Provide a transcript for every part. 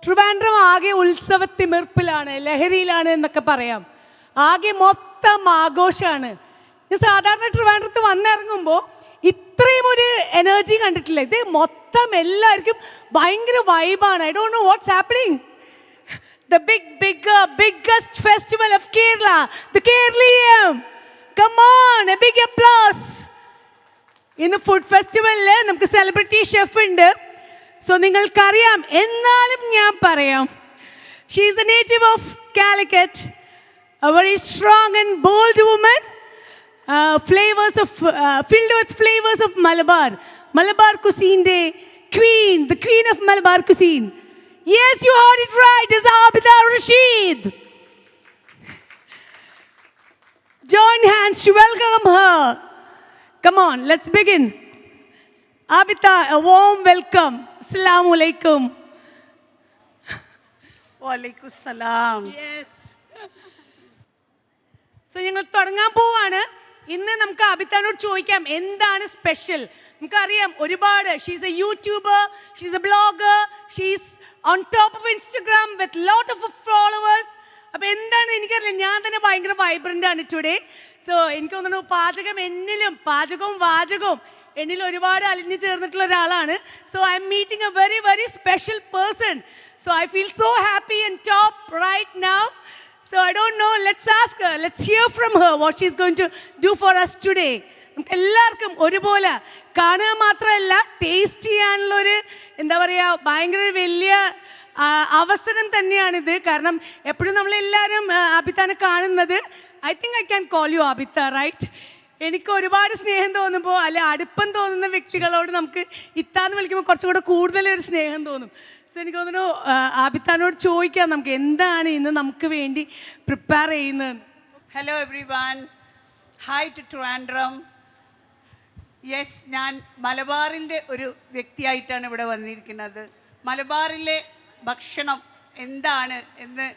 ട്രിവാൻഡ്രം ആകെ ഉത്സവത്തിമിർപ്പിലാണ്, ലഹരിയിലാണ് എന്നൊക്കെ പറയാം. ആകെ മൊത്തം ആഘോഷമാണ്. ഞാൻ സാധാരണ ട്രിവാൻഡ്രത്ത് വന്നിറങ്ങുമ്പോൾ ഇത്രയും ഒരു എനർജി കണ്ടിട്ടില്ല. ഇത് മൊത്തം എല്ലാവർക്കും ഭയങ്കര വൈബാണ്. I don't know what's happening. The biggest festival of Kerala, the Keraliyam. Come on, a big applause. ഇന്ന് ഫുഡ് ഫെസ്റ്റിവലിൽ നമുക്ക് സെലിബ്രിറ്റി ഷെഫ് ഉണ്ട്. സോ നിങ്ങൾക്കറിയാം, എന്നാലും ഞാൻ പറയാം, she is a native of Calicut, a very strong and bold woman, flavors of filled with flavors of Malabar cuisine day queen, the queen of Malabar cuisine. Yes, you heard it right. It's Abida Rashid. Join hands to welcome her. Come on, let's begin. Abida, a warm welcome. Assalamu alaikum. Wa alaikum salam. Yes. So ഞങ്ങൾ തുടങ്ങാൻ പോവാണ്. ഇന്ന് നമുക്ക് അബിതാനോട് ചോദിക്കാം എന്താണ് special. നമുക്കറിയാം ഒരുപാട്, she's A YouTuber, she's A blogger, she's on top of Instagram with lot of followers. അപ്പോൾ എന്താണ് എനിക്കറിയില്ല, ഞാൻ തന്നെ ഭയങ്കര വൈബ്രൻ്റ് ആണ് ടുഡേ. സോ എനിക്ക് തോന്നുന്നു പാചകവും വാചകവും എന്നിൽ ഒരുപാട് അലിഞ്ഞു ചേർന്നിട്ടുള്ള ഒരാളാണ്. So I am meeting a very very special person. So I feel so happy and top right now. So I don't know, let's ask her, let's hear from her what she's going to do for us today. നമുക്ക് എല്ലാവർക്കും ഒരുപോലെ കാണുക മാത്രമല്ല, taste ചെയ്യാനുള്ളൊരു എന്താ പറയുക, ഭയങ്കര വലിയ അവസരം തന്നെയാണിത്. കാരണം എപ്പോഴും നമ്മളെല്ലാവരും അബിതാനെ കാണുന്നത്, I think I can call you Abitha, right? എനിക്ക് ഒരുപാട് സ്നേഹം തോന്നുമ്പോൾ, അല്ലെ അടുപ്പം തോന്നുന്ന വ്യക്തികളോട് നമുക്ക് ഇത്താന്ന് വിളിക്കുമ്പോൾ കുറച്ചും കൂടെ കൂടുതലൊരു സ്നേഹം തോന്നും. സോ എനിക്ക് തോന്നുന്നു ആബിത്താനോട് ചോദിക്കാം നമുക്ക് എന്താണ് ഇന്ന് നമുക്ക് വേണ്ടി പ്രിപ്പയർ ചെയ്യുന്നത്. Hello everyone, hi to Trivandrum. Yes, ഞാൻ മലബാറിൻ്റെ ഒരു വ്യക്തിയായിട്ടാണ് ഇവിടെ വന്നിരിക്കുന്നത്. മലബാറിലെ ഭക്ഷണം എന്താണ് എന്ന്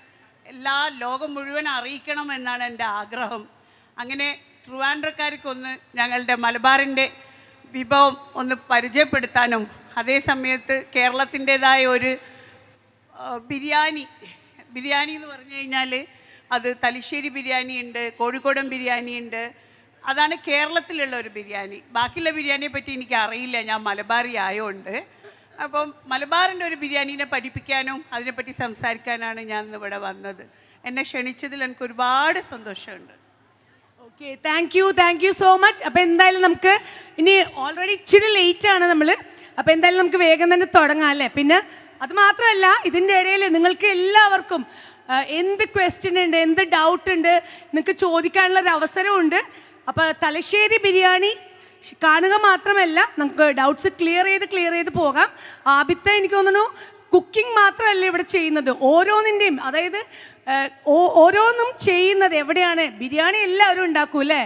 ലോകം മുഴുവൻ അറിയിക്കണം എന്നാണ് എൻ്റെ ആഗ്രഹം. അങ്ങനെ ട്രിവാൻഡ്രക്കാർക്കൊന്ന് ഞങ്ങളുടെ മലബാറിൻ്റെ വിഭവം ഒന്ന് പരിചയപ്പെടുത്താനും അതേ സമയത്ത് കേരളത്തിൻ്റെതായ ഒരു ബിരിയാണി എന്ന് പറഞ്ഞു കഴിഞ്ഞാൽ അത് തലശ്ശേരി ബിരിയാണി ഉണ്ട്, കോഴിക്കോടൻ ബിരിയാണി ഉണ്ട്. അതാണ് കേരളത്തിലുള്ള ഒരു ബിരിയാണി. ബാക്കിയുള്ള ബിരിയാണിയെ പറ്റി എനിക്ക് അറിയില്ല, ഞാൻ മലബാറി ആയതുകൊണ്ട്. അപ്പം മലബാറിൻ്റെ ഒരു ബിരിയാണീനെ പഠിപ്പിക്കാനും അതിനെപ്പറ്റി സംസാരിക്കാനാണ് ഞാൻ ഇന്ന് ഇവിടെ വന്നത്. എന്നെ ക്ഷണിച്ചതിൽ എനിക്ക് ഒരുപാട് സന്തോഷമുണ്ട്. Okay, thank you so much. അപ്പോൾ എന്തായാലും നമുക്ക് ഇനി ഓൾറെഡി ഇച്ചിരി ലേറ്റാണ് നമ്മൾ. അപ്പോൾ എന്തായാലും നമുക്ക് വേഗം തന്നെ തുടങ്ങാം അല്ലേ? പിന്നെ അത് മാത്രമല്ല, ഇതിൻ്റെ ഇടയിൽ നിങ്ങൾക്ക് എല്ലാവർക്കും എന്ത് ക്വസ്റ്റ്യൻ ഉണ്ട്, എന്ത് ഡൗട്ട് ഉണ്ട്, നിങ്ങൾക്ക് ചോദിക്കാനുള്ളൊരു അവസരമുണ്ട്. അപ്പോൾ തലശ്ശേരി ബിരിയാണി കാണുക മാത്രമല്ല, നമുക്ക് ഡൗട്ട്സ് ക്ലിയർ ചെയ്ത് പോകാം. ആബിത്ത എനിക്ക് തോന്നുന്നു കുക്കിംഗ് മാത്രമല്ല ഇവിടെ ചെയ്യുന്നത്, ഓരോന്നിൻ്റെയും, അതായത് ഓരോന്നും ചെയ്യുന്നത് എവിടെയാണ്. ബിരിയാണി എല്ലാവരും ഉണ്ടാക്കും അല്ലേ,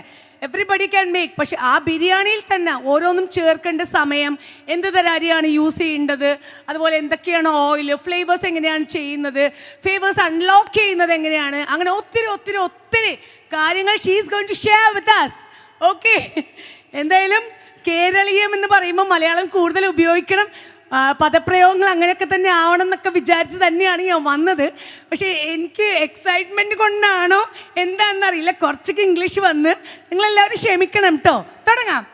എവറിബഡി ക്യാൻ മേക്ക്. പക്ഷെ ആ ബിരിയാണിയിൽ തന്നെ ഓരോന്നും ചേർക്കേണ്ട സമയം, എന്ത് തരം അരിയാണ് യൂസ് ചെയ്യേണ്ടത്, അതുപോലെ എന്തൊക്കെയാണ് ഓയിൽ, ഫ്ലേവേഴ്സ് എങ്ങനെയാണ് ചെയ്യുന്നത്, ഫ്ലേവേഴ്സ് അൺലോക്ക് ചെയ്യുന്നത് എങ്ങനെയാണ്, അങ്ങനെ ഒത്തിരി കാര്യങ്ങൾ she is going to share with us. Okay, എന്തായാലും കേരളീയം എന്ന് പറയുമ്പോൾ മലയാളം കൂടുതൽ ഉപയോഗിക്കണം, പദപ്രയോഗങ്ങൾ അങ്ങനെയൊക്കെ തന്നെ ആവണം എന്നൊക്കെ വിചാരിച്ച് തന്നെയാണ് ഞാൻ വന്നത്. പക്ഷേ എനിക്ക് എക്സൈറ്റ്മെൻറ്റ് കൊണ്ടാണോ എന്താണെന്നറിയില്ല, കുറച്ചൊക്കെ ഇംഗ്ലീഷ് വന്ന്, നിങ്ങളെല്ലാവരും ക്ഷമിക്കണം കേട്ടോ. തുടങ്ങാം.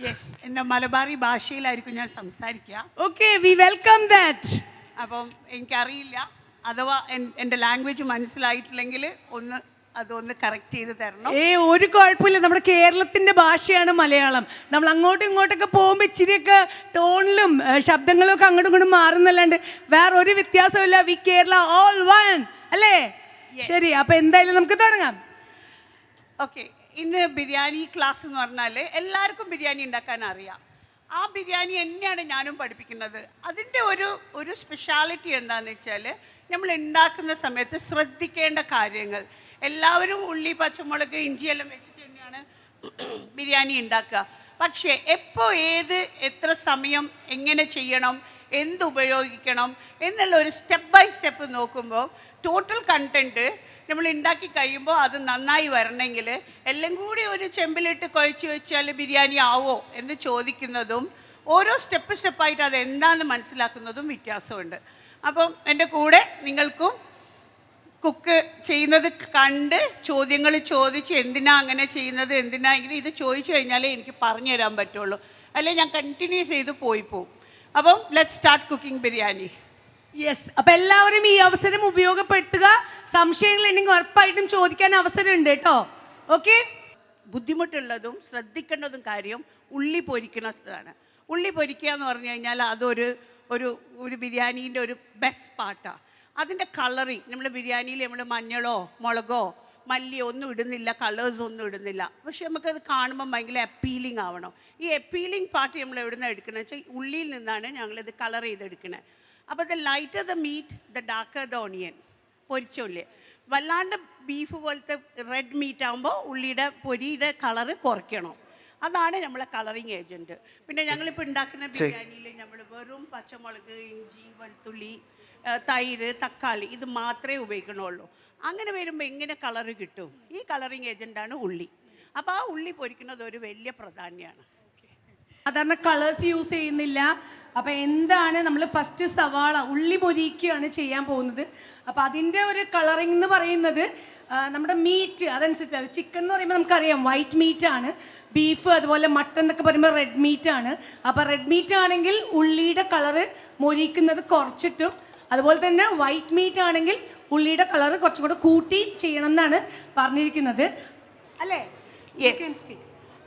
യെസ്, എൻ്റെ മലബാറി ഭാഷയിലായിരിക്കും ഞാൻ സംസാരിക്കുക. Okay, V welcome that. അപ്പം എനിക്കറിയില്ല, അഥവാ എൻ്റെ ലാംഗ്വേജ് മനസ്സിലായിട്ടില്ലെങ്കിൽ അതൊന്ന് കറക്റ്റ് ചെയ്ത് തരണം. ഒരു കുഴപ്പമില്ല, നമ്മുടെ കേരളത്തിൻ്റെ ഭാഷയാണ് മലയാളം. നമ്മൾ അങ്ങോട്ടും ഇങ്ങോട്ടൊക്കെ പോകുമ്പോൾ ഇച്ചിരിയൊക്കെ ടോണിലും ശബ്ദങ്ങളും ഒക്കെ അങ്ങോട്ടും ഇങ്ങോട്ടും മാറുന്നല്ലാണ്ട് വേറെ ഒരു വ്യത്യാസമില്ല. വി കേരള ഓൾ വൺ അല്ലേ? ശരി, അപ്പോൾ എന്തായാലും നമുക്ക് തുടങ്ങാം. ഓക്കെ, ഇന്ന് ബിരിയാണി ക്ലാസ് എന്ന് പറഞ്ഞാൽ എല്ലാവർക്കും ബിരിയാണി ഉണ്ടാക്കാൻ അറിയാം. ആ ബിരിയാണി തന്നെയാണ് ഞാനും പഠിപ്പിക്കുന്നത്. അതിൻ്റെ ഒരു സ്പെഷ്യാലിറ്റി എന്താണെന്ന് വെച്ചാൽ, നമ്മൾ ഉണ്ടാക്കുന്ന സമയത്ത് ശ്രദ്ധിക്കേണ്ട കാര്യങ്ങൾ. എല്ലാവരും ഉള്ളി, പച്ചമുളക്, ഇഞ്ചിയെല്ലാം വെച്ചിട്ട് തന്നെയാണ് ബിരിയാണി ഉണ്ടാക്കുക. പക്ഷേ എപ്പോൾ എത്ര സമയം എങ്ങനെ ചെയ്യണം, എന്തുപയോഗിക്കണം എന്നുള്ള ഒരു സ്റ്റെപ്പ് ബൈ സ്റ്റെപ്പ് നോക്കുമ്പോൾ ടോട്ടൽ കണ്ടൻറ്റ് നമ്മൾ ഉണ്ടാക്കി കഴിയുമ്പോൾ അത് നന്നായി വരണമെങ്കിൽ എല്ലാം കൂടി ഒരു ചെമ്പിലിട്ട് കുഴച്ച് വെച്ചാൽ ബിരിയാണി ആവോ എന്ന് ചോദിക്കുന്നതും ഓരോ സ്റ്റെപ്പായിട്ട് അത് എന്താണെന്ന് മനസ്സിലാക്കുന്നതും വ്യത്യാസമുണ്ട്. അപ്പം എൻ്റെ കൂടെ നിങ്ങൾക്കും കുക്ക് ചെയ്യുന്നത് കണ്ട് ചോദ്യങ്ങൾ ചോദിച്ച് എന്തിനാ അങ്ങനെ ചെയ്യുന്നത്, എന്തിനാ ഇത് ചോദിച്ചു കഴിഞ്ഞാലേ എനിക്ക് പറഞ്ഞു തരാൻ പറ്റുള്ളൂ, അല്ലെ ഞാൻ കണ്ടിന്യൂസ് ചെയ്ത് പോവും. അപ്പം let start cooking biryani. Yes, അപ്പൊ എല്ലാവരും ഈ അവസരം ഉപയോഗപ്പെടുത്തുക. സംശയങ്ങൾ ഉണ്ടെങ്കിൽ ഉറപ്പായിട്ടും ചോദിക്കാൻ അവസരമുണ്ട് കേട്ടോ. ഓക്കെ. ബുദ്ധിമുട്ടുള്ളതും ശ്രദ്ധിക്കേണ്ടതും കാര്യം ഉള്ളി പൊരിക്കുന്നതാണ്. ഉള്ളി പൊരിക്കുക എന്ന് പറഞ്ഞു കഴിഞ്ഞാൽ അതൊരു ഒരു ഒരു ബിരിയാണീൻ്റെ ഒരു ബെസ്റ്റ് പാർട്ടാണ്. അതിൻ്റെ കളറിങ്, നമ്മൾ ബിരിയാണിയിൽ നമ്മൾ മഞ്ഞളോ മുളകോ മല്ലിയോ ഒന്നും ഇടുന്നില്ല, കളേഴ്സ് ഒന്നും ഇടുന്നില്ല. പക്ഷെ നമുക്കത് കാണുമ്പോൾ ഭയങ്കര അപ്പീലിംഗ് ആവണം. ഈ അപ്പീലിംഗ് പാർട്ട് നമ്മൾ എവിടെ നിന്നാണ് എടുക്കുന്നത് വെച്ചാൽ ഉള്ളിയിൽ നിന്നാണ് ഞങ്ങളിത് കളർ ചെയ്തെടുക്കുന്നത്. അപ്പോൾ the lighter the meat the darker the onion. പൊരിച്ചുള്ളി വല്ലാണ്ട് ബീഫ് പോലത്തെ റെഡ് മീറ്റ് ആകുമ്പോൾ ഉള്ളിയുടെ പൊരിയുടെ കളറ് കുറയ്ക്കണം. അതാണ് നമ്മളെ കളറിങ് ഏജൻറ്റ്. പിന്നെ ഞങ്ങളിപ്പോൾ ഉണ്ടാക്കുന്ന ബിരിയാണിയിൽ നമ്മൾ വെറും പച്ചമുളക്, ഇഞ്ചി, വെളുത്തുള്ളി, തൈര്, തക്കാളി ഇത് മാത്രമേ ഉപയോഗിക്കണുള്ളൂ. അങ്ങനെ വരുമ്പോൾ എങ്ങനെ കളറ് കിട്ടും? ഈ കളറിങ് ഏജൻറ്റാണ് ഉള്ളി. അപ്പോൾ ആ ഉള്ളി പൊരിക്കുന്നത് ഒരു വലിയ പ്രാധാന്യമാണ്. സാധാരണ കളേഴ്സ് യൂസ് ചെയ്യുന്നില്ല. അപ്പം എന്താണ് നമ്മൾ ഫസ്റ്റ് സവാള ഉള്ളി പൊരിക്കുകയാണ് ചെയ്യാൻ പോകുന്നത്. അപ്പം അതിൻ്റെ ഒരു കളറിങ് എന്ന് പറയുന്നത് നമ്മുടെ മീറ്റ് അതനുസരിച്ച്. ചിക്കൻ എന്ന് പറയുമ്പോൾ നമുക്കറിയാം വൈറ്റ് മീറ്റ് ആണ്, ബീഫ് അതുപോലെ മട്ടൺ എന്നൊക്കെ പറയുമ്പോൾ റെഡ് മീറ്റ് ആണ്. അപ്പോൾ റെഡ് മീറ്റ് ആണെങ്കിൽ ഉള്ളിയുടെ കളറ് മൊരിക്കുന്നത് കുറച്ചിട്ടും, അതുപോലെ തന്നെ വൈറ്റ് മീറ്റ് ആണെങ്കിൽ ഉള്ളിയുടെ കളറ് കുറച്ചും കൂടെ കൂട്ടി ചെയ്യണം എന്നാണ് പറഞ്ഞിരിക്കുന്നത്, അല്ലേ? യെസ്.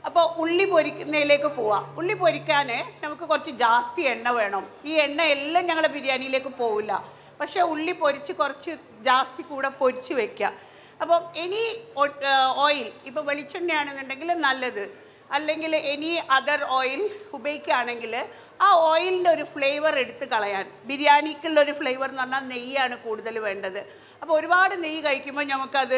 അപ്പോൾ ഉള്ളി പൊരിക്കുന്നതിലേക്ക് പോവാം. ഉള്ളി പൊരിക്കാൻ നമുക്ക് കുറച്ച് ജാസ്തി എണ്ണ വേണം. ഈ എണ്ണ എല്ലാം ഞങ്ങളുടെ ബിരിയാണിയിലേക്ക് പോവില്ല, പക്ഷേ ഉള്ളി പൊരിച്ച് കുറച്ച് ജാസ്തി കൂടെ പൊരിച്ച് വെക്കുക. അപ്പം ഇനി ഓയിൽ, ഇപ്പോൾ വെളിച്ചെണ്ണയാണെന്നുണ്ടെങ്കിൽ നല്ലത്, അല്ലെങ്കിൽ ഇനി അതർ ഓയിൽ ഉപയോഗിക്കുകയാണെങ്കിൽ ആ ഓയിലിൻ്റെ ഒരു ഫ്ലേവർ എടുത്ത് കളയാൻ. ബിരിയാണിക്കുള്ള ഒരു ഫ്ലേവർ എന്ന് പറഞ്ഞാൽ നെയ്യാണ് കൂടുതൽ വേണ്ടത്. അപ്പോൾ ഒരുപാട് നെയ്യ് കഴിക്കുമ്പോൾ നമുക്കത്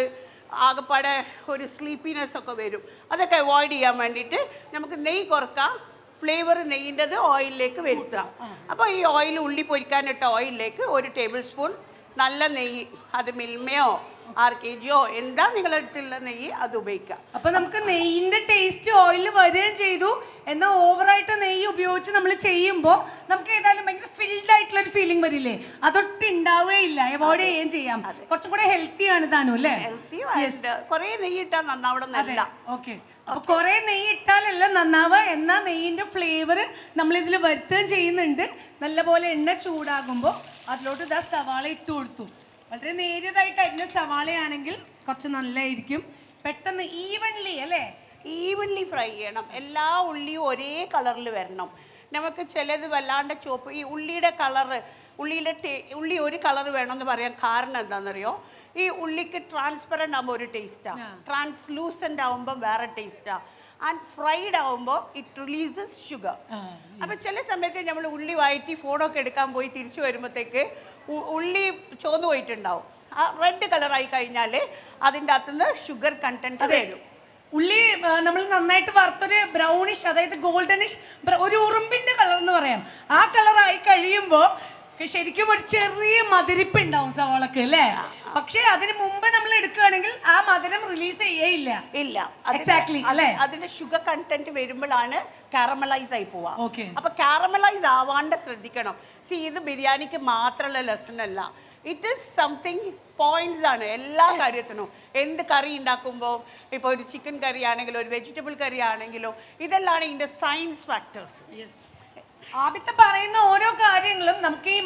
ആകെപ്പാടെ ഒരു സ്ലീപ്പിനെസ് ഒക്കെ വരും. അതൊക്കെ അവോയ്ഡ് ചെയ്യാൻ വേണ്ടിയിട്ട് നമുക്ക് നെയ്യ് കുറക്കാം, ഫ്ലേവർ നെയ്യിൻ്റെത് ഓയിലിലേക്ക് വരുത്താം. അപ്പോൾ ഈ ഓയിൽ ഉള്ളി പൊരിക്കാനിട്ട ഓയിലിലേക്ക് 1 ടേബിൾ സ്പൂൺ നല്ല നെയ്യ്, അത് മിൽമയോ RKG എന്താ നിങ്ങളുടെ അടുത്തുള്ള നെയ്യ് അത് ഉപയോഗിക്കാം. അപ്പൊ നമുക്ക് നെയ്യിന്റെ ടേസ്റ്റ് ഓയിൽ വരികയും ചെയ്തു. എന്നാൽ ഓവറായിട്ട് നെയ്യ് ഉപയോഗിച്ച് നമ്മൾ ചെയ്യുമ്പോൾ നമുക്ക് ഏതായാലും ഭയങ്കര ഫിൽഡ് ആയിട്ടുള്ള ഒരു ഫീലിംഗ് വരില്ലേ, അതൊട്ട് ഉണ്ടാവുകയില്ല. അവോയ്ഡ് ചെയ്യുകയും ചെയ്യാം. കുറച്ചും കൂടെ ഹെൽത്തി ആണ് താനും, അല്ലേ? കുറേ നെയ്യ് ഇട്ടാൽ നന്നാവണമെന്നല്ല. ഓക്കെ. അപ്പൊ കുറെ നെയ്യ് ഇട്ടാലല്ല നന്നാവുക, എന്നാൽ നെയ്യിന്റെ ഫ്ലേവർ നമ്മൾ ഇതിൽ വരുത്തുകയും ചെയ്യുന്നുണ്ട്. നല്ലപോലെ എണ്ണ ചൂടാകുമ്പോൾ അതിലോട്ട് ഇതാ സവാള ഇട്ട് കൊടുത്തു. വളരെ നേരിയതായിട്ട് അതിൻ്റെ സവാളയാണെങ്കിൽ കുറച്ച് നല്ലതായിരിക്കും. പെട്ടെന്ന് ഈവൻലി, അല്ലേ? ഈവൻലി ഫ്രൈ ചെയ്യണം. എല്ലാ ഉള്ളിയും ഒരേ കളറിൽ വരണം. നമുക്ക് ചിലത് വല്ലാണ്ട് ചുവപ്പ്, ഈ ഉള്ളിയുടെ കളറ്, ഉള്ളി ഒരു കളർ വേണമെന്ന് പറയാൻ കാരണം എന്താണെന്നറിയോ? ഈ ഉള്ളിക്ക് ട്രാൻസ്പെറൻ്റ് ആകുമ്പോൾ ഒരു ടേസ്റ്റാണ്, ട്രാൻസ്ലൂസൻ്റ് ആകുമ്പോൾ വേറെ ടേസ്റ്റാണ്, ആൻഡ് ഫ്രൈഡ് ആകുമ്പോൾ ഇറ്റ് റിലീസസ് ഷുഗർ. അപ്പം ചില സമയത്ത് നമ്മൾ ഉള്ളി വഴറ്റി ഫോണൊക്കെ എടുക്കാൻ പോയി തിരിച്ചു വരുമ്പോഴത്തേക്ക് ഉള്ളി ചോന്നു പോയിട്ടുണ്ടാവും. ആ റെഡ് കളറായി കഴിഞ്ഞാൽ അതിൻ്റെ അകത്തുനിന്ന് ഷുഗർ കണ്ടന്റ് വരും. ഉള്ളി നമ്മൾ നന്നായിട്ട് വറുത്തൊരു ബ്രൗണിഷ്, അതായത് ഗോൾഡനിഷ്, ഒരു ഉറുമ്പിന്റെ കളർ എന്ന് പറയാം, ആ കളറായി കഴിയുമ്പോൾ ശരിക്കും ഒരു ചെറിയ മധുരിപ്പ് ഉണ്ടാവും സവാളക്ക്, അല്ലേ? പക്ഷെ അതിന് മുമ്പ് നമ്മൾ എടുക്കുകയാണെങ്കിൽ ആ മധുരം റിലീസ് ചെയ്യേയില്ല. എക്സാക്ട്ലി, അല്ലേ? അതിന്റെ ഷുഗർ കണ്ടന്റ് വരുമ്പോഴാണ് കാരമലൈസ് ആയി പോവാ. ഓക്കെ. അപ്പൊ കാരമലൈസ് ആവാണ്ട് ശ്രദ്ധിക്കണം. ഇത് ബിരിയാണിക്ക് മാത്രമുള്ള ലെസൺ അല്ല, ഇറ്റ് ഈസ് സംതിങ് പോയിന്റ്സ് ആണ് എല്ലാ കാര്യത്തിനും. എന്ത് കറി ഉണ്ടാക്കുമ്പോൾ, ഇപ്പോൾ ഒരു ചിക്കൻ കറി ആണെങ്കിലോ ഒരു വെജിറ്റബിൾ കറി ആണെങ്കിലോ, ഇതെല്ലാം ഇതിന്റെ സയൻസ് ഫാക്ടേഴ്സ്. ആദ്യത്തെ പറയുന്ന ഓരോ കാര്യങ്ങളും നമുക്ക് ഈ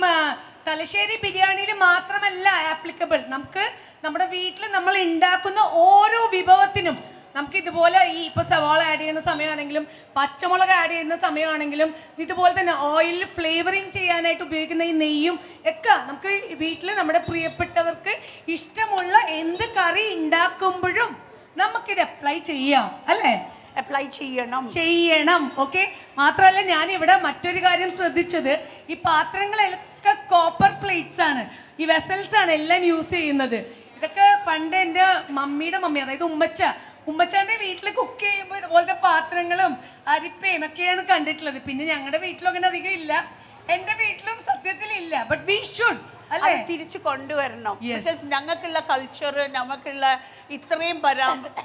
തലശ്ശേരി ബിരിയാണിയിൽ മാത്രമല്ല ആപ്ലിക്കബിൾ. നമുക്ക് നമ്മുടെ വീട്ടിൽ നമ്മൾ ഉണ്ടാക്കുന്ന ഓരോ വിഭവത്തിനും നമുക്ക് ഇതുപോലെ ഈ ഇപ്പൊ സവാള ആഡ് ചെയ്യുന്ന സമയമാണെങ്കിലും പച്ചമുളക് ആഡ് ചെയ്യുന്ന സമയമാണെങ്കിലും ഇതുപോലെ തന്നെ ഓയിൽ ഫ്ലേവറിങ് ചെയ്യാനായിട്ട് ഉപയോഗിക്കുന്ന ഈ നെയ്യും ഒക്കെ നമുക്ക് വീട്ടിൽ നമ്മുടെ പ്രിയപ്പെട്ടവർക്ക് ഇഷ്ടമുള്ള എന്ത് കറി ഉണ്ടാക്കുമ്പോഴും നമുക്കിത് അപ്ലൈ ചെയ്യാം, അല്ലേ? അപ്ലൈ ചെയ്യണം. ഓക്കെ. മാത്രമല്ല ഞാൻ ഇവിടെ മറ്റൊരു കാര്യം ശ്രദ്ധിച്ചത്, ഈ പാത്രങ്ങളൊക്കെ കോപ്പർ പ്ലേറ്റ്സ് ആണ്, ഈ വെസൽസ് ആണ് എല്ലാം യൂസ് ചെയ്യുന്നത്. ഇതൊക്കെ പണ്ട് എൻ്റെ മമ്മിയുടെ മമ്മി, അതായത് ഉമ്മച്ചാൻ്റെ വീട്ടിൽ കുക്ക് ചെയ്യുമ്പോൾ ഇതുപോലത്തെ പാത്രങ്ങളും അരിപ്പയും ഒക്കെയാണ് കണ്ടിട്ടുള്ളത്. പിന്നെ ഞങ്ങളുടെ വീട്ടിലും അങ്ങനെ അധികം ഇല്ല, എൻ്റെ വീട്ടിലും സത്യത്തിൽ ഇല്ല. ബട്ട് വി ഷുഡ്, അല്ലേ, തിരിച്ചു കൊണ്ടുവരണം. ഞങ്ങൾക്കുള്ള കൾച്ചർ, നമുക്കുള്ള ഇത്രയും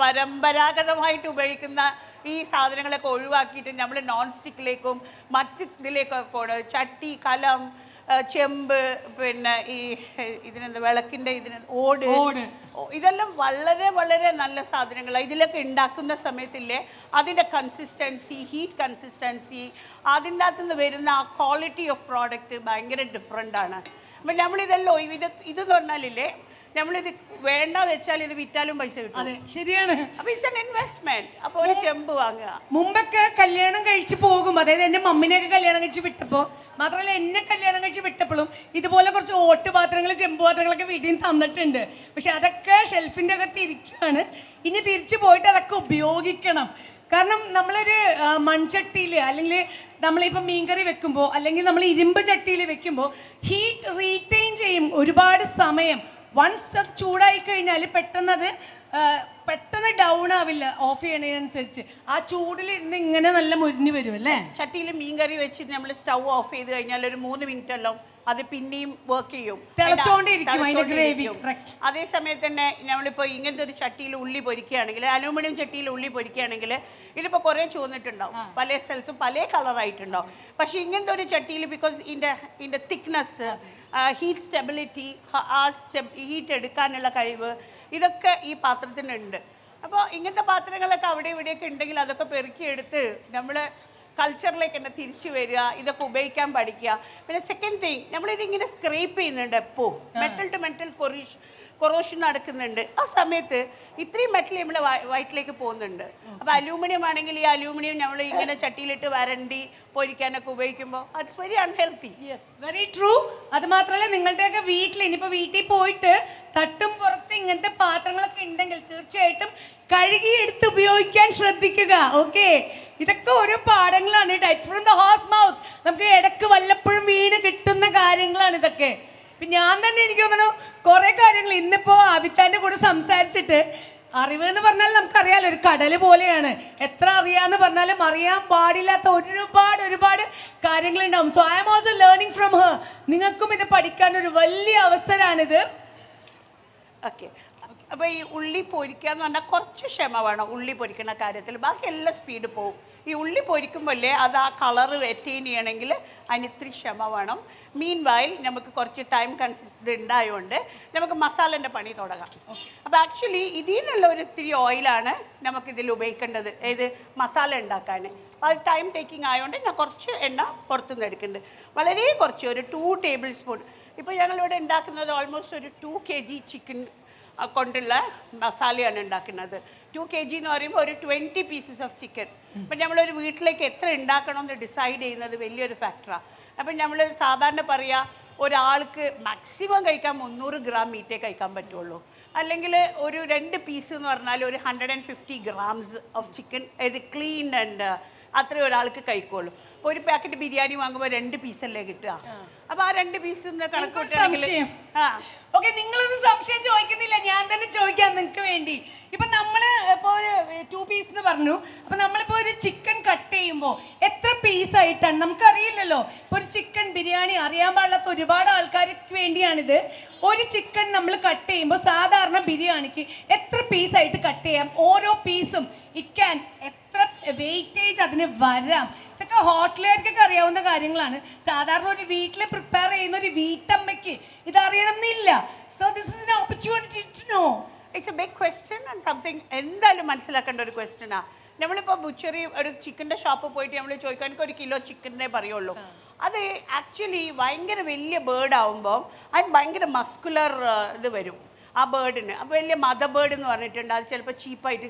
പരമ്പരാഗതമായിട്ട് ഉപയോഗിക്കുന്ന ഈ സാധനങ്ങളൊക്കെ ഒഴിവാക്കിയിട്ട് നമ്മൾ നോൺ സ്റ്റിക്കിലേക്കും മറ്റ് ഇതിലേക്കൊക്കെ ചട്ടി, കലം, ചെമ്പ്, പിന്നെ ഈ ഇതിനെന്താ വിളക്കിൻ്റെ ഓട്, ഇതെല്ലാം വളരെ വളരെ നല്ല സാധനങ്ങളാണ്. ഇതിലൊക്കെ ഉണ്ടാക്കുന്ന സമയത്തില്ലേ അതിൻ്റെ കൺസിസ്റ്റൻസി, ഹീറ്റ് കൺസിസ്റ്റൻസി, അതിൻ്റെ അകത്തുനിന്ന് വരുന്ന ആ ക്വാളിറ്റി ഓഫ് പ്രോഡക്റ്റ് ഭയങ്കര ഡിഫറെൻ്റ് ആണ്. അപ്പം നമ്മളിതെല്ലോ ഇതെന്ന് പറഞ്ഞാലില്ലേ, നമ്മളിത് വേണ്ട വെച്ചാൽ ഇത് വിറ്റാലും പൈസ കിട്ടും. അതെ, ശരിയാണ്. അപ്പൊ ഇറ്റ്സ് ആൻ ഇൻവെസ്റ്റ്മെന്റ്. അപ്പോൾ ഒരു ചെമ്പ് വാങ്ങുക. മുമ്പൊക്കെ കല്യാണം കഴിച്ച് പോകും, അതായത് എൻ്റെ മമ്മിനെയൊക്കെ കല്യാണം കഴിച്ച് വിട്ടപ്പോൾ, മാത്രമല്ല എന്നെ കല്യാണം കഴിച്ച് വിട്ടപ്പോഴും ഇതുപോലെ കുറച്ച് ഓട്ടുപാത്രങ്ങൾ, ചെമ്പ് പാത്രങ്ങളൊക്കെ വീട്ടിൽ നിന്ന് തന്നിട്ടുണ്ട്. പക്ഷെ അതൊക്കെ ഷെൽഫിൻ്റെ അകത്ത് ഇരിക്കുകയാണ്. ഇനി തിരിച്ചു പോയിട്ട് അതൊക്കെ ഉപയോഗിക്കണം. കാരണം നമ്മളൊരു മൺചട്ടിയിൽ അല്ലെങ്കിൽ നമ്മളിപ്പോൾ മീൻകറി വെക്കുമ്പോൾ അല്ലെങ്കിൽ നമ്മൾ ഇരുമ്പ് ചട്ടിയിൽ വെക്കുമ്പോൾ ഹീറ്റ് റീറ്റെയിൻ ചെയ്യും ഒരുപാട് സമയം. വൺസ് അത് ചൂടായി കഴിഞ്ഞാൽ പെട്ടെന്ന് ഡൗൺ ആവില്ല ഓഫ് ചെയ്യണതിനനുസരിച്ച്. ആ ചൂടിലിരുന്ന് ഇങ്ങനെ നല്ല മുരിഞ്ഞു വരും അല്ലേ. ചട്ടിയിൽ മീൻകറി വെച്ച് നമ്മൾ സ്റ്റൗ ഓഫ് ചെയ്ത് കഴിഞ്ഞാൽ ഒരു 3 മിനിറ്റല്ലോ അത് പിന്നെയും വർക്ക് ചെയ്യും, തിളച്ചോണ്ടിരിക്കും. അതേ സമയത്ത് തന്നെ നമ്മളിപ്പോൾ ഇങ്ങനത്തെ ഒരു ചട്ടിയിൽ ഉള്ളി പൊരിക്കുകയാണെങ്കിൽ, അലൂമിനിയം ചട്ടിയിൽ ഉള്ളി പൊരിക്കുകയാണെങ്കിൽ ഇതിപ്പോൾ കുറേ ചുവന്നിട്ടുണ്ടാവും, പല സ്ഥലത്തും പല കളറായിട്ടുണ്ടാവും. പക്ഷേ ഇങ്ങനത്തെ ഒരു ചട്ടിയിൽ ബിക്കോസ് ഇതിൻ്റെ തിക്നെസ്, ഹീറ്റ് സ്റ്റെബിലിറ്റി, ഹീറ്റ് എടുക്കാനുള്ള കഴിവ്, ഇതൊക്കെ ഈ പാത്രത്തിനുണ്ട്. അപ്പോൾ ഇങ്ങനത്തെ പാത്രങ്ങളൊക്കെ അവിടെ ഇവിടെയൊക്കെ ഉണ്ടെങ്കിൽ അതൊക്കെ പെറുക്കിയെടുത്ത് നമ്മൾ കൾച്ചറിലേക്ക് തന്നെ തിരിച്ചു വരിക, ഇതൊക്കെ ഉപയോഗിക്കാൻ പഠിക്കുക. പിന്നെ സെക്കൻഡ് തിങ്, നമ്മളിതിങ്ങനെ സ്ക്രേപ്പ് ചെയ്യുന്നുണ്ട് എപ്പോൾ, മെറ്റൽ ടു മെറ്റൽ കൊറോഷൻ നടക്കുന്നുണ്ട്. ആ സമയത്ത് ഇത്രയും മെറ്റൽ നമ്മൾ വയറ്റിലേക്ക് പോകുന്നുണ്ട്. അപ്പോൾ അലൂമിനിയം ആണെങ്കിൽ ഈ അലൂമിനിയം നമ്മൾ ഇങ്ങനെ ചട്ടിയിലിട്ട് വരണ്ടി പൊരിക്കാനൊക്കെ ഉപയോഗിക്കുമ്പോൾ it's very unhealthy. Yes, very true. അത് മാത്രമല്ല നിങ്ങളുടെയൊക്കെ വീട്ടിൽ ഇനിയിപ്പോൾ വീട്ടിൽ പോയിട്ട് തട്ടും പുറത്ത് ഇങ്ങനത്തെ പാത്രങ്ങളൊക്കെ ഉണ്ടെങ്കിൽ തീർച്ചയായിട്ടും കഴുകിയെടുത്ത് ഉപയോഗിക്കാൻ ശ്രദ്ധിക്കുക. ഓക്കെ, ഇതൊക്കെ ഓരോ പാഠങ്ങളാണ്. It's from the horse mouth. നമുക്ക് ഇടയ്ക്ക് വല്ലപ്പോഴും വീണ് കിട്ടുന്ന കാര്യങ്ങളാണ് ഇതൊക്കെ. പിന്നെ ഞാൻ തന്നെ എനിക്ക് തോന്നുന്നു കുറേ കാര്യങ്ങൾ ഇന്നിപ്പോൾ അബിത്താൻ്റെ കൂടെ സംസാരിച്ചിട്ട്, അറിവ് എന്ന് പറഞ്ഞാൽ നമുക്കറിയാലോ ഒരു കടൽ പോലെയാണ്. എത്ര അറിയാമെന്ന് പറഞ്ഞാലും അറിയാൻ പാടില്ലാത്ത ഒരുപാട് കാര്യങ്ങളുണ്ടാവും. So I am also learning from her. നിങ്ങൾക്കും ഇത് പഠിക്കാനൊരു വലിയ അവസരമാണിത്. ഓക്കെ, അപ്പോൾ ഈ ഉള്ളി പൊരിക്കുക എന്ന് പറഞ്ഞാൽ കുറച്ച് ക്ഷമ വേണം ഉള്ളി പൊരിക്കുന്ന കാര്യത്തിൽ. ബാക്കി എല്ലാം സ്പീഡ് പോകും. ഈ ഉള്ളി പൊരിക്കുമ്പോഴേ അത് ആ കളറ് അറ്റൈൻ ചെയ്യണമെങ്കിൽ അതിന് ഇത്തിരി ക്ഷമ വേണം. മീൻ വൈൽ നമുക്ക് കുറച്ച് ടൈം കൺസിസ്റ്റ് ഉണ്ടായതുകൊണ്ട് നമുക്ക് മസാലേൻ്റെ പണി തുടങ്ങാം. അപ്പോൾ ആക്ച്വലി ഇതിൽ നിന്നുള്ള ഒരു ഇത്തിരി ഓയിലാണ് നമുക്കിതിൽ ഉപയോഗിക്കേണ്ടത്, ഏത് മസാല ഉണ്ടാക്കാൻ. അത് ടൈം ടേക്കിംഗ് ആയതുകൊണ്ട് ഞാൻ കുറച്ച് എണ്ണ പുറത്തുനിന്ന് എടുക്കുന്നുണ്ട്, വളരെ കുറച്ച്, ഒരു 2 ടേബിൾ സ്പൂൺ. ഇപ്പോൾ ഞങ്ങളിവിടെ ഉണ്ടാക്കുന്നത് ഓൾമോസ്റ്റ് ഒരു 2 kg ചിക്കൻ കൊണ്ടുള്ള മസാലയാണ് ഉണ്ടാക്കുന്നത്. 2 kg എന്ന് പറയുമ്പോൾ ഒരു 20 പീസസ് ഓഫ് ചിക്കൻ. അപ്പം നമ്മളൊരു വീട്ടിലേക്ക് എത്ര ഉണ്ടാക്കണമെന്ന് ഡിസൈഡ് ചെയ്യുന്നത് വലിയൊരു ഫാക്ടറാണ്. അപ്പം നമ്മൾ സാധാരണ പറയുക ഒരാൾക്ക് മാക്സിമം കഴിക്കാൻ 300 ഗ്രാം മീറ്റേ കഴിക്കാൻ പറ്റുള്ളൂ. അല്ലെങ്കിൽ ഒരു 2 പീസ് എന്ന് പറഞ്ഞാൽ ഒരു 150 ഗ്രാംസ് ഓഫ് ചിക്കൻ, ഇത് ക്ലീൻ ആൻഡ് അത്രയും ഒരാൾക്ക് കഴിക്കുള്ളൂ. ഒരു പാക്കറ്റ് ബിരിയാണി വാങ്ങുമ്പോൾ 2 പീസല്ലേ കിട്ടുക. അപ്പൊ ആ 2 പീസ് കണക്കൂട്ടുകയാണെങ്കിൽ ഓക്കെ, നിങ്ങളൊന്നും സംശയം ചോദിക്കുന്നില്ല, ഞാൻ തന്നെ ചോദിക്കാം നിങ്ങൾക്ക് വേണ്ടി. ഇപ്പൊ നമ്മള് ഇപ്പൊ ഒരു 2 പീസ് എന്ന് പറഞ്ഞു. അപ്പൊ നമ്മളിപ്പോ ഒരു ചിക്കൻ കട്ട് ചെയ്യുമ്പോൾ എത്ര പീസായിട്ടാണ് നമുക്കറിയില്ലല്ലോ. ഇപ്പൊ ഒരു ചിക്കൻ ബിരിയാണി അറിയാൻ പാടില്ലാത്ത ഒരുപാട് ആൾക്കാർക്ക് വേണ്ടിയാണിത്. ഒരു ചിക്കൻ നമ്മൾ കട്ട് ചെയ്യുമ്പോൾ സാധാരണ ബിരിയാണിക്ക് എത്ര പീസായിട്ട് കട്ട് ചെയ്യാം? ഓരോ പീസും ഇറ്റ് ക്യാൻ എത്ര വെയിറ്റേജ് അതിന് വരാം. ഇതൊക്കെ ഹോട്ടലുകാർക്കൊക്കെ അറിയാവുന്ന കാര്യങ്ങളാണ്. സാധാരണ ഒരു വീട്ടിൽ പ്രിപ്പയർ ചെയ്യുന്ന ഒരു വീട്ടമ്മയ്ക്ക് ഇതറിയണം എന്നില്ല. So this is an opportunity to know. It's a big question and something എന്തായാലും മനസ്സിലാക്കേണ്ട ഒരു ക്വസ്റ്റ്യനാണ്. നമ്മളിപ്പോൾ ബുച്ചറി ഒരു ചിക്കൻ്റെ ഷോപ്പിൽ പോയിട്ട് നമ്മൾ ചോദിക്കാൻ എനിക്ക് 1 കിലോ ചിക്കനെ പറയുള്ളൂ. അത് ആക്ച്വലി ഭയങ്കര വലിയ ബേർഡ് ആവുമ്പോൾ അതിന് ഭയങ്കര മസ്കുലർ ഇത് വരും ആ ബേർഡിന്. അപ്പോൾ വലിയ മദർ ബേർഡ് എന്ന് പറഞ്ഞിട്ടുണ്ട്, അത് ചിലപ്പോൾ ചീപ്പായിട്ട്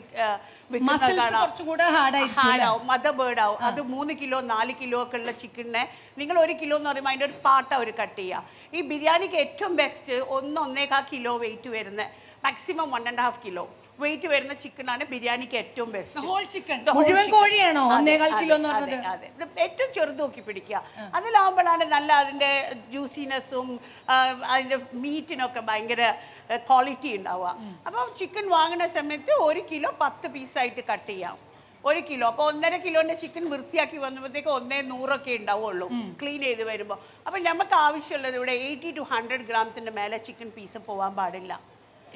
ഹാർഡാവും, മദർ ബേർഡ് ആവും. അത് 3 കിലോ 4 കിലോ ഒക്കെ ഉള്ള ചിക്കനെ നിങ്ങൾ 1 കിലോ എന്ന് പറയുമ്പോൾ അതിൻ്റെ ഒരു പാർട്ട് അവർ കട്ട് ചെയ്യുക. ഈ ബിരിയാണിക്ക് ഏറ്റവും ബെസ്റ്റ് 1-1.25 കിലോ വെയിറ്റ് വരുന്ന, മാക്സിമം 1.5 കിലോ വെയിറ്റ് വരുന്ന ചിക്കനാണ് ബിരിയാണിക്ക് ഏറ്റവും ബെസ്റ്റ്. അതെ, ഏറ്റവും ചെറുത് നോക്കി പിടിക്കുക. അതിലാവുമ്പോഴാണ് നല്ല അതിൻ്റെ ജ്യൂസിനെസ്സും അതിൻ്റെ മീറ്റിനൊക്കെ ഭയങ്കര ക്വാളിറ്റി ഉണ്ടാവുക. അപ്പോൾ ചിക്കൻ വാങ്ങുന്ന സമയത്ത് 1 കിലോ 10 പീസായിട്ട് കട്ട് ചെയ്യാം. 1 കിലോ അപ്പോൾ 1.5 കിലോൻ്റെ ചിക്കൻ വൃത്തിയാക്കി വന്നപ്പോഴത്തേക്ക് 100 ഉണ്ടാവുള്ളൂ ക്ലീൻ ചെയ്ത് വരുമ്പോൾ. അപ്പം നമുക്ക് ആവശ്യമുള്ളത് ഇവിടെ 80 to 100 ഗ്രാംസിൻ്റെ മേലെ ചിക്കൻ പീസ് പോകാൻ പാടില്ല.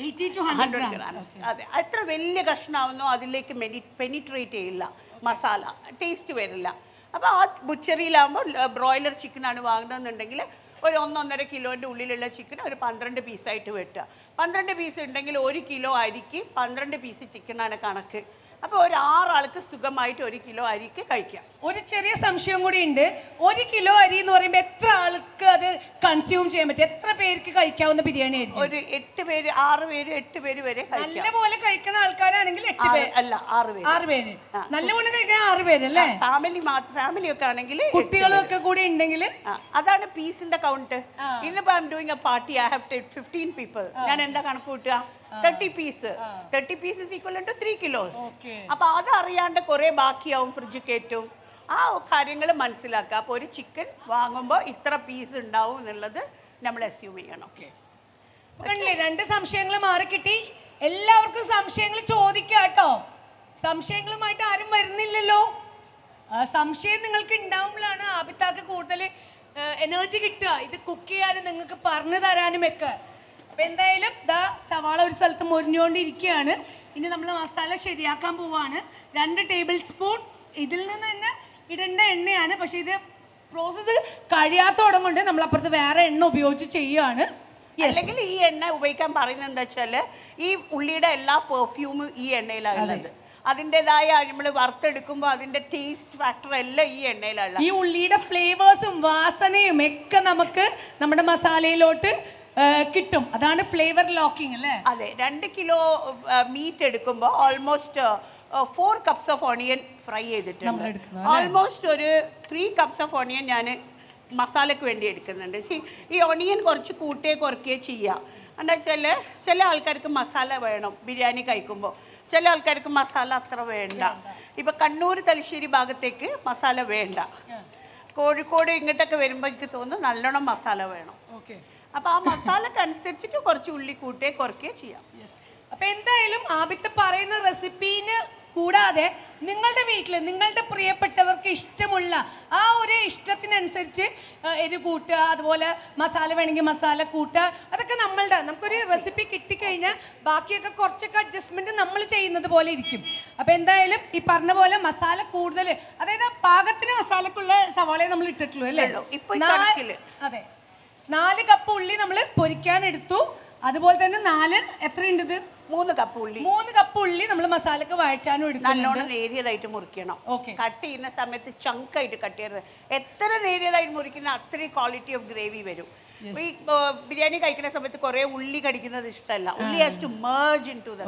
80 to 100 grams. അതെ, എത്ര വലിയ കഷ്ണമാവുന്നോ അതിലേക്ക് പെനിട്രേറ്റ് ചെയ്യില്ല മസാല, ടേസ്റ്റ് വരില്ല. അപ്പോൾ ആ ബുച്ചറിയിലാകുമ്പോൾ ബ്രോയിലർ ചിക്കനാണ് വാങ്ങുന്നതെന്നുണ്ടെങ്കിൽ ഒരു 1-1.5 കിലോൻ്റെ ഉള്ളിലുള്ള ചിക്കൻ ഒരു 12 പീസായിട്ട് വെട്ടുക. 12 പീസ് ഉണ്ടെങ്കിൽ 1 കിലോ അരിക്ക് 12 പീസ് ചിക്കനാണ് കണക്ക്. അപ്പോൾ ഒരു 6 ആൾക്ക് സുഖമായിട്ട് 1 കിലോ അരിക്ക് കഴിക്കാം. ഒരു ചെറിയ സംശയം കൂടി ഉണ്ട്. 1 കിലോ അരി എന്ന് പറയുമ്പോൾ എത്ര ആൾക്ക് അത് കൺസ്യൂം ചെയ്യാൻ പറ്റും? എത്ര പേർക്ക് കഴിക്കാവുന്ന ബിരിയാണി ആയിരിക്കും? ഒരു 8 പേര് 6 പേര് 8 പേര് വരെ കഴിക്കാം. നല്ലപോലെ കഴിക്കുന്ന ആൾക്കാരാണെങ്കിൽ 8 പേര് അല്ല 6 പേര്. 6 പേര് നല്ലപോലെ കഴിക്കാൻ 6 പേര് അല്ലേ? ഫാമിലി ഒക്കെ ആണെങ്കിൽ കുട്ടികളും ഒക്കെ കൂടി ഉണ്ടെങ്കിൽ അതാണ് പീസിന്റെ കൗണ്ട്. ഇന്നിപ്പോ I am doing a party, I have 15 people. ഞാൻ എന്താ കണക്ക് കൂട്ടുക? 30 piece. 30 piece is equal to 3 kilos. അപ്പൊ അത് അറിയാണ്ട് കുറെ ബാക്കിയാവും, ഫ്രിഡ്ജ് കയറ്റും. ആ കാര്യങ്ങൾ മനസ്സിലാക്കുക. അപ്പോൾ ഒരു ചിക്കൻ വാങ്ങുമ്പോൾ ഇത്ര പീസ് ഉണ്ടാവും എന്നുള്ളത് നമ്മൾ അസ്യൂം ചെയ്യണം. കണ്ടില്ലേ, 2 സംശയങ്ങൾ മാറി കിട്ടി. എല്ലാവർക്കും സംശയങ്ങൾ ചോദിക്കാം കേട്ടോ. സംശയങ്ങളുമായിട്ട് ആരും വരുന്നില്ലല്ലോ. സംശയം നിങ്ങൾക്ക് ഉണ്ടാവുമ്പോഴാണ് ആബിത്താക്ക് കൂടുതൽ എനർജി കിട്ടുക, ഇത് കുക്ക് ചെയ്യാനും നിങ്ങൾക്ക് പറഞ്ഞു തരാനും ഒക്കെ. അപ്പം എന്തായാലും ദാ സവാള ഒരു സ്ഥലത്ത് മൊരിഞ്ഞുകൊണ്ടിരിക്കുകയാണ്. ഇനി നമ്മൾ മസാല ശരിയാക്കാൻ പോവാണ്. 2 ടേബിൾ സ്പൂൺ ഇതിൽ നിന്ന് തന്നെ ഇടേണ്ട എണ്ണയാണ്. പക്ഷേ ഇത് പ്രോസസ്സ് കഴിയാത്തോടം കൊണ്ട് നമ്മൾ അപ്പുറത്ത് വേറെ എണ്ണ ഉപയോഗിച്ച് ചെയ്യുകയാണ്. അല്ലെങ്കിൽ ഈ എണ്ണ ഉപയോഗിക്കാൻ പറയുന്നത് എന്താ വെച്ചാൽ ഈ ഉള്ളിയുടെ എല്ലാ പെർഫ്യൂമും ഈ എണ്ണയിലാണ് ഉള്ളത്. അതിൻ്റെതായ നമ്മൾ വറുത്തെടുക്കുമ്പോൾ അതിൻ്റെ ടേസ്റ്റ് ഫാക്ടർ എല്ലാം ഈ എണ്ണയിലാണ്. ഈ ഉള്ളിയുടെ ഫ്ലേവേഴ്സും വാസനയും ഒക്കെ നമുക്ക് നമ്മുടെ മസാലയിലോട്ട് കിട്ടും. അതാണ് ഫ്ലേവർ ലോക്കിംഗ് അല്ലേ? അതെ. 2 കിലോ മീറ്റ് എടുക്കുമ്പോൾ almost 4 cups of onion fry ചെയ്തിട്ടുണ്ട്. ഓൾമോസ്റ്റ് ഒരു 3 കപ്സ് ഓഫ് ഓണിയൻ ഞാൻ മസാലയ്ക്ക് വേണ്ടി എടുക്കുന്നുണ്ട്. ഈ ഓണിയൻ കുറച്ച് കൂട്ടുകയോ കുറയ്ക്കുകയോ ചെയ്യുക. എന്താ വെച്ചാൽ ചില ആൾക്കാർക്ക് മസാല വേണം ബിരിയാണി കഴിക്കുമ്പോൾ, ചില ആൾക്കാർക്ക് മസാല അത്ര വേണ്ട. ഇപ്പം കണ്ണൂർ തലശ്ശേരി ഭാഗത്തേക്ക് മസാല വേണ്ട. കോഴിക്കോട് ഇങ്ങോട്ടൊക്കെ വരുമ്പോൾ എനിക്ക് തോന്നുന്നു നല്ലോണം മസാല വേണം. അപ്പോൾ ആ മസാലക്ക് അനുസരിച്ചിട്ട് കുറച്ച് ഉള്ളി കൂട്ടുകയോ കുറയ്ക്കുകയോ ചെയ്യാം. അപ്പം എന്തായാലും ആബിത്ത് പറയുന്ന റെസിപ്പീന് കൂടാതെ നിങ്ങളുടെ വീട്ടിൽ നിങ്ങളുടെ പ്രിയപ്പെട്ടവർക്ക് ഇഷ്ടമുള്ള ആ ഒരു ഇഷ്ടത്തിനനുസരിച്ച് എരി കൂട്ടുക, അതുപോലെ മസാല വേണമെങ്കിൽ മസാല കൂട്ടുക, അതൊക്കെ നമുക്കൊരു റെസിപ്പി കിട്ടിക്കഴിഞ്ഞാൽ ബാക്കിയൊക്കെ കുറച്ചൊക്കെ അഡ്ജസ്റ്റ്മെൻറ്റ് നമ്മൾ ചെയ്യുന്നത് പോലെ ഇരിക്കും. അപ്പോൾ എന്തായാലും ഈ പറഞ്ഞ പോലെ മസാല കൂടുതൽ, അതായത് പാകത്തിന് മസാലക്കുള്ള സവാളയെ നമ്മൾ ഇട്ടിട്ടുള്ളൂ അല്ലേ? അതെ. 4 കപ്പ് ഉള്ളി നമ്മൾ പൊരിക്കാനെടുത്തു. അതുപോലെ തന്നെ 4 എത്രയുണ്ട് ഇത്? 3 കപ്പ് ഉള്ളി. 3 കപ്പ് ഉള്ളി നമ്മൾ മസാലക്ക് വഴറ്റാനും എടുക്കും. നല്ലോണം നേരിയതായിട്ട് മുറിക്കണം. കട്ട് ചെയ്യുന്ന സമയത്ത് ചങ്കായിട്ട് കട്ട് ചെയ്യരുത്. എത്ര നേരിയതായിട്ട് മുറിക്കുന്ന അത്രയും ക്വാളിറ്റി ഓഫ് ഗ്രേവി വരും. ഈ ബിരിയാണി കഴിക്കുന്ന സമയത്ത് കുറെ ഉള്ളി കടിക്കുന്നത് ഇഷ്ടമല്ല. ഉള്ളി has to merge into the.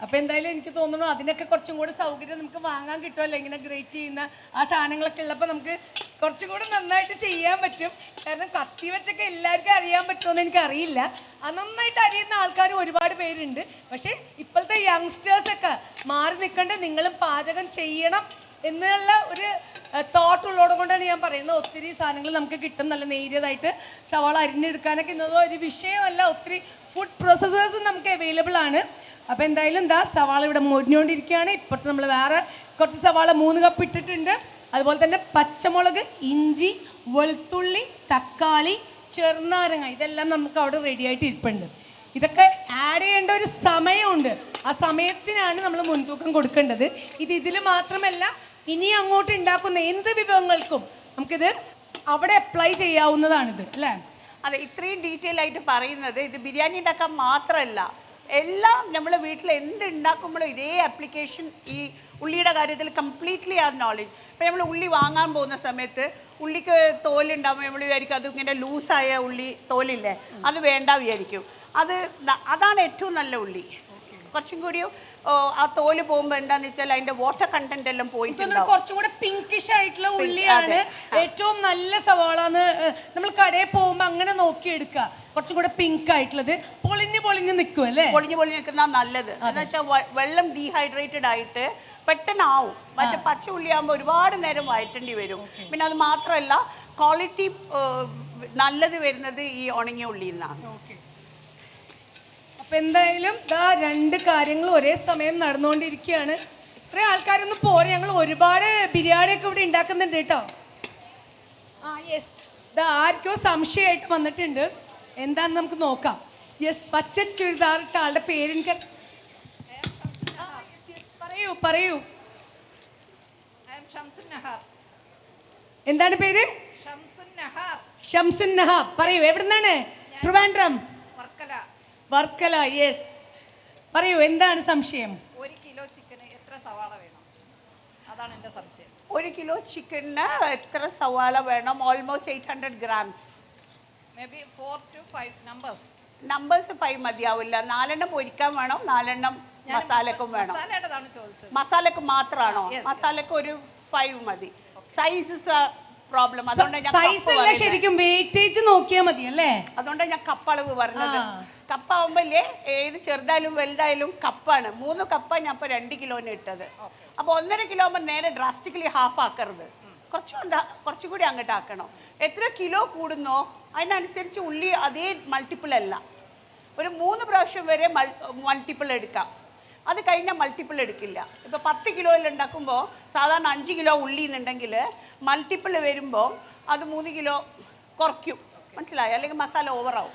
അപ്പം എന്തായാലും എനിക്ക് തോന്നുന്നു അതിനൊക്കെ കുറച്ചും കൂടെ സൗകര്യം നമുക്ക് വാങ്ങാൻ കിട്ടുമല്ലോ. ഇങ്ങനെ ഗ്രേറ്റ് ചെയ്യുന്ന ആ സാധനങ്ങളൊക്കെ ഉള്ളപ്പോൾ നമുക്ക് കുറച്ചും കൂടെ നന്നായിട്ട് ചെയ്യാൻ പറ്റും. കാരണം കത്തി വെച്ചൊക്കെ എല്ലാവർക്കും അറിയാൻ പറ്റുമെന്ന് എനിക്കറിയില്ല. നന്നായിട്ട് അറിയുന്ന ആൾക്കാർ ഒരുപാട് പേരുണ്ട്. പക്ഷേ ഇപ്പോഴത്തെ യങ്സ്റ്റേഴ്സൊക്കെ മാറി നിൽക്കേണ്ട, നിങ്ങളും പാചകം ചെയ്യണം എന്നുള്ള ഒരു തോട്ട് ഉള്ളതുകൊണ്ട് കൊണ്ടാണ് ഞാൻ പറയുന്നത്. ഒത്തിരി സാധനങ്ങൾ നമുക്ക് കിട്ടും നല്ല നേരിയതായിട്ട്. സവാള അരിഞ്ഞെടുക്കാനൊക്കെ ഇന്നത് ഒരു വിഷയമല്ല. ഒത്തിരി ഫുഡ് പ്രോസസ്സേഴ്സും നമുക്ക് അവൈലബിൾ ആണ്. അപ്പോൾ എന്തായാലും എന്താ സവാള ഇവിടെ മൊരിഞ്ഞുകൊണ്ടിരിക്കുകയാണ്. ഇപ്പോഴത്തെ നമ്മൾ വേറെ കുറച്ച് സവാള 3 കപ്പ് ഇട്ടിട്ടുണ്ട്. അതുപോലെ തന്നെ പച്ചമുളക്, ഇഞ്ചി, വെളുത്തുള്ളി, തക്കാളി, ചെറുനാരങ്ങ, ഇതെല്ലാം നമുക്ക് അവിടെ റെഡി ആയിട്ട് ഇരിപ്പുണ്ട്. ഇതൊക്കെ ആഡ് ചെയ്യേണ്ട ഒരു സമയമുണ്ട്. ആ സമയത്തിനാണ് നമ്മൾ മുൻതൂക്കം കൊടുക്കേണ്ടത്. ഇതിൽ മാത്രമല്ല, ഇനി അങ്ങോട്ട് ഉണ്ടാക്കുന്ന എന്ത് വിഭവങ്ങൾക്കും നമുക്കിത് അവിടെ അപ്ലൈ ചെയ്യാവുന്നതാണിത് അല്ലേ? അതെ. ഇത്രയും ഡീറ്റെയിൽ ആയിട്ട് പറയുന്നത് ഇത് ബിരിയാണി ഉണ്ടാക്കാൻ മാത്രമല്ല, എല്ലാം നമ്മൾ വീട്ടിൽ എന്ത് ഉണ്ടാക്കുമ്പോഴും ഇതേ ആപ്ലിക്കേഷൻ ഈ ഉള്ളിയുടെ കാര്യത്തിൽ കംപ്ലീറ്റ്ലി ആ നോളജ്. ഇപ്പം നമ്മൾ ഉള്ളി വാങ്ങാൻ പോകുന്ന സമയത്ത് ഉള്ളിക്ക് തോലുണ്ടാകുമ്പോൾ നമ്മൾ വിചാരിക്കും അത് ഇങ്ങനെ ലൂസായ ഉള്ളി തോലില്ലേ, അത് വേണ്ട വിചാരിക്കും. അതാണ് ഏറ്റവും നല്ല ഉള്ളി. കുറച്ചും കൂടിയും ആ തോല് പോകുമ്പോൾ എന്താന്ന് വെച്ചാൽ അതിന്റെ വാട്ടർ കണ്ടന്റ് എല്ലാം പോയിട്ടുണ്ടാവും. കുറച്ചും കൂടെ പിങ്കിഷ് ആയിട്ടുള്ള ഉള്ളിയാണ് ഏറ്റവും നല്ല സവാള. നമ്മൾ കടയിൽ പോകുമ്പോൾ അങ്ങനെ നോക്കിയെടുക്കുക. കുറച്ചും കൂടെ പിങ്ക് ആയിട്ടുള്ളത് പൊളിഞ്ഞ് നിൽക്കും അല്ലേ? പൊളിഞ്ഞ് നിൽക്കുന്ന നല്ലത്. എന്ന് വെച്ചാൽ വെള്ളം ഡീഹൈഡ്രേറ്റഡ് ആയിട്ട് പെട്ടെന്നാവും. മറ്റേ പച്ച ഉള്ളിയാകുമ്പോൾ ഒരുപാട് നേരം വഴറ്റേണ്ടി വരും. പിന്നെ അത് മാത്രമല്ല ക്വാളിറ്റി നല്ലത് വരുന്നത് ഈ ഉണങ്ങിയ ഉള്ളിയിൽ നിന്നാണ്. അപ്പം എന്തായാലും 2 കാര്യങ്ങൾ ഒരേ സമയം നടന്നുകൊണ്ടിരിക്കുകയാണ്. ഇത്രയും ആൾക്കാരൊന്നും പോരെ, ഞങ്ങൾ ഒരുപാട് ബിരിയാണിയൊക്കെ ഇവിടെ ഉണ്ടാക്കുന്നുണ്ട് കേട്ടോ. യെസ്, ആർക്കോ സംശയമായിട്ട് വന്നിട്ടുണ്ട്. എന്താന്ന് നമുക്ക് നോക്കാം. യെസ്, പച്ച ചുരിദാറിട്ട ആളുടെ പേരെനിക്ക് പറയൂ. എന്താണ് പേര്? ഷംസുൻ നഹാർ പറയൂ, എവിടുന്നാണ്? ട്രിവാൻഡ്രം, വർക്കല. യെസ്, പറയൂ, എന്താണ് സംശയം? 1 കിലോ ചിക്കന് എത്ര സവാള വേണം? അതാണ് എൻ്റെ സംശയം. 1 കിലോ ചിക്കന് എത്ര സവാള വേണം? Almost 800 grams. May be 4 to 5 numbers. Numbers 5 മതിയാവില്ല. 4 പൊരിക്കാൻ വേണം, 4 മസാലക്കും വേണം. മസാലയുടേതാണ് ചോദിച്ചത്. മസാലക്ക് മാത്രമാണോ? Yes, മസാലക്ക് ഒരു 5 മതി. സൈസസ് പ്രോബ്ലം, അതുകൊണ്ട് ഞാൻ സൈസ് അല്ല, ശരിക്കും വെയിറ്റേജ് നോക്കിയാൽ മതി അല്ലേ? അതുകൊണ്ട് ഞാൻ കപ്പളവ് പറഞ്ഞത്. കപ്പാവുമ്പോഴേ ഏത് ചെറുതായാലും വലുതായാലും കപ്പാണ്. 3 കപ്പ ഞാൻ ഇപ്പോൾ 2 കിലോന് ഇട്ടത്. അപ്പോൾ 1.5 കിലോ ആകുമ്പോൾ നേരെ ഡ്രാസ്റ്റിക്കലി ഹാഫ് ആക്കരുത്, കുറച്ചുകൂടി അങ്ങോട്ട് ആക്കണം. എത്ര കിലോ കൂടുന്നോ അതിനനുസരിച്ച് ഉള്ളി അതേ മൾട്ടിപ്പിൾ അല്ല. ഒരു 3 പ്രാവശ്യം വരെ മൾട്ടിപ്പിൾ എടുക്കാം. അത് കഴിഞ്ഞാൽ മൾട്ടിപ്പിൾ എടുക്കില്ല. ഇപ്പോൾ 10 കിലോയിൽ ഉണ്ടാക്കുമ്പോൾ സാധാരണ 5 കിലോ ഉള്ളി എന്നുണ്ടെങ്കിൽ മൾട്ടിപ്പിൾ വരുമ്പോൾ അത് 3 കിലോ കുറയ്ക്കും. മനസ്സിലായോ? അല്ലെങ്കിൽ മസാല ഓവറാവും.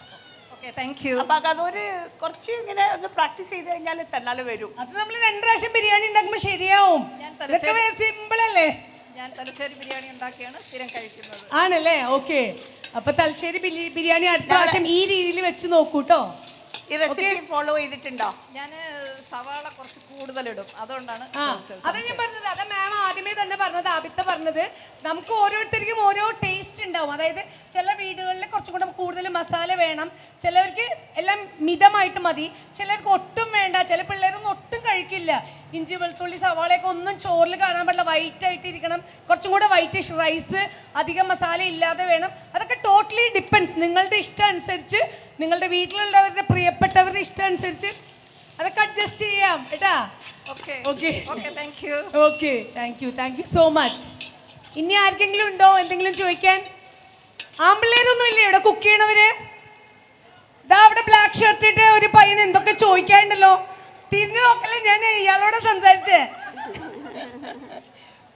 Okay, thank you. അപ്പം അതൊരു കുറച്ച് ഇങ്ങനെ ഒന്ന് പ്രാക്ടീസ് ചെയ്ത് കഴിഞ്ഞാൽ തന്നാലെ വരും. അത് നമ്മൾ 2 പ്രാവശ്യം ബിരിയാണി ഉണ്ടാക്കുമ്പോൾ ശരിയാവും. സിമ്പിൾ അല്ലേ? ഞാൻ തലശ്ശേരി ബിരിയാണി ഉണ്ടാക്കിയാണ് സ്ഥിരം കഴിക്കുന്നത്. ആണല്ലേ? ഓക്കെ. അപ്പൊ തലശ്ശേരി ബിരിയാണി അടുത്ത പ്രാവശ്യം ഈ രീതിയിൽ വെച്ച് നോക്കൂട്ടോ. ഈ റെസിപ്പി ഫോളോ ചെയ്തിട്ടുണ്ടോ? ഞാൻ സവാള കുറച്ച് കൂടുതലിടും, അതുകൊണ്ടാണ് അതാ ഞാൻ പറഞ്ഞത്. അതാ മാം ആദ്യമേ തന്നെ പറഞ്ഞത്, ആബിത്ത പറഞ്ഞത്, നമുക്ക് ഓരോരുത്തർക്കും ഓരോ ടേസ്റ്റ് ഉണ്ടാവും. അതായത് ചില വീടുകളിൽ കുറച്ചും കൂടെ കൂടുതൽ മസാല വേണം, ചിലവർക്ക് എല്ലാം മിതമായിട്ട് മതി, ചിലർക്ക് ഒട്ടും വേണ്ട, ചില പിള്ളേരൊന്നും ഒട്ടും കഴിക്കില്ല. ഇഞ്ചി വെളുത്തുള്ളി സവാളയൊക്കെ ഒന്നും ചോറിൽ കാണാൻ പാടില്ല, വൈറ്റ് ആയിട്ട് ഇരിക്കണം, കുറച്ചും കൂടെ വൈറ്റിഷ് റൈസ്, അധികം മസാല ഇല്ലാതെ വേണം. അതൊക്കെ ടോട്ടലി ഡിപ്പെൻഡ്സ്. നിങ്ങളുടെ ഇഷ്ടം അനുസരിച്ച്, നിങ്ങളുടെ വീട്ടിലുള്ളവരുടെ പ്രിയപ്പെട്ടവരുടെ ഇഷ്ടം അനുസരിച്ച് അതൊക്കെ അഡ്ജസ്റ്റ് ചെയ്യാം കേട്ടാ. Okay okay okay, thank U. Okay, thank you so much. ഇനി ആർക്കെങ്കിലും ഉണ്ടോ എന്തെങ്കിലും ചോദിക്കാൻ? ആമ്പിള്ളേരൊന്നും ഇല്ലേ ഇവിടെ കുക്ക് ചെയ്യണവര്? ഇതാ അവിടെ ബ്ലാക്ക് ഷർട്ട് ഇട്ട് ഒരു പയ്യൻ എന്തൊക്കെ ചോദിക്കാണ്ടല്ലോ. തിരിഞ്ഞു നോക്കല്ലേ, ഞാൻ ഇയാളോട് സംസാരിച്ചേ.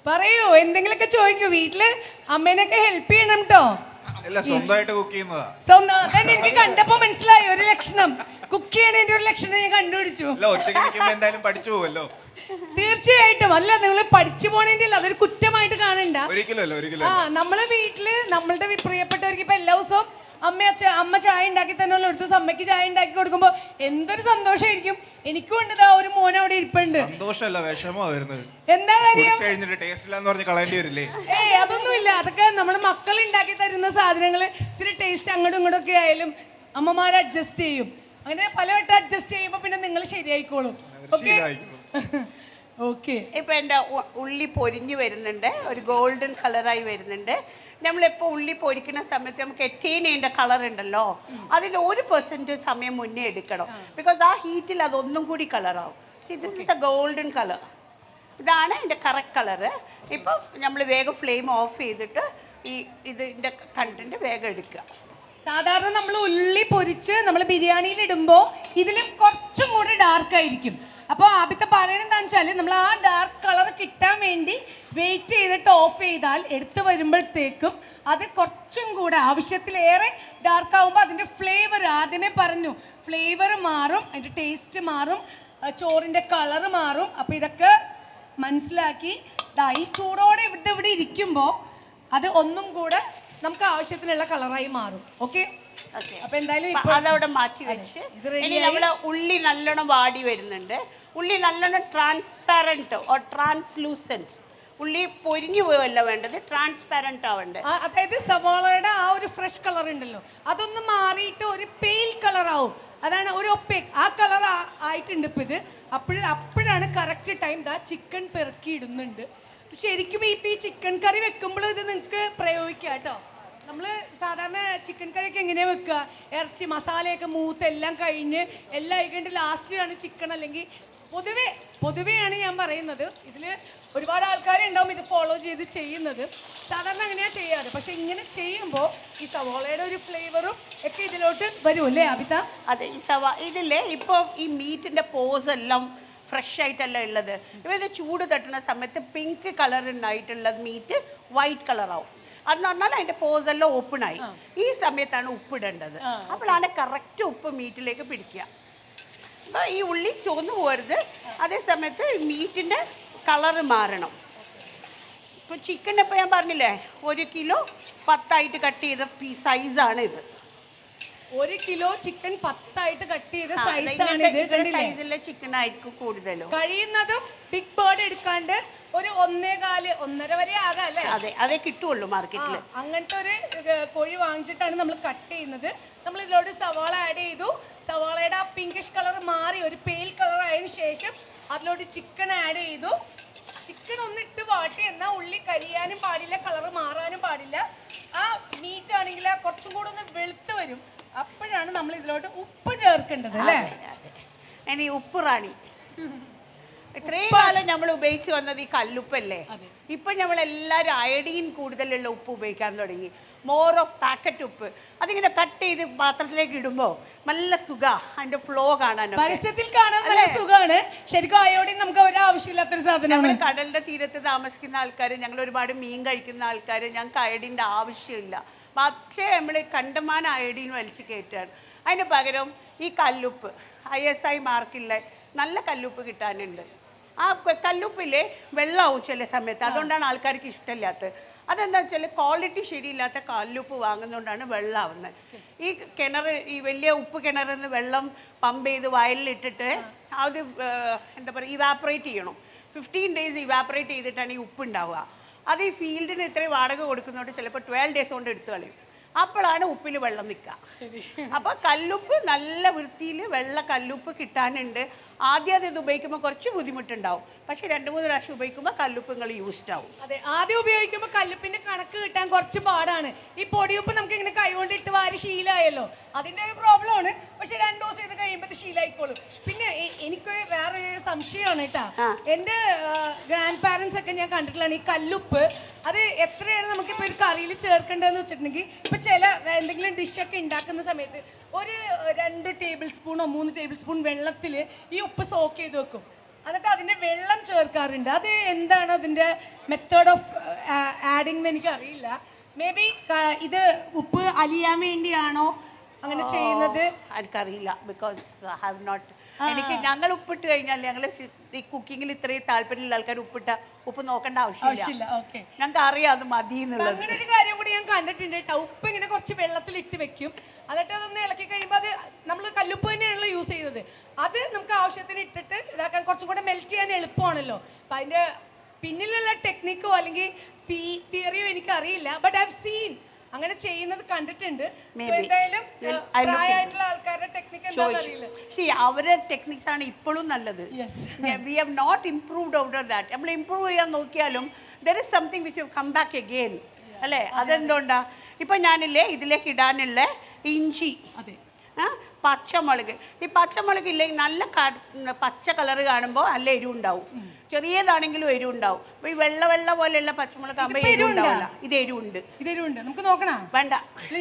പറയൂ, എന്തെങ്കിലുമൊക്കെ ചോദിക്കൂ. വീട്ടില് അമ്മേനൊക്കെ ഹെൽപ്പ് ചെയ്യണം കേട്ടോ. സ്വന്തമായിട്ട് കുക്ക് ചെയ്യുന്നതാ. അതന്നെ എനിക്ക് കണ്ടപ്പോ മനസ്സിലായി ഒരു ലക്ഷണം. കുക്ക് ചെയ്യണതിന്റെ ഒരു ലക്ഷണം ഞാൻ കണ്ടുപിടിച്ചു. എന്തായാലും പഠിച്ചു പോവല്ലോ. തീർച്ചയായിട്ടും. അല്ല, നിങ്ങൾ പഠിച്ചു പോണേന്റെ അല്ല, അതൊരു കുറ്റമായിട്ട് കാണണ്ട. നമ്മളെ വീട്ടില് നമ്മളുടെ പ്രിയപ്പെട്ടവർക്ക് ഇപ്പൊ എല്ലാ ദിവസവും അമ്മ ചായ ഉണ്ടാക്കി തന്നെ ഒരു ദിവസം അമ്മയ്ക്ക് ചായ ഉണ്ടാക്കി കൊടുക്കുമ്പോ എന്തൊരു സന്തോഷമായിരിക്കും. എനിക്കും ഉണ്ട് ഒരു മോൻ അവിടെ ഇരിപ്പുണ്ട്. എന്താ കാര്യം? അതൊന്നുമില്ല. അതൊക്കെ നമ്മുടെ മക്കൾ ഉണ്ടാക്കി തരുന്ന സാധനങ്ങൾ ഇത്തിരി ടേസ്റ്റ് അങ്ങോട്ടും ഇങ്ങോട്ടും ഒക്കെ ആയാലും അമ്മമാർ അഡ്ജസ്റ്റ് ചെയ്യും. അങ്ങനെ പലവട്ടം അഡ്ജസ്റ്റ് ചെയ്യുമ്പോ പിന്നെ നിങ്ങൾ ശരിയായിക്കോളും. Okay okay. ഇപ്പൊ എൻ്റെ ഉള്ളി പൊരിഞ്ഞു വരുന്നുണ്ട്, ഒരു ഗോൾഡൻ കളറായി വരുന്നുണ്ട്. നമ്മളിപ്പോൾ ഉള്ളി പൊരിക്കുന്ന സമയത്ത് നമുക്ക് എറ്റെയിൻ ചെയ്യേണ്ട കളർ ഉണ്ടല്ലോ, അതിൽ 1% സമയം മുന്നേ എടുക്കണം. ബിക്കോസ് ആ ഹീറ്റിൽ അതൊന്നും കൂടി കളറാവും. See, this is a golden colour. ഇതാണ് എൻ്റെ കറക്റ്റ് കളറ്. ഇപ്പം നമ്മൾ വേഗം ഫ്ലെയിം ഓഫ് ചെയ്തിട്ട് ഇതിൻ്റെ കണ്ടന്റ് വേഗം എടുക്കുക. സാധാരണ നമ്മൾ ഉള്ളി പൊരിച്ച് നമ്മൾ ബിരിയാണിയിൽ ഇടുമ്പോൾ ഇതിലും കുറച്ചും കൂടെ ഡാർക്ക് ആയിരിക്കും. അപ്പോൾ ആദ്യത്തെ പറയണത് എന്താണെന്ന് വെച്ചാൽ നമ്മൾ ആ ഡാർക്ക് കളർ കിട്ടാൻ വേണ്ടി വെയിറ്റ് ചെയ്തിട്ട് ഓഫ് ചെയ്താൽ എടുത്ത് വരുമ്പോഴത്തേക്കും അത് കുറച്ചും കൂടെ ആവശ്യത്തിലേറെ ഡാർക്ക് ആകുമ്പോൾ അതിൻ്റെ ഫ്ലേവർ, ആദ്യമേ പറഞ്ഞു, ഫ്ലേവർ മാറും, അതിൻ്റെ ടേസ്റ്റ് മാറും, ചോറിൻ്റെ കളർ മാറും. അപ്പോൾ ഇതൊക്കെ മനസ്സിലാക്കി ഈ ചൂടോടെ ഇവിടെ ഇരിക്കുമ്പോൾ അത് ഒന്നും കൂടെ നമുക്ക് ആവശ്യത്തിനുള്ള കളറായി മാറും. ഓക്കെ, അപ്പൊ എന്തായാലും അതവിടെ മാറ്റി വെച്ച് നമ്മള് ഉള്ളി നല്ലോണം വാടി വരുന്നുണ്ട്. ഉള്ളി നല്ലോണം ട്രാൻസ്പാരന്റ് ഓർ ട്രാൻസ്ലൂസൻറ്റ്. ഉള്ളി പൊരിഞ്ഞു പോയല്ല വേണ്ടത്, ട്രാൻസ്പാരന്റ് ആവേണ്ടത്. അതായത് സവാളയുടെ ആ ഒരു ഫ്രഷ് കളർ ഉണ്ടല്ലോ, അതൊന്ന് മാറിയിട്ട് ഒരു പെയിൽ കളർ ആവും. അതാണ് ഒരു ഒപ്പേക്ക് ആ കളർ ആയിട്ടുണ്ട് ഇപ്പൊ ഇത്. അപ്പോഴാണ് കറക്റ്റ് ടൈം. ചിക്കൻ പെറുക്കി ഇടുന്നുണ്ട്. ശരിക്കും ഈ ചിക്കൻ കറി വെക്കുമ്പോൾ ഇത് നിങ്ങൾക്ക് പ്രയോഗിക്കാം കേട്ടോ. നമ്മൾ സാധാരണ ചിക്കൻ കറിയൊക്കെ എങ്ങനെയാണ് വെക്കുക? ഇറച്ചി മസാലയൊക്കെ മൂത്ത് എല്ലാം കഴിഞ്ഞ് എല്ലാം ആയിക്കഴിഞ്ഞിട്ട് ലാസ്റ്റാണ് ചിക്കൻ, അല്ലെങ്കിൽ പൊതുവെയാണ് ഞാൻ പറയുന്നത്. ഇതിൽ ഒരുപാട് ആൾക്കാരുണ്ടാവും ഇത് ഫോളോ ചെയ്ത് ചെയ്യുന്നത്. സാധാരണ അങ്ങനെയാണ് ചെയ്യാറ്. പക്ഷെ ഇങ്ങനെ ചെയ്യുമ്പോൾ ഈ സവാളയുടെ ഒരു ഫ്ലേവറും ഒക്കെ ഇതിലോട്ട് വരും അല്ലേ അബിത? അതെ, ഇതില്ലേ ഇപ്പോൾ ഈ മീറ്റിൻ്റെ പോസ് എല്ലാം ഫ്രഷ് ആയിട്ടല്ല ഉള്ളത്. ഇവര് ചൂട് തട്ടുന്ന സമയത്ത് പിങ്ക് കളർ ഉണ്ടായിട്ടുള്ള മീറ്റ് വൈറ്റ് കളറാവും. അതെന്ന് പറഞ്ഞാൽ അതിൻ്റെ പോസെല്ലാം ഓപ്പണായി. ഈ സമയത്താണ് ഉപ്പിടേണ്ടത്. അപ്പോഴാണ് കറക്റ്റ് ഉപ്പ് മീറ്റിലേക്ക് പിടിക്കുക. അപ്പോൾ ഈ ഉള്ളി ചുവന്നു പോരുത്. അതേ സമയത്ത് മീറ്റിൻ്റെ കളറ് മാറണം. ഇപ്പോൾ ചിക്കൻ ഇപ്പോൾ ഞാൻ പറഞ്ഞില്ലേ 1 കിലോ 10 കട്ട് ചെയ്ത സൈസാണ് ഇത്. 1 കിലോ ചിക്കൻ 10 കട്ട് ചെയ്ത സൈസാണ് ഇത്. കണ്ടില്ലേ? സൈസിലെ ചിക്കൻ ആയിരിക്കും കൂടുതലും. കഴിയുന്നതും ബിഗ് ബേർഡ് എടുക്കാണ്ട് ഒരു 1.25 1.5 വരെ ആകാം അല്ലേ? അതെ, അതേ കിട്ടുള്ളൂ മാർക്കറ്റിൽ. അങ്ങനത്തെ ഒരു കോഴി വാങ്ങിച്ചിട്ടാണ് നമ്മൾ കട്ട് ചെയ്യുന്നത്. നമ്മൾ ഇതിലോട്ട് സവാള ആഡ് ചെയ്തു. സവാളയുടെ ആ പിങ്കിഷ് കളർ മാറി ഒരു പേൽ കളർ ആയതിനു ശേഷം അതിലോട്ട് ചിക്കൻ ആഡ് ചെയ്തു. ചിക്കൻ ഒന്നിട്ട് വാട്ടി, എന്നാൽ ഉള്ളി കരിയാനും പാടില്ല, കളർ മാറാനും പാടില്ല. ആ മീറ്റ് ആണെങ്കിൽ കുറച്ചും കൂടെ ഒന്ന് വെളുത്ത് വരും. അപ്പോഴാണ് നമ്മൾ ഇതിലോട്ട് ഉപ്പ് ചേർക്കേണ്ടത് അല്ലേ? ഇനി ഉപ്പ് റാണി. ഇത്രയും കാലം നമ്മൾ ഉപയോഗിച്ച് വന്നത് ഈ കല്ലുപ്പല്ലേ. ഇപ്പം നമ്മളെല്ലാവരും അയഡീൻ കൂടുതലുള്ള ഉപ്പ് ഉപയോഗിക്കാൻ തുടങ്ങി. മോർ ഓഫ് പാക്കറ്റ് ഉപ്പ്. അതിങ്ങനെ കട്ട് ചെയ്ത് പാത്രത്തിലേക്ക് ഇടുമ്പോൾ നല്ല സുഖമാണ് അതിന്റെ ഫ്ലോ കാണാൻ. പരസ്യത്തിൽ കാണാൻ നല്ല സുഖമാണ്. ശരിക്കും അയോഡിൻ നമുക്ക് ഒരു ആവശ്യമില്ലാത്തൊരു സാധനമാണ്. നമ്മൾ കടലിന്റെ തീരത്ത് താമസിക്കുന്ന ആൾക്കാർ, ഞങ്ങൾ ഒരുപാട് മീൻ കഴിക്കുന്ന ആൾക്കാർ, ഞങ്ങൾക്ക് അയഡിൻ്റെ ആവശ്യമില്ല. പക്ഷേ നമ്മൾ കണ്ടമാനം അയഡിൻ വലിച്ചു കയറ്റാണ്. അതിന് പകരം ഈ കല്ലുപ്പ് ISI മാർക്കുള്ള നല്ല കല്ലുപ്പ് കിട്ടാനുണ്ട്. ആ കല്ലുപ്പിൽ വെള്ളമാവും ചില സമയത്ത്. അതുകൊണ്ടാണ് ആൾക്കാർക്ക് ഇഷ്ടമില്ലാത്തത്. അതെന്താ വെച്ചാൽ ക്വാളിറ്റി ശരിയില്ലാത്ത കല്ലുപ്പ് വാങ്ങുന്നതുകൊണ്ടാണ് വെള്ളമാവുന്നത്. ഈ കിണർ, ഈ വലിയ ഉപ്പ് കിണറിൽ നിന്ന് വെള്ളം പമ്പ് ചെയ്ത് വയലിലിട്ടിട്ട് അത് എന്താ പറയുക ഇവാപ്പറേറ്റ് ചെയ്യണം. 15 ഡേയ്സ് ഇവാപ്പറേറ്റ് ചെയ്തിട്ടാണ് ഈ ഉപ്പ് ഉണ്ടാവുക. അത് ഈ ഫീൽഡിന് ഇത്രയും വാടക കൊടുക്കുന്നതുകൊണ്ട് ചിലപ്പോൾ 12 ഡേയ്സ് കൊണ്ട് എടുത്തു കളയും. അപ്പോഴാണ് ഉപ്പിൽ വെള്ളം നിൽക്കുക. അപ്പോൾ കല്ലുപ്പ് നല്ല വൃത്തിയിൽ വെള്ള കല്ലുപ്പ് കിട്ടാനുണ്ട്. ആദ്യം ഇത് ഉപയോഗിക്കുമ്പോൾ കുറച്ച് ബുദ്ധിമുട്ടുണ്ടാവും. പക്ഷെ 2-3 പ്രാവശ്യം ഉപയോഗിക്കുമ്പോൾ കല്ലുപ്പ് നിങ്ങൾ യൂസ്ഡ് ആവും. അതെ, ആദ്യം ഉപയോഗിക്കുമ്പോൾ കല്ലുപ്പിന്റെ കണക്ക് കിട്ടാൻ കുറച്ച് പാടാണ്. ഈ പൊടിയുപ്പ് നമുക്ക് ഇങ്ങനെ കൈകൊണ്ട് ഇട്ട് വാരി ശീലമായല്ലോ, അതിന്റെ ഒരു പ്രോബ്ലം ആണ്. പക്ഷെ 2 ദിവസം ഇത് കഴിയുമ്പോൾ ശീലമായിക്കോളും. പിന്നെ എനിക്ക് വേറെ സംശയമാണ് കേട്ടാ. എൻ്റെ ഗ്രാൻഡ് പാരൻസ് ഒക്കെ ഞാൻ കണ്ടിട്ടുള്ളതാണ് ഈ കല്ലുപ്പ്. അത് എത്രയാണ് നമുക്കിപ്പോൾ ഒരു കറിയിൽ ചേർക്കേണ്ടതെന്ന് വെച്ചിട്ടുണ്ടെങ്കിൽ, ഇപ്പം ചില എന്തെങ്കിലും ഡിഷൊക്കെ ഉണ്ടാക്കുന്ന സമയത്ത് ഒരു 2 ടേബിൾ സ്പൂണോ 3 ടേബിൾ സ്പൂൺ വെള്ളത്തിൽ ഈ ഉപ്പ് സോക്ക് ചെയ്ത് വെക്കും. എന്നിട്ട് അതിൻ്റെ വെള്ളം ചേർക്കാറുണ്ട്. അത് എന്താണ് അതിൻ്റെ മെത്തേഡ് ഓഫ് ആഡിങ് എന്ന് എനിക്കറിയില്ല. മേ ബി ഇത് ഉപ്പ് അലിയാൻ വേണ്ടിയാണോ അങ്ങനെ ചെയ്യുന്നത്? എനിക്കറിയില്ല. Because I have not. എനിക്ക് ഞങ്ങൾ ഉപ്പിട്ട് കഴിഞ്ഞാൽ ഞങ്ങൾ ഈ കുക്കിങ്ങിൽ ഇത്രയും താല്പര്യമുള്ള ആൾക്കാർ ഉപ്പ് നോക്കേണ്ട ആവശ്യമില്ല. ഞങ്ങൾക്ക് അറിയാം അത് മതി എന്നുള്ളത്. അങ്ങനെ ഒരു കാര്യം കൂടി ഞാൻ കണ്ടിട്ടുണ്ട് കേട്ടോ. ഉപ്പ് ഇങ്ങനെ കുറച്ച് വെള്ളത്തിൽ ഇട്ട് വെക്കും. എന്നിട്ട് അതൊന്ന് ഇളക്കി കഴിയുമ്പോൾ അത് നമ്മൾ കല്ലുപ്പ് തന്നെയാണല്ലോ യൂസ് ചെയ്യുന്നത്. അത് നമുക്ക് ആവശ്യത്തിന് ഇട്ടിട്ട് ഇതാക്കാൻ കുറച്ചും കൂടെ മെൽറ്റ് ചെയ്യാൻ എളുപ്പമാണല്ലോ. അപ്പം അതിൻ്റെ പിന്നിലുള്ള ടെക്നിക്കോ അല്ലെങ്കിൽ തിയറിയോ എനിക്കറിയില്ല. ബട്ട് ഐ ഹവ് സീൻ അങ്ങനെ ചെയ്യുന്നത് കണ്ടിട്ടുണ്ട്. എന്തായാലും പ്രായമായിട്ടുള്ള ആൾക്കാരുടെ ടെക്നിക്ക് എന്താണെന്ന് അറിയില്ല. അവരുടെ ടെക്നിക്സ് ആണ് ഇപ്പോഴും നല്ലത്. We have not improved out of that. നമ്മൾ ഇംപ്രൂവ് ചെയ്യാൻ നോക്കിയാലും there is something which come back again അല്ലേ? അതെന്തുകൊണ്ടാ? ഇപ്പം ഞാനില്ലേ ഇതിലേക്ക് ഇടാനുള്ള ഇഞ്ചി, പച്ചമുളക്. ഈ പച്ചമുളക് ഇല്ലെങ്കിൽ നല്ല പച്ച കളർ കാണുമ്പോൾ നല്ല എരിവുണ്ടാവും. ചെറിയതാണെങ്കിലും എരിവുണ്ടാവും. അപ്പോൾ ഈ വെള്ള പോലെയുള്ള പച്ചമുളക് ആകുമ്പോൾ എരിവുണ്ടാവില്ല. ഇത് എരിവുണ്ട്. നമുക്ക് നോക്കണം. വേണ്ട,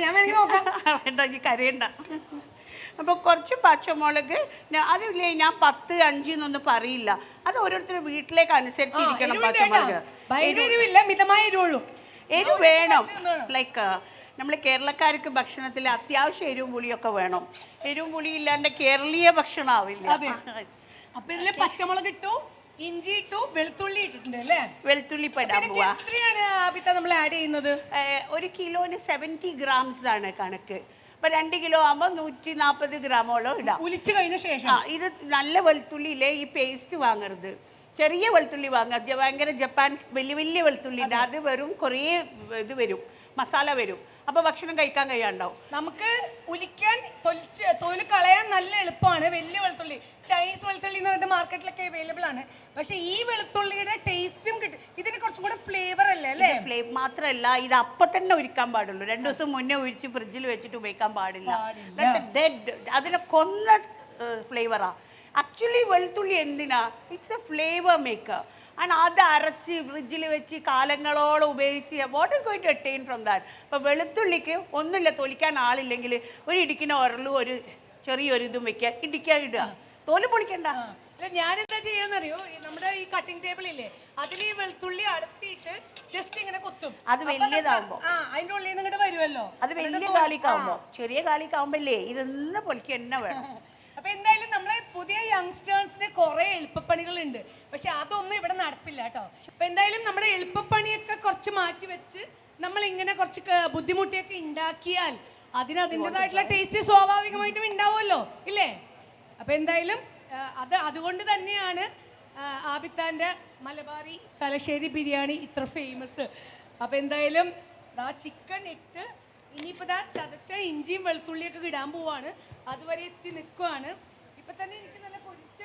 ഞാൻ വേണമെങ്കിൽ നോക്കാം. വേണ്ട, എനിക്ക് കരയണ്ട. അപ്പോൾ കുറച്ച് പച്ചമുളക് അതില്ലേ, ഞാൻ 10, 5 എന്നൊന്നും പറയില്ല. അത് ഓരോരുത്തരുടെ വീട്ടിലേക്ക് അനുസരിച്ചിരിക്കണം. പച്ചമുളക് മിതമായ എരിവുള്ളൂ. എരിവ് വേണം. ലൈക്ക് നമ്മൾ കേരളക്കാർക്ക് ഭക്ഷണത്തിൽ അത്യാവശ്യം എരിവും പുളിയൊക്കെ വേണം. എരിവും പുളി ഇല്ലാണ്ട് കേരളീയ ഭക്ഷണം ആവില്ല. അപ്പൊ ഇതില് പച്ചമുളക് ഇട്ടു, ഇഞ്ചി ഇട്ടു, വെളുത്തുള്ളി ഇട്ടിട്ടുണ്ട് അല്ലേ? വെളുത്തുള്ളി പെടാൻ പോവാ. എത്രയാണ് ആബിത്ത നമ്മൾ ആഡ് ചെയ്യുന്നത്? 1 കിലോന് 70 grams ആണ് കണക്ക്. അപ്പൊ 2 കിലോ ആകുമ്പോൾ 140 ഗ്രാമോളം ഇടാം. ഉലിച്ചു കഴിഞ്ഞ ശേഷം ഇത് നല്ല വെളുത്തുള്ളിയിലെ ഈ പേസ്റ്റ് വാങ്ങരുത്. ചെറിയ വെളുത്തുള്ളി വാങ്ങുക. ഭയങ്കര ജപ്പാൻ വലിയ വെളുത്തുള്ളി ഉണ്ട്. അത് വരും, കുറേ ഇത് വരും, മസാല വരും. അപ്പോൾ ഭക്ഷണം കഴിക്കാൻ കഴിയാണ്ടാവും. നമുക്ക് ഉലിക്കാൻ തൊലി കളയാൻ നല്ല എളുപ്പമാണ്. വലിയ വെളുത്തുള്ളി, ചൈനീസ് വെളുത്തുള്ളി എന്ന് പറഞ്ഞിട്ട് മാർക്കറ്റിലൊക്കെ അവൈലബിൾ ആണ്. പക്ഷെ ഈ വെളുത്തുള്ളിയുടെ ടേസ്റ്റും കിട്ടും. ഇതിന് കുറച്ചും കൂടെ ഫ്ലേവർ അല്ലേ അല്ലേ? ഫ്ലേവർ മാത്രമല്ല, ഇത് അപ്പം തന്നെ ഉരിക്കാൻ പാടുള്ളൂ. 2 ദിവസം മുന്നേ ഉരിച്ച് ഫ്രിഡ്ജിൽ വെച്ചിട്ട് ഉപയോഗിക്കാൻ പാടില്ല. അതിനെ കൊന്ന ഫ്ലേവറാ. ആക്ച്വലി വെളുത്തുള്ളി എന്തിനാ? It's a flavour maker. And അത് അരച്ച് ഫ്രിഡ്ജിൽ വെച്ച് കാലങ്ങളോളം ഉപയോഗിച്ച് what is going to attain from that? അപ്പോൾ വെളുത്തുള്ളിക്ക് ഒന്നുമില്ല, തൊലിക്കാൻ ആളില്ലെങ്കിൽ ഒരു ഇടിക്കുന്ന ഉരലും ഒരു ചെറിയൊരു ഇതും വെക്കുക, ഇടുക, തോല് പൊളിക്കണ്ട. ഞാനെന്താ ചെയ്യാന്നറിയോ, നമ്മുടെ ഈ കട്ടിംഗ് ടേബിൾ ഇല്ലേ, അതിൽ ഈ വെളുത്തുള്ളി അടത്തിയിട്ട് ജസ്റ്റ് ഇങ്ങനെ കുത്തും. അത് വലിയതാകുമ്പോൾ അതിന്റെ ഉള്ളിൽ നിന്ന് ഇങ്ങോട്ട് വരുമല്ലോ. അത് വലിയ കാലിക്കാവുമ്പോൾ, ചെറിയ കാലിക്കാവുമ്പല്ലേ ഇതൊന്ന് പൊളിക്കുക തന്നെ വേണം. അപ്പൊ എന്തായാലും നമ്മളെ പുതിയ യങ്സ്റ്റേഴ്സിന് കുറെ എളുപ്പപ്പണികളുണ്ട്, പക്ഷെ അതൊന്നും ഇവിടെ നടപ്പില്ല കേട്ടോ. അപ്പൊ എന്തായാലും നമ്മുടെ എളുപ്പപ്പണിയൊക്കെ കുറച്ച് മാറ്റി വെച്ച് നമ്മൾ ഇങ്ങനെ കുറച്ച് ബുദ്ധിമുട്ടിയൊക്കെ ഉണ്ടാക്കിയാൽ അതിന് അതിൻ്റെതായിട്ടുള്ള ടേസ്റ്റ് സ്വാഭാവികമായിട്ടും ഉണ്ടാവുമല്ലോ, ഇല്ലേ? അപ്പൊ എന്തായാലും അതുകൊണ്ട് തന്നെയാണ് ആബിത്താൻ്റെ മലബാറി തലശ്ശേരി ബിരിയാണി ഇത്ര ഫേമസ്. അപ്പൊ എന്തായാലും ചിക്കൻ ഇട്ട് ഇനിയിപ്പോൾ ചതച്ച ഇഞ്ചിയും വെളുത്തുള്ളിയൊക്കെ ഇടാൻ പോവാണ്. അതുവരെ എത്തി നിൽക്കുവാണ്. ഇപ്പൊ തന്നെ എനിക്ക് നല്ല പൊരിച്ച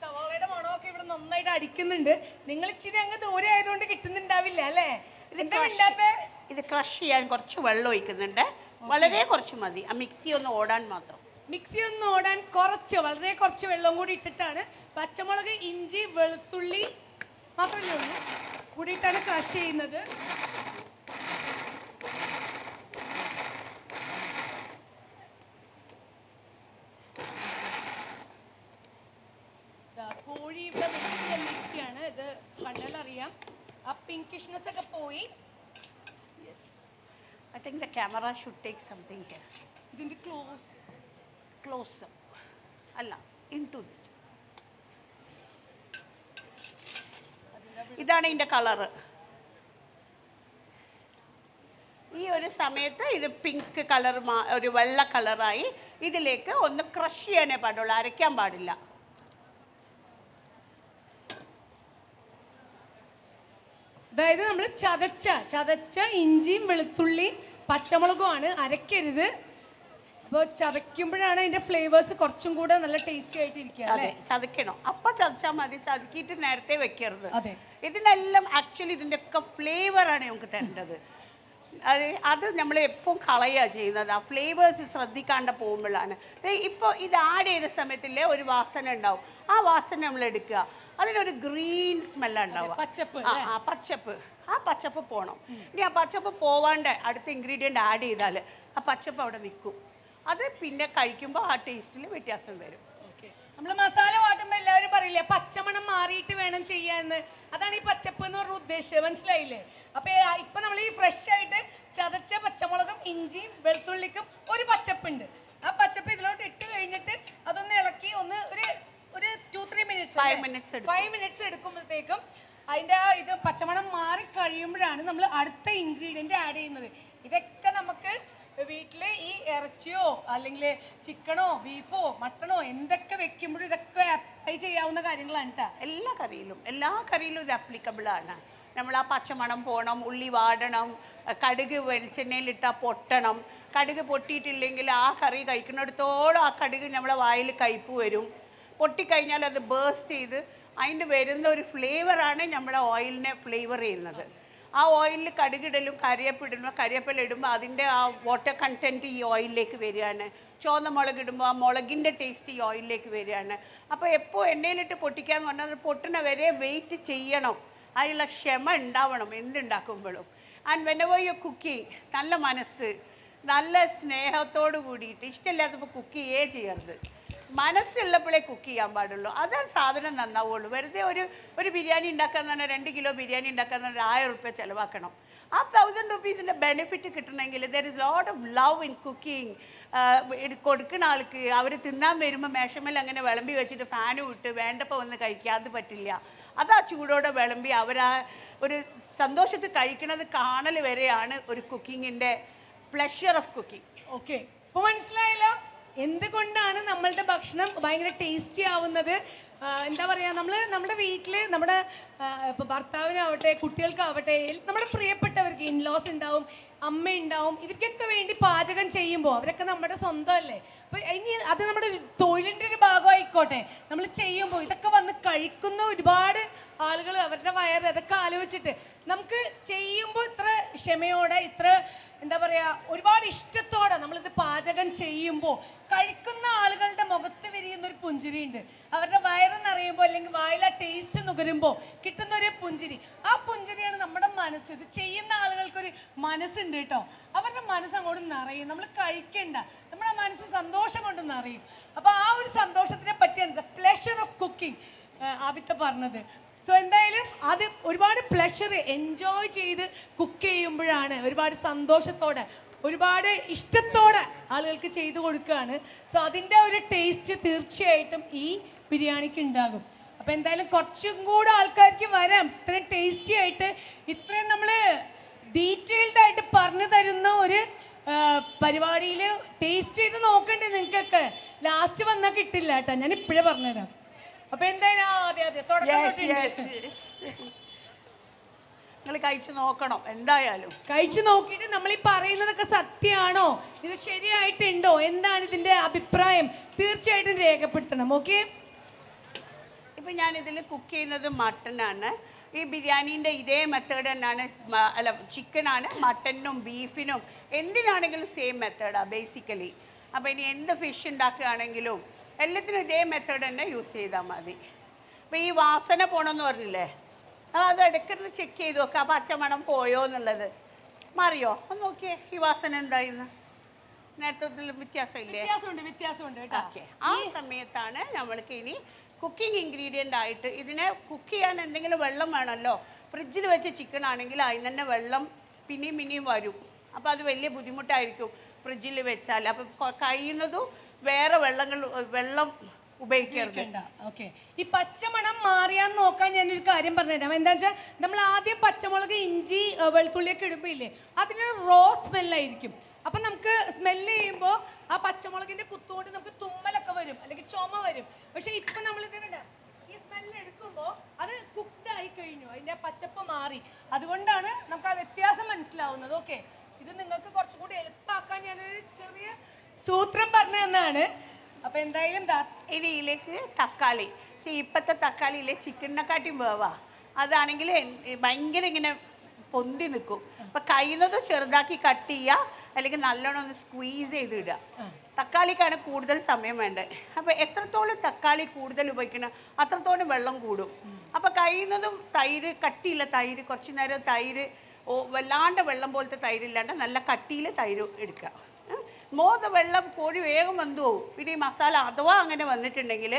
സവാളയുടെ മണമൊക്കെ ഇവിടെ നന്നായിട്ട് അടിക്കുന്നുണ്ട്. നിങ്ങൾ ഇച്ചിരി അങ്ങ് ദൂരെ ആയതുകൊണ്ട് കിട്ടുന്നുണ്ടാവില്ല അല്ലേ? ഇത് ക്രഷ് ചെയ്യാൻ കുറച്ച് വെള്ളം ഒഴിക്കുന്നുണ്ട്, വളരെ കുറച്ച് മതി. ആ മിക്സി ഒന്ന് ഓടാൻ മാത്രം. മിക്സി ഒന്ന് ഓടാൻ വളരെ കുറച്ച് വെള്ളം കൂടി ഇട്ടിട്ടാണ് പച്ചമുളക്, ഇഞ്ചി, വെളുത്തുള്ളി മാത്രമേ ഉള്ളൂ കൂടിയിട്ടാണ് ക്രഷ് ചെയ്യുന്നത്. കോഴി ഇവിടെ വെച്ചിരിക്കുകയാണ്. ഇത് കണ്ടാലറിയാം ആ പിങ്കിഷ്നെസ് ഒക്കെ പോയി. I think the camera should take something here. ഇതിന്റെ Close up. അല്ല, into it. ഇതാണ് ഇതിൻ്റെ കളറ്. ഈ ഒരു സമയത്ത് ഇത് പിങ്ക് കളർ ഒരു വെള്ള കളറായി. ഇതിലേക്ക് ഒന്ന് ക്രഷ് ചെയ്യാനേ പാടുള്ളൂ, അരയ്ക്കാൻ പാടില്ല. അതായത് നമ്മൾ ചതച്ച ഇഞ്ചിയും വെളുത്തുള്ളിയും പച്ചമുളകുമാണ്, അരക്കരുത്. അപ്പോൾ ചതയ്ക്കുമ്പോഴാണ് അതിന്റെ ഫ്ലേവേഴ്സ് കുറച്ചും കൂടെ നല്ല ടേസ്റ്റി ആയിട്ട് ഇരിക്കുക. അതെ, ചതയ്ക്കണം. അപ്പം ചതച്ചാൽ മതി, ചതക്കിയിട്ട് നേരത്തെ വെക്കരുത്. അതെ, ഇതിനെല്ലാം ആക്ച്വലി ഇതിൻ്റെ ഒക്കെ ഫ്ലേവറാണ് നമുക്ക് തരേണ്ടത്. അത് നമ്മൾ എപ്പോൾ കളയുക ചെയ്യുന്നത്. ആ ഫ്ലേവേഴ്സ് ശ്രദ്ധിക്കാണ്ട് പോകുമ്പോഴാണ്. ഇപ്പോൾ ഇത് ആഡ് ചെയ്ത സമയത്തില്ലേ ഒരു വാസന ഉണ്ടാവും, ആ വാസന നമ്മൾ എടുക്കുക. അതിനൊരു ഗ്രീൻ സ്മെല്ലാണ് ഉണ്ടാവുക, പച്ചപ്പ് പോകണം. ഇനി ആ പച്ചപ്പ് പോവാണ്ട് അടുത്ത ഇൻഗ്രീഡിയൻ്റ് ആഡ് ചെയ്താൽ ആ പച്ചപ്പ് അവിടെ നിൽക്കും. അത് പിന്നെ കഴിക്കുമ്പോൾ ആ ടേസ്റ്റിൽ വ്യത്യാസം വരും. നമ്മൾ മസാല വാട്ടുമ്പോൾ എല്ലാവരും പറയില്ലേ പച്ചമണം മാറിയിട്ട് വേണം ചെയ്യാന്ന്. അതാണ് ഈ പച്ചപ്പ് എന്ന് പറഞ്ഞ ഉദ്ദേശം, മനസ്സിലായില്ലേ? അപ്പൊ ഇപ്പൊ നമ്മൾ ഈ ഫ്രഷ് ആയിട്ട് ചതച്ച പച്ചമുളകും ഇഞ്ചിയും വെളുത്തുള്ളിക്കും ഒരു പച്ചപ്പുണ്ട്. ആ പച്ചപ്പ് ഇതിലോട്ട് ഇട്ട് കഴിഞ്ഞിട്ട് അതൊന്ന് ഇളക്കി ഒന്ന് ഒരു 2-3 മിനിറ്റ്സ് എടുക്കുമ്പോഴത്തേക്കും അതിൻ്റെ ഇത് പച്ചമണം മാറി കഴിയുമ്പോഴാണ് നമ്മൾ അടുത്ത ഇൻഗ്രീഡിയൻറ്റ് ആഡ് ചെയ്യുന്നത്. ഇതൊക്കെ നമുക്ക് വീട്ടിൽ ഈ ഇറച്ചിയോ അല്ലെങ്കിൽ ചിക്കനോ ബീഫോ മട്ടണോ എന്തൊക്കെ വെക്കുമ്പോഴും ഇതൊക്കെ അപ്ലൈ ചെയ്യാവുന്ന കാര്യങ്ങളാണ് കേട്ടോ. എല്ലാ കറിയിലും ഇത് ആപ്ലിക്കബിൾ ആണ്. നമ്മൾ ആ പച്ചമണം പോകണം, ഉള്ളി വാടണം, കടുക് വെളിച്ചെണ്ണയിലിട്ടാൽ പൊട്ടണം. കടുക് പൊട്ടിയിട്ടില്ലെങ്കിൽ ആ കറി കഴിക്കുന്നിടത്തോളം ആ കടുക് നമ്മളെ വായിൽ കയ്പ്പ് വരും. പൊട്ടിക്കഴിഞ്ഞാൽ അത് ബേസ്റ്റ് ചെയ്ത് അതിൻ്റെ വരുന്ന ഒരു ഫ്ലേവറാണ് നമ്മളെ ഓയിലിനെ ഫ്ലേവർ ചെയ്യുന്നത്. ആ ഓയിലിൽ കടുകിടലും കരിവേപ്പിലിടുമ്പോൾ അതിൻ്റെ ആ വാട്ടർ കണ്ടൻറ്റ് ഈ ഓയിലിലേക്ക് വരികയാണ്. ചുവന്ന മുളക് ഇടുമ്പോൾ ആ മുളകിൻ്റെ ടേസ്റ്റ് ഈ ഓയിലിലേക്ക് വരികയാണ്. അപ്പോൾ എപ്പോൾ എണ്ണയിലിട്ട് പൊട്ടിക്കാന്ന് പറഞ്ഞാൽ പൊട്ടുന്ന വരെ വെയിറ്റ് ചെയ്യണം, അതിനുള്ള ക്ഷമ ഉണ്ടാവണം എന്തുണ്ടാക്കുമ്പോഴും. ആൻഡ് വെനെവർ യു കുക്കിംഗ് നല്ല മനസ്സ്, നല്ല സ്നേഹത്തോട് കൂടിയിട്ട്, ഇഷ്ടമില്ലാത്തപ്പോൾ കുക്ക് ചെയ്യരുത്. മനസ്സുള്ളപ്പോഴേ കുക്ക് ചെയ്യാൻ പാടുള്ളൂ. അത് സാധനം നന്നാവുള്ളൂ. വെറുതെ ഒരു ബിരിയാണി ഉണ്ടാക്കാന്ന് പറഞ്ഞാൽ 2 കിലോ ബിരിയാണി ഉണ്ടാക്കാന്ന് പറഞ്ഞാൽ 1000 റുപ്യ ചിലവാക്കണം. ആ 1000 റുപ്പീസിൻ്റെ ബെനിഫിറ്റ് കിട്ടണമെങ്കിൽ there is lot of love in cooking. കൊടുക്കുന്ന ആൾക്ക് അവർ തിന്നാൻ വരുമ്പോൾ മേശമേൽ അങ്ങനെ വിളമ്പി വെച്ചിട്ട് ഫാനും ഇട്ട് വേണ്ടപ്പോൾ വന്ന് കഴിക്കുക, അത് പറ്റില്ല. അത് ആ ചൂടോടെ വിളമ്പി അവരാ ഒരു സന്തോഷത്തിൽ കഴിക്കുന്നത് കാണൽ വരെയാണ് ഒരു കുക്കിങ്ങിൻ്റെ പ്ലഷർ ഓഫ് കുക്കിംഗ്. ഓക്കെ, ഇപ്പോൾ മനസ്സിലായല്ലോ എന്തുകൊണ്ടാണ് നമ്മളുടെ ഭക്ഷണം ഭയങ്കര ടേസ്റ്റി ആവുന്നത്. എന്താ പറയുക, നമ്മുടെ വീട്ടിൽ നമ്മുടെ ഇപ്പോൾ ഭർത്താവിനാവട്ടെ കുട്ടികൾക്കാവട്ടെ നമ്മുടെ പ്രിയപ്പെട്ടവർക്ക് ഇൻലോസ് ഉണ്ടാവും, അമ്മ ഉണ്ടാവും, ഇവർക്കൊക്കെ വേണ്ടി പാചകം ചെയ്യുമ്പോൾ അവരൊക്കെ നമ്മുടെ സ്വന്തമല്ലേ. അപ്പോൾ ഇനി അത് നമ്മുടെ തൊഴിലിൻ്റെ ഒരു ഭാഗമായിക്കോട്ടെ, നമ്മൾ ചെയ്യുമ്പോൾ ഇതൊക്കെ വന്ന് കഴിക്കുന്ന ഒരുപാട് ആളുകൾ അവരുടെ വയറ് അതൊക്കെ ആലോചിച്ചിട്ട് നമുക്ക് ചെയ്യുമ്പോൾ ഇത്ര ക്ഷമയോടെ ഇത്ര എന്താ പറയുക ഒരുപാട് ഇഷ്ടത്തോടെ നമ്മളിത് പാചകം ചെയ്യുമ്പോൾ കഴിക്കുന്ന ആളുകളുടെ മുഖത്ത് വിരിയുന്നൊരു പുഞ്ചിരിയുണ്ട്. അവരുടെ വയറെന്നറിയുമ്പോൾ അല്ലെങ്കിൽ വായില ടേസ്റ്റ് നുകരുമ്പോൾ കിട്ടുന്നൊരു പുഞ്ചിരി, ആ പുഞ്ചിരിയാണ് നമ്മുടെ മനസ്സ്. ഇത് ചെയ്യുന്ന ആളുകൾക്കൊരു മനസ്സുണ്ട് കേട്ടോ, അവരുടെ മനസ്സ് അങ്ങോട്ട് നിറയും. നമ്മൾ കഴിക്കണ്ട, നമ്മുടെ മനസ്സ് സന്തോഷം കൊണ്ട് നിറയും. അപ്പോൾ ആ ഒരു സന്തോഷത്തിനെ പറ്റിയാണ് ദ പ്ലഷർ ഓഫ് കുക്കിംഗ് ആബിത്ത പറഞ്ഞത്. സോ എന്തായാലും അത് ഒരുപാട് പ്ലഷർ എൻജോയ് ചെയ്ത് കുക്ക് ചെയ്യുമ്പോഴാണ് ഒരുപാട് സന്തോഷത്തോടെ ഒരുപാട് ഇഷ്ടത്തോടെ ആളുകൾക്ക് ചെയ്തു കൊടുക്കുകയാണ്. സോ അതിൻ്റെ ഒരു ടേസ്റ്റ് തീർച്ചയായിട്ടും ഈ ബിരിയാണിക്ക് ഉണ്ടാകും. അപ്പോൾ എന്തായാലും കുറച്ചും കൂടെ ആൾക്കാർക്ക് വരാം. ഇത്രയും ടേസ്റ്റി ആയിട്ട് ഇത്രയും നമ്മൾ ഡീറ്റെയിൽഡ് ആയിട്ട് പറഞ്ഞു തരുന്ന ഒരു പരിപാടിയിൽ ടേസ്റ്റ് ചെയ്ത് നോക്കണ്ടേ നിങ്ങൾക്കൊക്കെ. ലാസ്റ്റ് വന്നാൽ കിട്ടില്ല കേട്ടോ, ഞാൻ ഇപ്പോഴേ പറഞ്ഞുതരാം. അപ്പോൾ എന്തായാലും അതെ നിങ്ങൾ കഴിച്ചു നോക്കണം, എന്തായാലും കഴിച്ചു നോക്കിയിട്ട് നമ്മൾ ഈ പറയുന്നതൊക്കെ സത്യമാണോ, ഇത് ശരിയായിട്ടുണ്ടോ, എന്താണ് ഇതിൻ്റെ അഭിപ്രായം, തീർച്ചയായിട്ടും രേഖപ്പെടുത്തണം. ഓക്കെ. ഇപ്പം ഞാനിതിൽ കുക്ക് ചെയ്യുന്നത് മട്ടനാണ്. ഈ ബിരിയാണീൻ്റെ ഇതേ മെത്തേഡ് തന്നെയാണ്, അല്ല ചിക്കനാണ്, മട്ടനും ബീഫിനും എന്തിനാണെങ്കിലും സെയിം മെത്തേഡാണ് ബേസിക്കലി. അപ്പോൾ ഇനി എന്ത് ഫിഷ് ഉണ്ടാക്കുകയാണെങ്കിലും എല്ലാത്തിനും ഇതേ മെത്തേഡ് തന്നെ യൂസ് ചെയ്താൽ മതി. അപ്പോൾ ഈ വാസന പോകണമെന്ന് പറഞ്ഞില്ലേ, അത് ഇടയ്ക്കിടന്ന് ചെക്ക് ചെയ്ത് നോക്കുക, അപ്പോൾ പച്ചമണം പോയോ എന്നുള്ളത്. മാറിയോ ഒന്ന് നോക്കിയേ, ഈ വാസന എന്തായിന്ന് നേരത്തെ വ്യത്യാസമില്ലേ? വ്യത്യാസമുണ്ട്. ഓക്കെ. ആ സമയത്താണ് നമ്മൾക്ക് ഇനി കുക്കിംഗ് ഇൻഗ്രീഡിയൻ്റ് ആയിട്ട് ഇതിനെ കുക്ക് ചെയ്യാൻ എന്തെങ്കിലും വെള്ളം വേണമല്ലോ. ഫ്രിഡ്ജിൽ വെച്ച ചിക്കൻ ആണെങ്കിൽ അതിന് തന്നെ വെള്ളം പിന്നെയും വരും. അപ്പോൾ അത് വലിയ ബുദ്ധിമുട്ടായിരിക്കും ഫ്രിഡ്ജിൽ വെച്ചാൽ. അപ്പോൾ കഴിയുന്നതും വേറെ വെള്ളം ഉപയോഗിക്കരുത്. ഓക്കെ. ഈ പച്ചമണം മാറിയാന്ന് നോക്കാൻ ഞാനൊരു കാര്യം പറഞ്ഞുതരാം. എന്താ വെച്ചാൽ നമ്മൾ ആദ്യം പച്ചമുളക്, ഇഞ്ചി, വെളുത്തുള്ളിയൊക്കെ ഇടുമ്പോൾ ഇല്ലേ, അതിനൊരു റോ സ്മെല്ലായിരിക്കും. അപ്പം നമുക്ക് സ്മെല്ല് ചെയ്യുമ്പോൾ ആ പച്ചമുളകിൻ്റെ കുത്തുകൊണ്ട് നമുക്ക് തുമ്മലൊക്കെ വരും, അല്ലെങ്കിൽ ചുമ വരും. പക്ഷേ ഇപ്പം നമ്മളിത് വേണ്ട, ഈ സ്മെല്ല് എടുക്കുമ്പോൾ അത് കുക്ക്ഡ് ആയി കഴിഞ്ഞു, അതിൻ്റെ പച്ചപ്പ് മാറി. അതുകൊണ്ടാണ് നമുക്ക് ആ വ്യത്യാസം മനസ്സിലാവുന്നത്. ഓക്കെ. ഇത് നിങ്ങൾക്ക് കുറച്ചും കൂടി എളുപ്പമാക്കാൻ ഞാനൊരു ചെറിയ സൂത്രം പറഞ്ഞു തന്നാണ്. അപ്പം എന്തായാലും ഇതിലേക്ക് തക്കാളി, ഇപ്പോഴത്തെ തക്കാളിയിലെ ചിക്കനെക്കാട്ടിയും വേവാ. അതാണെങ്കിൽ ഭയങ്കര ഇങ്ങനെ പൊന്തി നിൽക്കും. അപ്പം കഴിയുന്നതും ചെറുതാക്കി കട്ട് ചെയ്യുക, അല്ലെങ്കിൽ നല്ലോണം ഒന്ന് സ്ക്വീസ് ചെയ്തിടുക. തക്കാളിക്കാണ് കൂടുതൽ സമയം വേണ്ടത്. അപ്പോൾ എത്രത്തോളം തക്കാളി കൂടുതൽ ഉപയോഗിക്കണം അത്രത്തോളം വെള്ളം കൂടും. അപ്പോൾ കഴിയുന്നതും തൈര്, കട്ടിയില്ല തൈര്, കുറച്ച് നേരം തൈര്, വല്ലാണ്ട് വെള്ളം പോലത്തെ തൈരില്ലാണ്ട് നല്ല കട്ടിയിൽ തൈര് എടുക്കുക. വെള്ളം കോഴി വേഗം വന്നു പോകും. പിന്നെ ഈ മസാല അഥവാ അങ്ങനെ വന്നിട്ടുണ്ടെങ്കിൽ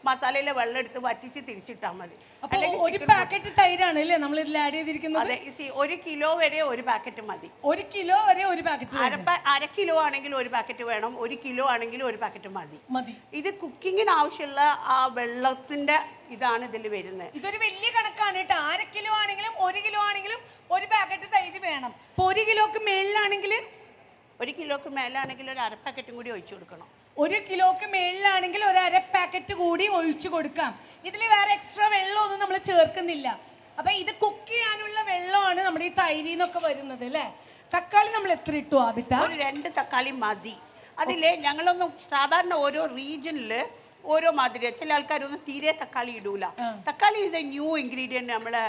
മസാലയിലെ വെള്ളം എടുത്ത് വറ്റിച്ച് തിരിച്ചിട്ടാൽ മതി. ഒരു പാക്കറ്റ് തൈരാണ് അല്ലേ നമ്മൾ ഇതിൽ ആഡ് ചെയ്തിരിക്കുന്നത്? അതെ, 1 കിലോ വരെ ഒരു പാക്കറ്റ് മതി. 1 കിലോ വരെ ഒരു പാക്കറ്റ്. അര കിലോ ആണെങ്കിൽ ഒരു പാക്കറ്റ് വേണം, 1 കിലോ ആണെങ്കിൽ ഒരു പാക്കറ്റ് മതി. ഇത് കുക്കിങ്ങിന് ആവശ്യമുള്ള ആ വെള്ളത്തിന്റെ ഇതാണ് ഇതിൽ വരുന്നത്. ഇതൊരു വലിയ കണക്കാണ് കേട്ടോ. 1/2 കിലോ ആണെങ്കിലും 1 കിലോ ആണെങ്കിലും ഒരു പാക്കറ്റ് തൈര് വേണം. 1 കിലോക്ക് മേളിലാണെങ്കിൽ 1 കിലോക്ക് മേലാണെങ്കിൽ ഒരു അര പാക്കറ്റും കൂടി ഒഴിച്ചു കൊടുക്കണം. 1 കിലോക്ക് മേളിലാണെങ്കിൽ ഒരു അര പാക്കറ്റ് കൂടി ഒഴിച്ചു കൊടുക്കാം. ഇതിൽ വേറെ എക്സ്ട്രാ വെള്ളമൊന്നും നമ്മൾ ചേർക്കുന്നില്ല. അപ്പം ഇത് കുക്ക് ചെയ്യാനുള്ള വെള്ളമാണ് നമ്മുടെ ഈ തൈരിന്നൊക്കെ വരുന്നത് അല്ലേ. തക്കാളി നമ്മൾ എത്ര ഇട്ടു ആബിത്ത? ഒരു 2 തക്കാളി മതി. അതിലെ ഞങ്ങളൊന്നും സാധാരണ ഓരോ റീജിയനിൽ ഓരോ മാതിരിയാണ്. ചില ആൾക്കാരൊന്നും തീരെ തക്കാളി ഇടൂല. തക്കാളി ഈസ് എ ന്യൂ ഇൻഗ്രീഡിയൻറ്റ് നമ്മളെ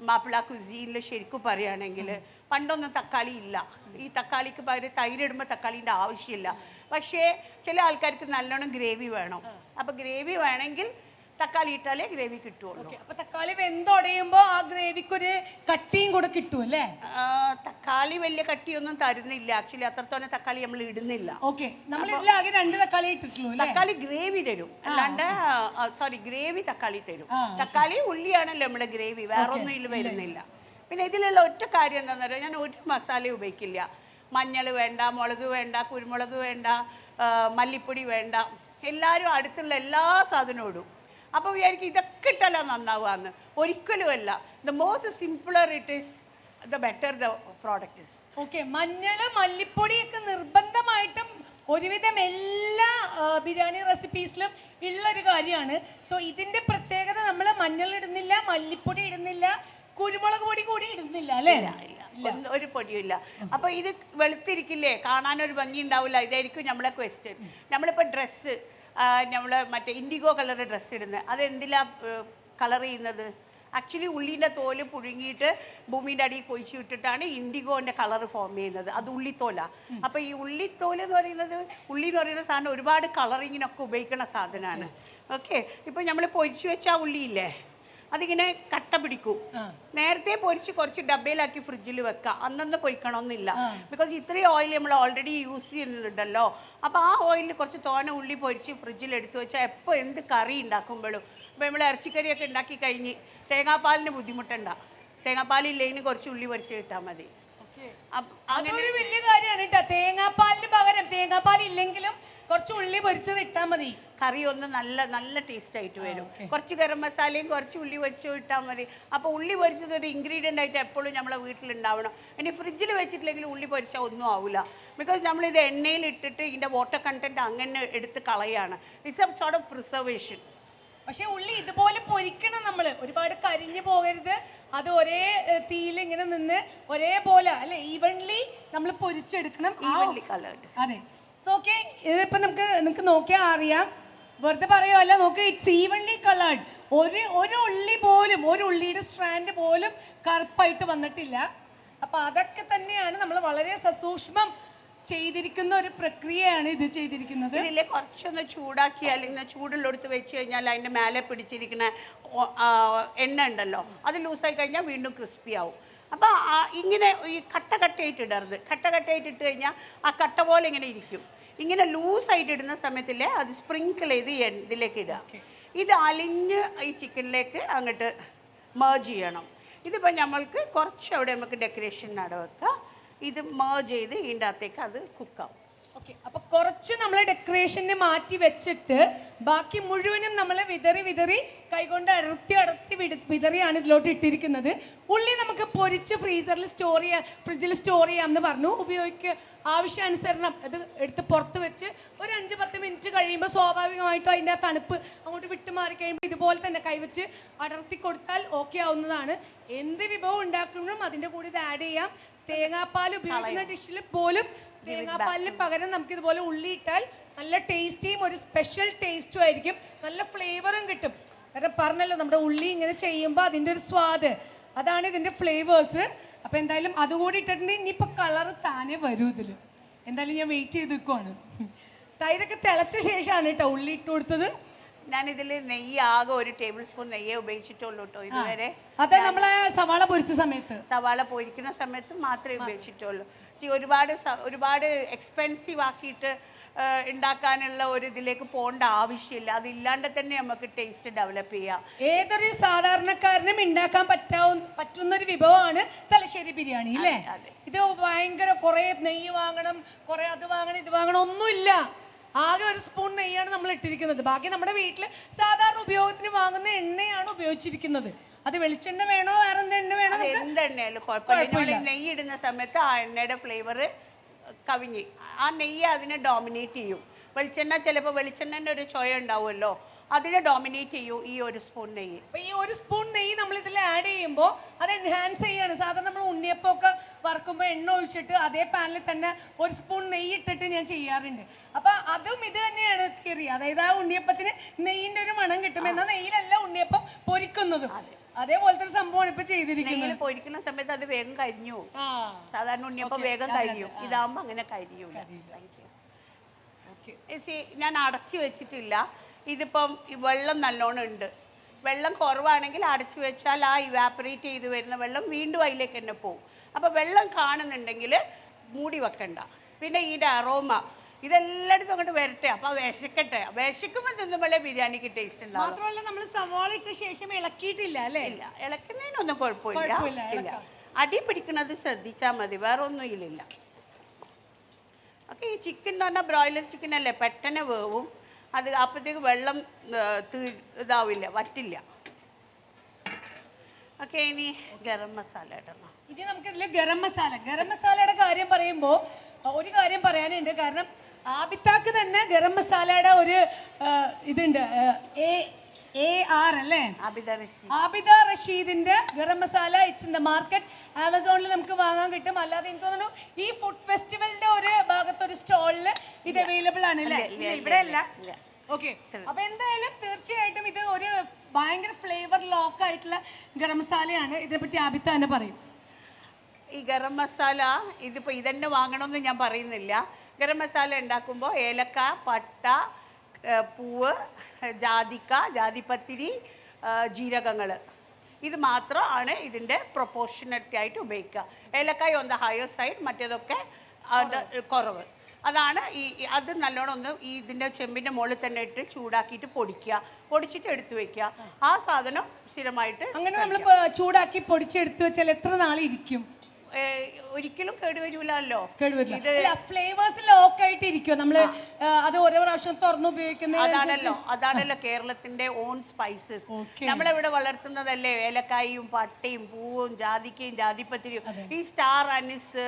മാപ്പിള കുസീനിൽ ശരിക്കും പറയുകയാണെങ്കിൽ. പണ്ടൊന്നും തക്കാളി ഇല്ല. ഈ തക്കാളിക്ക് പകരം തൈരിടുമ്പോൾ തക്കാളീൻ്റെ ആവശ്യമില്ല. പക്ഷേ ചില ആൾക്കാർക്ക് നല്ലോണം ഗ്രേവി വേണം. അപ്പോൾ ഗ്രേവി വേണമെങ്കിൽ തക്കാളി ഇട്ടാലേ ഗ്രേവി കിട്ടുള്ളൂ. അപ്പോൾ തക്കാളി വെന്തുടയുമ്പോൾ ആ ഗ്രേവിക്കൊരു കട്ടിയും കൂടെ കിട്ടും അല്ലേ? തക്കാളി വലിയ കട്ടിയൊന്നും തരുന്നില്ല. ആക്ച്വലി അത്രത്തോളം തക്കാളി നമ്മൾ ഇടുന്നില്ല. ഓക്കെ. നമ്മൾ ഇതിലാകെ 2 തക്കാളി ഇട്ടിട്ടുള്ളൂ. തക്കാളി ഗ്രേവി തരും, അല്ലാണ്ട് ഗ്രേവി തക്കാളി തരും. തക്കാളി ഉള്ളിയാണല്ലോ നമ്മുടെ ഗ്രേവി, വേറെ ഒന്നും ഇതിൽ വരുന്നില്ല. പിന്നെ ഇതിലുള്ള ഒറ്റ കാര്യം എന്താണെന്ന് പറയുക, ഞാൻ ഒരു മസാല ഉപയോഗിക്കില്ല. മഞ്ഞൾ വേണ്ട, മുളക് വേണ്ട, കുരുമുളക് വേണ്ട, മല്ലിപ്പൊടി വേണ്ട. എല്ലാവരും അടുത്തുള്ള എല്ലാ സാധനവും ഇടും. അപ്പോൾ വിചാരിക്കും ഇതൊക്കെ ഇട്ടല്ല നന്നാവുകയെന്ന്. ഒരിക്കലും അല്ല. The most simpler it is the better the product is. Okay. മഞ്ഞൾ, മല്ലിപ്പൊടിയൊക്കെ നിർബന്ധമായിട്ടും ഒരുവിധം എല്ലാ ബിരിയാണി റെസിപ്പീസിലും ഉള്ളൊരു കാര്യമാണ്. സോ ഇതിൻ്റെ പ്രത്യേകത നമ്മൾ മഞ്ഞൾ ഇടുന്നില്ല, മല്ലിപ്പൊടി ഇടുന്നില്ല, കുരുമുളക് പൊടി കൂടി ഇടുന്നില്ല അല്ലേ? ഒരു പൊടിയും ഇല്ല. അപ്പോൾ ഇത് വെളുത്തിരിക്കില്ലേ, കാണാനൊരു ഭംഗി ഉണ്ടാവില്ല. ഇതായിരിക്കും നമ്മളെ ക്വസ്റ്റ്യൻ. നമ്മളിപ്പോൾ ഡ്രസ്സ് നമ്മൾ മറ്റേ ഇൻഡിഗോ കളർ ഡ്രസ്സ് ഇടുന്നത്, അതെന്തിലാ കളർ ചെയ്യുന്നത്? ആക്ച്വലി ഉള്ളിൻ്റെ തോല് പുഴുങ്ങിയിട്ട് ഭൂമിൻ്റെ അടിയിൽ കൊഴിച്ചു വിട്ടിട്ടാണ് ഇൻഡിഗോൻ്റെ കളർ ഫോം ചെയ്യുന്നത്. അത് ഉള്ളിത്തോല. അപ്പോൾ ഈ ഉള്ളിത്തോല് എന്ന് പറയുന്നത്, ഉള്ളി എന്ന് പറയുന്ന സാധനം ഒരുപാട് കളറിങ്ങിനൊക്കെ ഉപയോഗിക്കുന്ന സാധനമാണ്. ഓക്കെ. ഇപ്പോൾ നമ്മൾ പൊരിച്ചു വെച്ച ആ ഉള്ളിയില്ലേ, അതിങ്ങനെ കട്ട പിടിക്കും. നേരത്തെ പൊരിച്ച് കുറച്ച് ഡബയിലാക്കി ഫ്രിഡ്ജിൽ വെക്കുക. അന്നന്ന് പൊരിക്കണമെന്നില്ല. ബിക്കോസ് ഇത്രയും ഓയിൽ നമ്മൾ ഓൾറെഡി യൂസ് ചെയ്യുന്നുണ്ടല്ലോ. അപ്പോൾ ആ ഓയിലിൽ കുറച്ച് തോനെ ഉള്ളി പൊരിച്ച് ഫ്രിഡ്ജിൽ എടുത്തു വെച്ചാൽ എപ്പോൾ എന്ത് കറി ഉണ്ടാക്കുമ്പോഴും, ഇപ്പോൾ നമ്മൾ ഇറച്ചിക്കറിയൊക്കെ ഉണ്ടാക്കി കഴിഞ്ഞ് തേങ്ങാപ്പാലിന് ബുദ്ധിമുട്ടുണ്ട. തേങ്ങാപ്പാലില്ലെങ്കിൽ കുറച്ച് ഉള്ളി പൊരിച്ച് കിട്ടാൽ മതി. അതൊരു വലിയ കാര്യമാണ് കേട്ടോ. തേങ്ങാപ്പാലിന് പകരം തേങ്ങാപ്പാൽ ഇല്ലെങ്കിലും കുറച്ച് ഉള്ളി പൊരിച്ചത് ഇട്ടാൽ മതി. കറി ഒന്ന് നല്ല നല്ല ടേസ്റ്റ് ആയിട്ട് വരും. കുറച്ച് ഗരം മസാലയും കുറച്ച് ഉള്ളി പൊരിച്ചും ഇട്ടാൽ മതി. അപ്പോൾ ഉള്ളി പൊരിച്ചത് ഒരു ഇൻഗ്രീഡിയൻ്റ് ആയിട്ട് എപ്പോഴും നമ്മളെ വീട്ടിലുണ്ടാവണം. ഇനി ഫ്രിഡ്ജിൽ വെച്ചിട്ടില്ലെങ്കിൽ ഉള്ളി പൊരിച്ചാൽ ഒന്നും ആവില്ല. ബിക്കോസ് നമ്മളിത് എണ്ണയിൽ ഇട്ടിട്ട് ഇതിൻ്റെ വാട്ടർ കണ്ടൻറ്റ് അങ്ങനെ എടുത്ത് കളയാണ്. It's a sort of preservation. പക്ഷെ ഉള്ളി ഇതുപോലെ പൊരിക്കണം നമ്മൾ, ഒരുപാട് കരിഞ്ഞു പോകരുത്. അത് ഒരേ തീയിൽ ഇങ്ങനെ നിന്ന് ഒരേപോലെ അല്ലെ ഈവൻലി നമ്മൾ പൊരിച്ചെടുക്കണം. Evenly coloured. അതെ, നോക്കേ ഇതിപ്പോ നിങ്ങൾക്ക് നോക്കിയാൽ അറിയാം, വെറുതെ പറയുമല്ല. നോക്ക്, ഇറ്റ്സ് ഈവൻലി കളേർഡ്. ഒരു ഉള്ളി പോലും, ഒരു ഉള്ളിയുടെ സ്ട്രാൻഡ് പോലും കറുപ്പായിട്ട് വന്നിട്ടില്ല. അപ്പൊ അതൊക്കെ തന്നെയാണ് നമ്മൾ വളരെ സസൂക്ഷ്മം ചെയ്തിരിക്കുന്ന ഒരു പ്രക്രിയയാണ് ഇത് ചെയ്തിരിക്കുന്നത്. ഇതിലെ കുറച്ചൊന്ന് ചൂടാക്കി അല്ലെങ്കിൽ ചൂടുള്ളെടുത്ത് വെച്ച് കഴിഞ്ഞാൽ അതിൻ്റെ മേലെ പിടിച്ചിരിക്കുന്ന എണ്ണ ഉണ്ടല്ലോ, അത് ലൂസായി കഴിഞ്ഞാൽ വീണ്ടും ക്രിസ്പി ആവും. അപ്പോൾ ഇങ്ങനെ ഈ കട്ടയായിട്ട് ഇടരുത്. കട്ടയായിട്ട് ഇട്ട് കഴിഞ്ഞാൽ ആ കട്ട പോലെ ഇങ്ങനെ ഇരിക്കും. ഇങ്ങനെ ലൂസായിട്ട് ഇടുന്ന സമയത്തില്ലേ അത് സ്പ്രിങ്കിൾ ചെയ്ത് ഇതിലേക്ക് ഇടുക. ഇത് അലിഞ്ഞ് ഈ ചിക്കനിലേക്ക് അങ്ങോട്ട് മേർജ് ചെയ്യണം. ഇതിപ്പോൾ നമ്മൾക്ക് കുറച്ച് അവിടെ നമുക്ക് ഡെക്കറേഷൻ നടവെക്കുക. ഇത് മേർജ് ചെയ്ത് ഇതിൻ്റെ അകത്തേക്ക് അത് കുക്കാവും. ഓക്കെ, അപ്പോൾ കുറച്ച് നമ്മൾ ഡെക്കറേഷനെ മാറ്റി വെച്ചിട്ട് ബാക്കി മുഴുവനും നമ്മൾ വിതറി കൈകൊണ്ട് അടർത്തി വിതറിയാണ് ഇതിലോട്ട് ഇട്ടിരിക്കുന്നത്. ഉള്ളി നമുക്ക് പൊരിച്ച് ഫ്രീസറിൽ സ്റ്റോർ ചെയ്യാം, ഫ്രിഡ്ജിൽ സ്റ്റോർ ചെയ്യാമെന്ന് പറഞ്ഞു. ആവശ്യാനുസരണം അത് എടുത്ത് പുറത്ത് വെച്ച് ഒരു 5-10 മിനിറ്റ് കഴിയുമ്പോൾ സ്വാഭാവികമായിട്ടും അതിൻ്റെ ആ തണുപ്പ് അങ്ങോട്ട് വിട്ടുമാറി കഴിയുമ്പോൾ ഇതുപോലെ തന്നെ കൈവച്ച് അടർത്തി കൊടുത്താൽ ഓക്കെ ആവുന്നതാണ്. എന്ത് വിഭവം ഉണ്ടാക്കുമ്പോഴും അതിൻ്റെ കൂടെ ഇത് ആഡ് ചെയ്യാം. തേങ്ങാപ്പാൽ ഉപയോഗിക്കുന്ന ഡിഷിൽ പോലും തേങ്ങാപ്പാലിന് പകരം നമുക്ക് ഇതുപോലെ ഉള്ളി ഇട്ടാൽ നല്ല ടേസ്റ്റിയും ഒരു സ്പെഷ്യൽ ടേസ്റ്റും ആയിരിക്കും, നല്ല ഫ്ലേവറും കിട്ടും. കാരണം പറഞ്ഞല്ലോ, നമ്മുടെ ഉള്ളി ഇങ്ങനെ ചെയ്യുമ്പോൾ അതിൻ്റെ ഒരു സ്വാദ്, അതാണ് ഇതിൻ്റെ ഫ്ലേവേഴ്സ്. അപ്പോൾ എന്തായാലും അതുകൂടി ഇട്ടിട്ടുണ്ടെങ്കിൽ ഇനിയിപ്പോൾ കളർ താനേ വരും ഇതിൽ. എന്തായാലും ഞാൻ വെയിറ്റ് ചെയ്ത് നിൽക്കുവാണ്. തൈരൊക്കെ തിളച്ച ശേഷമാണ് കേട്ടോ ഉള്ളി ഇട്ട് കൊടുത്തത്. ഞാനിതിൽ നെയ്യ് ആകെ 1 ടേബിൾ സ്പൂൺ നെയ്യേ ഉപയോഗിച്ചിട്ടുള്ളൂ കേട്ടോ ഇതുവരെ. അതെ, നമ്മളെ സവാള പൊരിച്ച സമയത്ത്, സവാള പൊരിക്കുന്ന സമയത്ത് മാത്രമേ ഉപയോഗിച്ചിട്ടുള്ളൂ. ഒരുപാട് എക്സ്പെൻസീവ് ആക്കിയിട്ട് ഉണ്ടാക്കാനുള്ള ഒരു ഇതിലേക്ക് പോകേണ്ട ആവശ്യമില്ല. അതില്ലാണ്ട് തന്നെ നമുക്ക് ടേസ്റ്റ് ഡെവലപ്പ് ചെയ്യാം. ഏതൊരു സാധാരണക്കാരനും ഉണ്ടാക്കാൻ പറ്റുന്ന ഒരു വിഭവമാണ് തലശ്ശേരി ബിരിയാണി അല്ലേ? ഇത് ഭയങ്കര കുറെ നെയ്യ് വാങ്ങണം, കുറെ അത് വാങ്ങണം, ഇത് വാങ്ങണം, ഒന്നുമില്ല. ആകെ 1 സ്പൂൺ നെയ്യാണ് നമ്മൾ ഇട്ടിരിക്കുന്നത്. ബാക്കി നമ്മുടെ വീട്ടിൽ സാധാരണ ഉപയോഗത്തിന് വാങ്ങുന്ന എണ്ണയാണ് ഉപയോഗിച്ചിരിക്കുന്നത്. അത് വെളിച്ചെണ്ണ വേണോ വേറെ എന്ത് എണ്ണ വേണോ, എന്തെണ്ണയാലും കുഴപ്പമില്ല. നെയ്യ് ഇടുന്ന സമയത്ത് ആ എണ്ണയുടെ ഫ്ലേവർ കവിഞ്ഞ് ആ നെയ്യ് അതിനെ ഡോമിനേറ്റ് ചെയ്യും. വെളിച്ചെണ്ണ ചിലപ്പോൾ വെളിച്ചെണ്ണൻ്റെ ഒരു ചൊയ ഉണ്ടാവുമല്ലോ, അതിനെ ഡോമിനേറ്റ് ചെയ്യും ഈ 1 സ്പൂൺ നെയ്യ്. അപ്പോൾ ഈ 1 സ്പൂൺ നെയ്യ് നമ്മൾ ഇതിൽ ആഡ് ചെയ്യുമ്പോൾ അത് എൻഹാൻസ് ചെയ്യാണ്. സാധാരണ നമ്മൾ ഉണ്ണിയപ്പമൊക്കെ വറുക്കുമ്പോൾ എണ്ണ ഒഴിച്ചിട്ട് അതേ പാനിൽ തന്നെ 1 സ്പൂൺ നെയ്യ് ഇട്ടിട്ട് ഞാൻ ചെയ്യാറുണ്ട്. അപ്പോൾ അതും ഇത് തന്നെയാണ് തിയറി. അതായത് ആ ഉണ്ണിയപ്പത്തിന് നെയ്യിൻ്റെ ഒരു മണം കിട്ടും. എന്നാൽ നെയ്യിലല്ല ഉണ്ണിയപ്പം പൊരിക്കുന്നതും. അതേപോലത്തെ ഒരു സംഭവമാണ് ഇപ്പൊ ചെയ്തിരിക്കുന്നത്. പൊരിക്കുന്ന സമയത്ത് അത് വേഗം കരിഞ്ഞു. സാധാരണ ഉണ്ണിയപ്പം വേഗം കരിയും, ഇതാകുമ്പോൾ അങ്ങനെ കരിയൂല. ഞാൻ അടച്ചു വെച്ചിട്ടില്ല. ഇതിപ്പം വെള്ളം നല്ലോണം ഉണ്ട്. വെള്ളം കുറവാണെങ്കിൽ അടച്ചു വെച്ചാൽ ആ ഇവാപ്പറേറ്റ് ചെയ്ത് വരുന്ന വെള്ളം വീണ്ടും അതിലേക്ക് തന്നെ പോകും. അപ്പോൾ വെള്ളം കാണുന്നുണ്ടെങ്കിൽ മൂടി വെക്കണ്ട. പിന്നെ ഇതിൻ്റെ അറോമ ഇതെല്ലായിടത്തും അങ്ങോട്ട് വരട്ടെ. അപ്പോൾ വിശക്കട്ടെ, വിശക്കുമ്പോൾ തിന്നുമ്പോഴേ ബിരിയാണിക്ക് ടേസ്റ്റ് ഉണ്ടാവും. മാത്രമല്ല നമ്മൾ സവാള ഇട്ട ശേഷം ഇളക്കിയിട്ടില്ല അല്ലേ? ഇല്ല, ഇളക്കുന്നതിനൊന്നും കുഴപ്പമില്ല. അടി പിടിക്കുന്നത് ശ്രദ്ധിച്ചാൽ മതി, വേറെ ഒന്നും ഇല്ലില്ല. ഓക്കെ, ഈ ചിക്കൻ എന്ന് പറഞ്ഞാൽ ബ്രോയിലർ ചിക്കൻ അല്ലേ, പെട്ടെന്ന് വേവും. അത് അപ്പോഴത്തേക്ക് വെള്ളം ഇതാവില്ല, വറ്റില്ല. ഓക്കെ, ഇനി ഗരം മസാല ഇടണം. ഇനി നമുക്കിതിൽ ഗരം മസാലയുടെ കാര്യം പറയുമ്പോൾ ഒരു കാര്യം പറയാനുണ്ട്. കാരണം ആബിത്താക്ക് തന്നെ ഗരം മസാലയുടെ ഒരു ഇതുണ്ട്, AR അല്ലേ, ആബിദ റഷീദിന്റെ garam masala. It's in the market. ആമസോണിൽ നമുക്ക് വാങ്ങാൻ കിട്ടും. അല്ലാതെ എനിക്ക് തോന്നുന്നു ഈ ഫുഡ് ഫെസ്റ്റിവലിന്റെ ഒരു ഭാഗത്ത് ഒരു സ്റ്റോളിൽ ഇത് അവൈലബിൾ ആണ് അല്ലേ? ഇവിടെ അല്ല. ഓക്കെ, അപ്പൊ എന്തായാലും തീർച്ചയായിട്ടും ഇത് ഒരു ഭയങ്കര ഫ്ലേവർ ലോക്ക് ആയിട്ടുള്ള ഗരം മസാലയാണ്. ഇതിനെപ്പറ്റി ആബിത്ത തന്നെ പറയും. ഈ ഗരം മസാല ഇതിപ്പോൾ ഇതന്നെ വാങ്ങണമെന്ന് ഞാൻ പറയുന്നില്ല. ഗരം മസാല ഉണ്ടാക്കുമ്പോൾ ഏലക്ക, പട്ട, പൂവ്, ജാതിക്ക, ജാതിപത്തിരി, ജീരകങ്ങൾ, ഇത് മാത്രമാണ് ഇതിൻ്റെ പ്രൊപ്പോർഷനറ്റ് ആയിട്ട് ഉപയോഗിക്കുക. ഏലക്കായ ഓൺ ദ ഹയർ സൈഡ്, മറ്റേതൊക്കെ കുറവ്. അതാണ് അത് നല്ലോണം ഒന്ന് ഇതിൻ്റെ ചെമ്പിൻ്റെ മുകളിൽ തന്നെ ഇട്ട് ചൂടാക്കിയിട്ട് പൊടിച്ചിട്ട് എടുത്തു വെക്കുക. ആ സാധനം സ്ഥിരമായിട്ട് അങ്ങനെ നമ്മൾ ചൂടാക്കി പൊടിച്ചെടുത്ത് വെച്ചാൽ എത്ര നാളിരിക്കും? ഒരിക്കലും കേടുവരില്ലല്ലോ. ഇത് ഫ്ലേവേഴ്സ് ലോക്ക് ആയിട്ട് ഇരിക്കുമോ നമ്മള് അത് ഓരോ പ്രാവശ്യം തുറന്ന് ഉപയോഗിക്കുന്ന? അതാണല്ലോ കേരളത്തിന്റെ ഓൺ സ്പൈസസ്. നമ്മളിവിടെ വളർത്തുന്നതല്ലേ ഏലക്കായും പട്ടയും പൂവും ജാതിക്കയും ജാതിപത്രിയും. ഈ സ്റ്റാർ അനിസ്,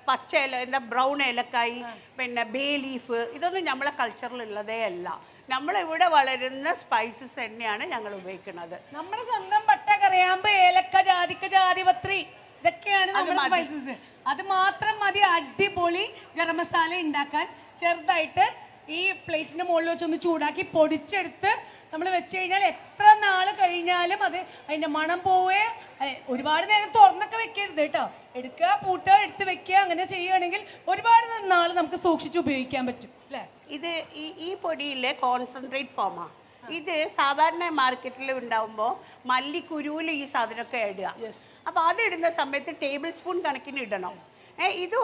പച്ച എന്താ ബ്രൗൺ ഏലക്കായി, പിന്നെ ബേ ലീഫ്, ഇതൊന്നും നമ്മളെ കൾച്ചറിൽ ഉള്ളതേ അല്ല. നമ്മളിവിടെ വളരുന്ന സ്പൈസസ് തന്നെയാണ് ഞങ്ങൾ ഉപയോഗിക്കുന്നത്. നമ്മുടെ സ്വന്തം പട്ട, കറിയാമ്പ്, ഏലക്ക, ജാതിക്ക, ജാതിപത്രി, ഇതൊക്കെയാണ് നമ്മുടെ സ്പൈസസ്. അത് മാത്രം മതി അടിപൊളി ഗരം മസാല ഉണ്ടാക്കാൻ. ചെറുതായിട്ട് ഈ പ്ലേറ്റിന്റെ മുകളിൽ വെച്ചൊന്ന് ചൂടാക്കി പൊടിച്ചെടുത്ത് നമ്മൾ വെച്ച് കഴിഞ്ഞാൽ എത്ര നാൾ കഴിഞ്ഞാലും അത് അതിന്റെ മണം പോവേ. ഒരുപാട് നേരം തുറന്നൊക്കെ വെക്കരുത് കേട്ടോ. എടുക്കുക, പൂട്ടുക, എടുത്ത് വെക്കുക, അങ്ങനെ ചെയ്യുകയാണെങ്കിൽ ഒരുപാട് നാൾ നമുക്ക് സൂക്ഷിച്ച് ഉപയോഗിക്കാൻ പറ്റും അല്ലേ? ഇത് ഈ പൊടിയിലെ കോൺസെൻട്രേറ്റ് ഫോമാ. ഇത് സാധാരണ മാർക്കറ്റിൽ ഉണ്ടാവുമ്പോൾ മല്ലിക്കുരുവിൽ ഈ സാധനമൊക്കെ ഇടുക. അപ്പോൾ അതിടുന്ന സമയത്ത് ടേബിൾ സ്പൂൺ കണക്കിന് ഇടണം. ഇത്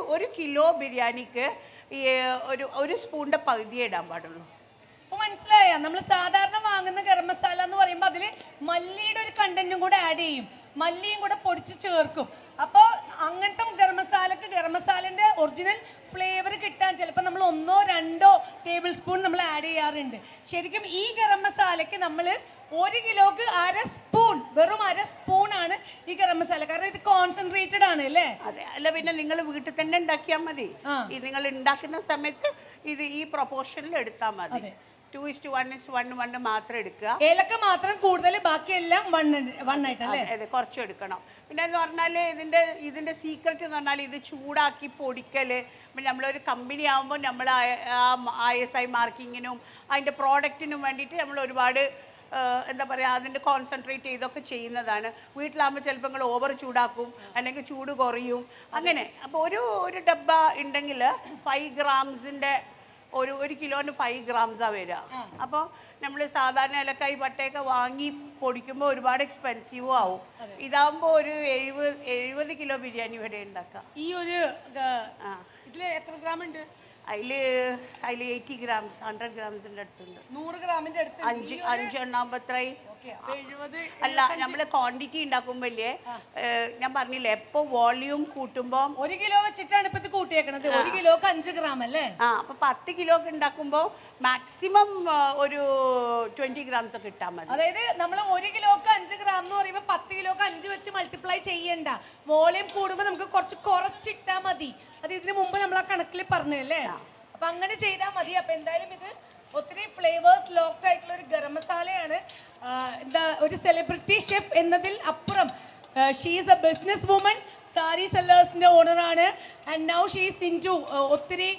ഒരു കിലോ ബിരിയാണിക്ക് ഈ ഒരു സ്പൂണിൻ്റെ പകുതിയേ ഇടാൻ പാടുള്ളൂ. അപ്പോൾ മനസ്സിലായ? നമ്മൾ സാധാരണ വാങ്ങുന്ന ഗരം മസാല എന്ന് പറയുമ്പോൾ അതിൽ മല്ലിയുടെ ഒരു കണ്ടന്റും കൂടെ ആഡ് ചെയ്യും, മല്ലിയും കൂടെ പൊടിച്ച് ചേർക്കും. അപ്പോൾ അങ്ങനത്തെ ഗരം മസാലൻ്റെ ഒറിജിനൽ ഫ്ലേവർ കിട്ടാൻ ചിലപ്പോൾ നമ്മൾ 1-2 ടേബിൾ സ്പൂൺ നമ്മൾ ആഡ് ചെയ്യാറുണ്ട്. ശരിക്കും ഈ ഗരം മസാലയ്ക്ക് നമ്മൾ 1 കിലോക്ക് 1/2 സ്പൂൺ, വെറും 1/2 സ്പൂൺ ആണ് ഈ ഗരം മസാല. കാരണം ഇത് കോൺസെൻട്രേറ്റഡ് ആണ് അല്ലേ? അതെ. അല്ല പിന്നെ നിങ്ങൾ വീട്ടിൽ തന്നെ ഉണ്ടാക്കിയാൽ മതി. നിങ്ങൾ ഉണ്ടാക്കുന്ന സമയത്ത് ഇത് ഈ പ്രൊപ്പോർഷനിൽ എടുത്താൽ മതി. 2:1:1 മാത്രം എടുക്കുക. ഏലക്ക മാത്രം കൂടുതൽ, ബാക്കിയെല്ലാം 1 ആയിട്ടല്ലേ? അതെ, കുറച്ച് എടുക്കണം. പിന്നെ എന്ന് പറഞ്ഞാൽ ഇതിൻ്റെ സീക്രട്ട് എന്ന് പറഞ്ഞാൽ ഇത് ചൂടാക്കി പൊടിക്കൽ. പിന്നെ നമ്മളൊരു കമ്പനി ആകുമ്പോൾ നമ്മൾ ISI മാർക്കിങ്ങിനും അതിൻ്റെ പ്രോഡക്റ്റിനും വേണ്ടിയിട്ട് നമ്മൾ ഒരുപാട് എന്താ പറയുക അതിൻ്റെ കോൺസെൻട്രേറ്റ് ചെയ്തൊക്കെ ചെയ്യുന്നതാണ്. വീട്ടിലാകുമ്പോൾ ചിലപ്പോൾ നിങ്ങൾ ഓവർ ചൂടാക്കും, അല്ലെങ്കിൽ ചൂട് കുറയും, അങ്ങനെ. അപ്പോൾ ഒരു ഡബ്ബ ഉണ്ടെങ്കിൽ 5 ഗ്രാംസിൻ്റെ ഒരു കിലോന് 5 ഗ്രാംസാണ് വരിക. അപ്പോൾ നമ്മൾ സാധാരണ ഏലക്കായി പട്ടയൊക്കെ വാങ്ങി പൊടിക്കുമ്പോൾ ഒരുപാട് എക്സ്പെൻസീവും ആവും. ഇതാകുമ്പോൾ ഒരു 70 കിലോ ബിരിയാണി വരെ ഉണ്ടാക്കാം. ഈ ഒരു ഇതിൽ എത്ര ഗ്രാം ഉണ്ട്? അതിൽ 80 ഗ്രാംസ് 100 ഗ്രാംസിൻ്റെ അടുത്തുണ്ട്. 100 ഗ്രാമിൻ്റെ അടുത്ത് 5 എണ്ണാകുമ്പോൾ എത്രയായി? അല്ല, നമ്മൾ ക്വാണ്ടിറ്റി ഉണ്ടാക്കുമ്പോഴേ ഞാൻ പറഞ്ഞില്ലേ എപ്പോൾ വോള്യൂം കൂട്ടുമ്പോൾ 1 കിലോ വെച്ചിട്ടാണ് ഇപ്പൊ ഇത് കൂട്ടിയേക്കണത്. 1 കിലോക്ക് 5 ഗ്രാം അല്ലേ? അപ്പൊ 10 കിലോ ഒക്കെ ഉണ്ടാക്കുമ്പോൾ മാക്സിമം ഒരു 20 ഗ്രാംസ് ഒക്കെ ഇട്ടാൽ മതി. അതായത് നമ്മൾ 1 കിലോക്ക് 5 ഗ്രാം എന്ന് പറയുമ്പോൾ 10 കിലോക്ക് 5 വെച്ച് മൾട്ടിപ്ലൈ ചെയ്യണ്ട. വോളിയം കൂടുമ്പോൾ നമുക്ക് കുറച്ചിട്ടാ മതി. അത് ഇതിനു മുമ്പ് നമ്മൾ ആ കണക്കിൽ പറഞ്ഞല്ലേ? അപ്പൊ അങ്ങനെ ചെയ്താൽ മതി. അപ്പൊ എന്തായാലും ഇത് ഒത്തിരി ഫ്ലേവേഴ്സ് ലോക്ക്ഡ് ആയിട്ടുള്ള ഒരു ഗരം മസാലയാണ്. എന്താ ഒരു സെലിബ്രിറ്റി ഷെഫ് എന്നതിൽ അപ്പുറം she is a business woman, sari സെല്ലേഴ്സിൻ്റെ ഓണറാണ്. And now she is into ഒത്തിരി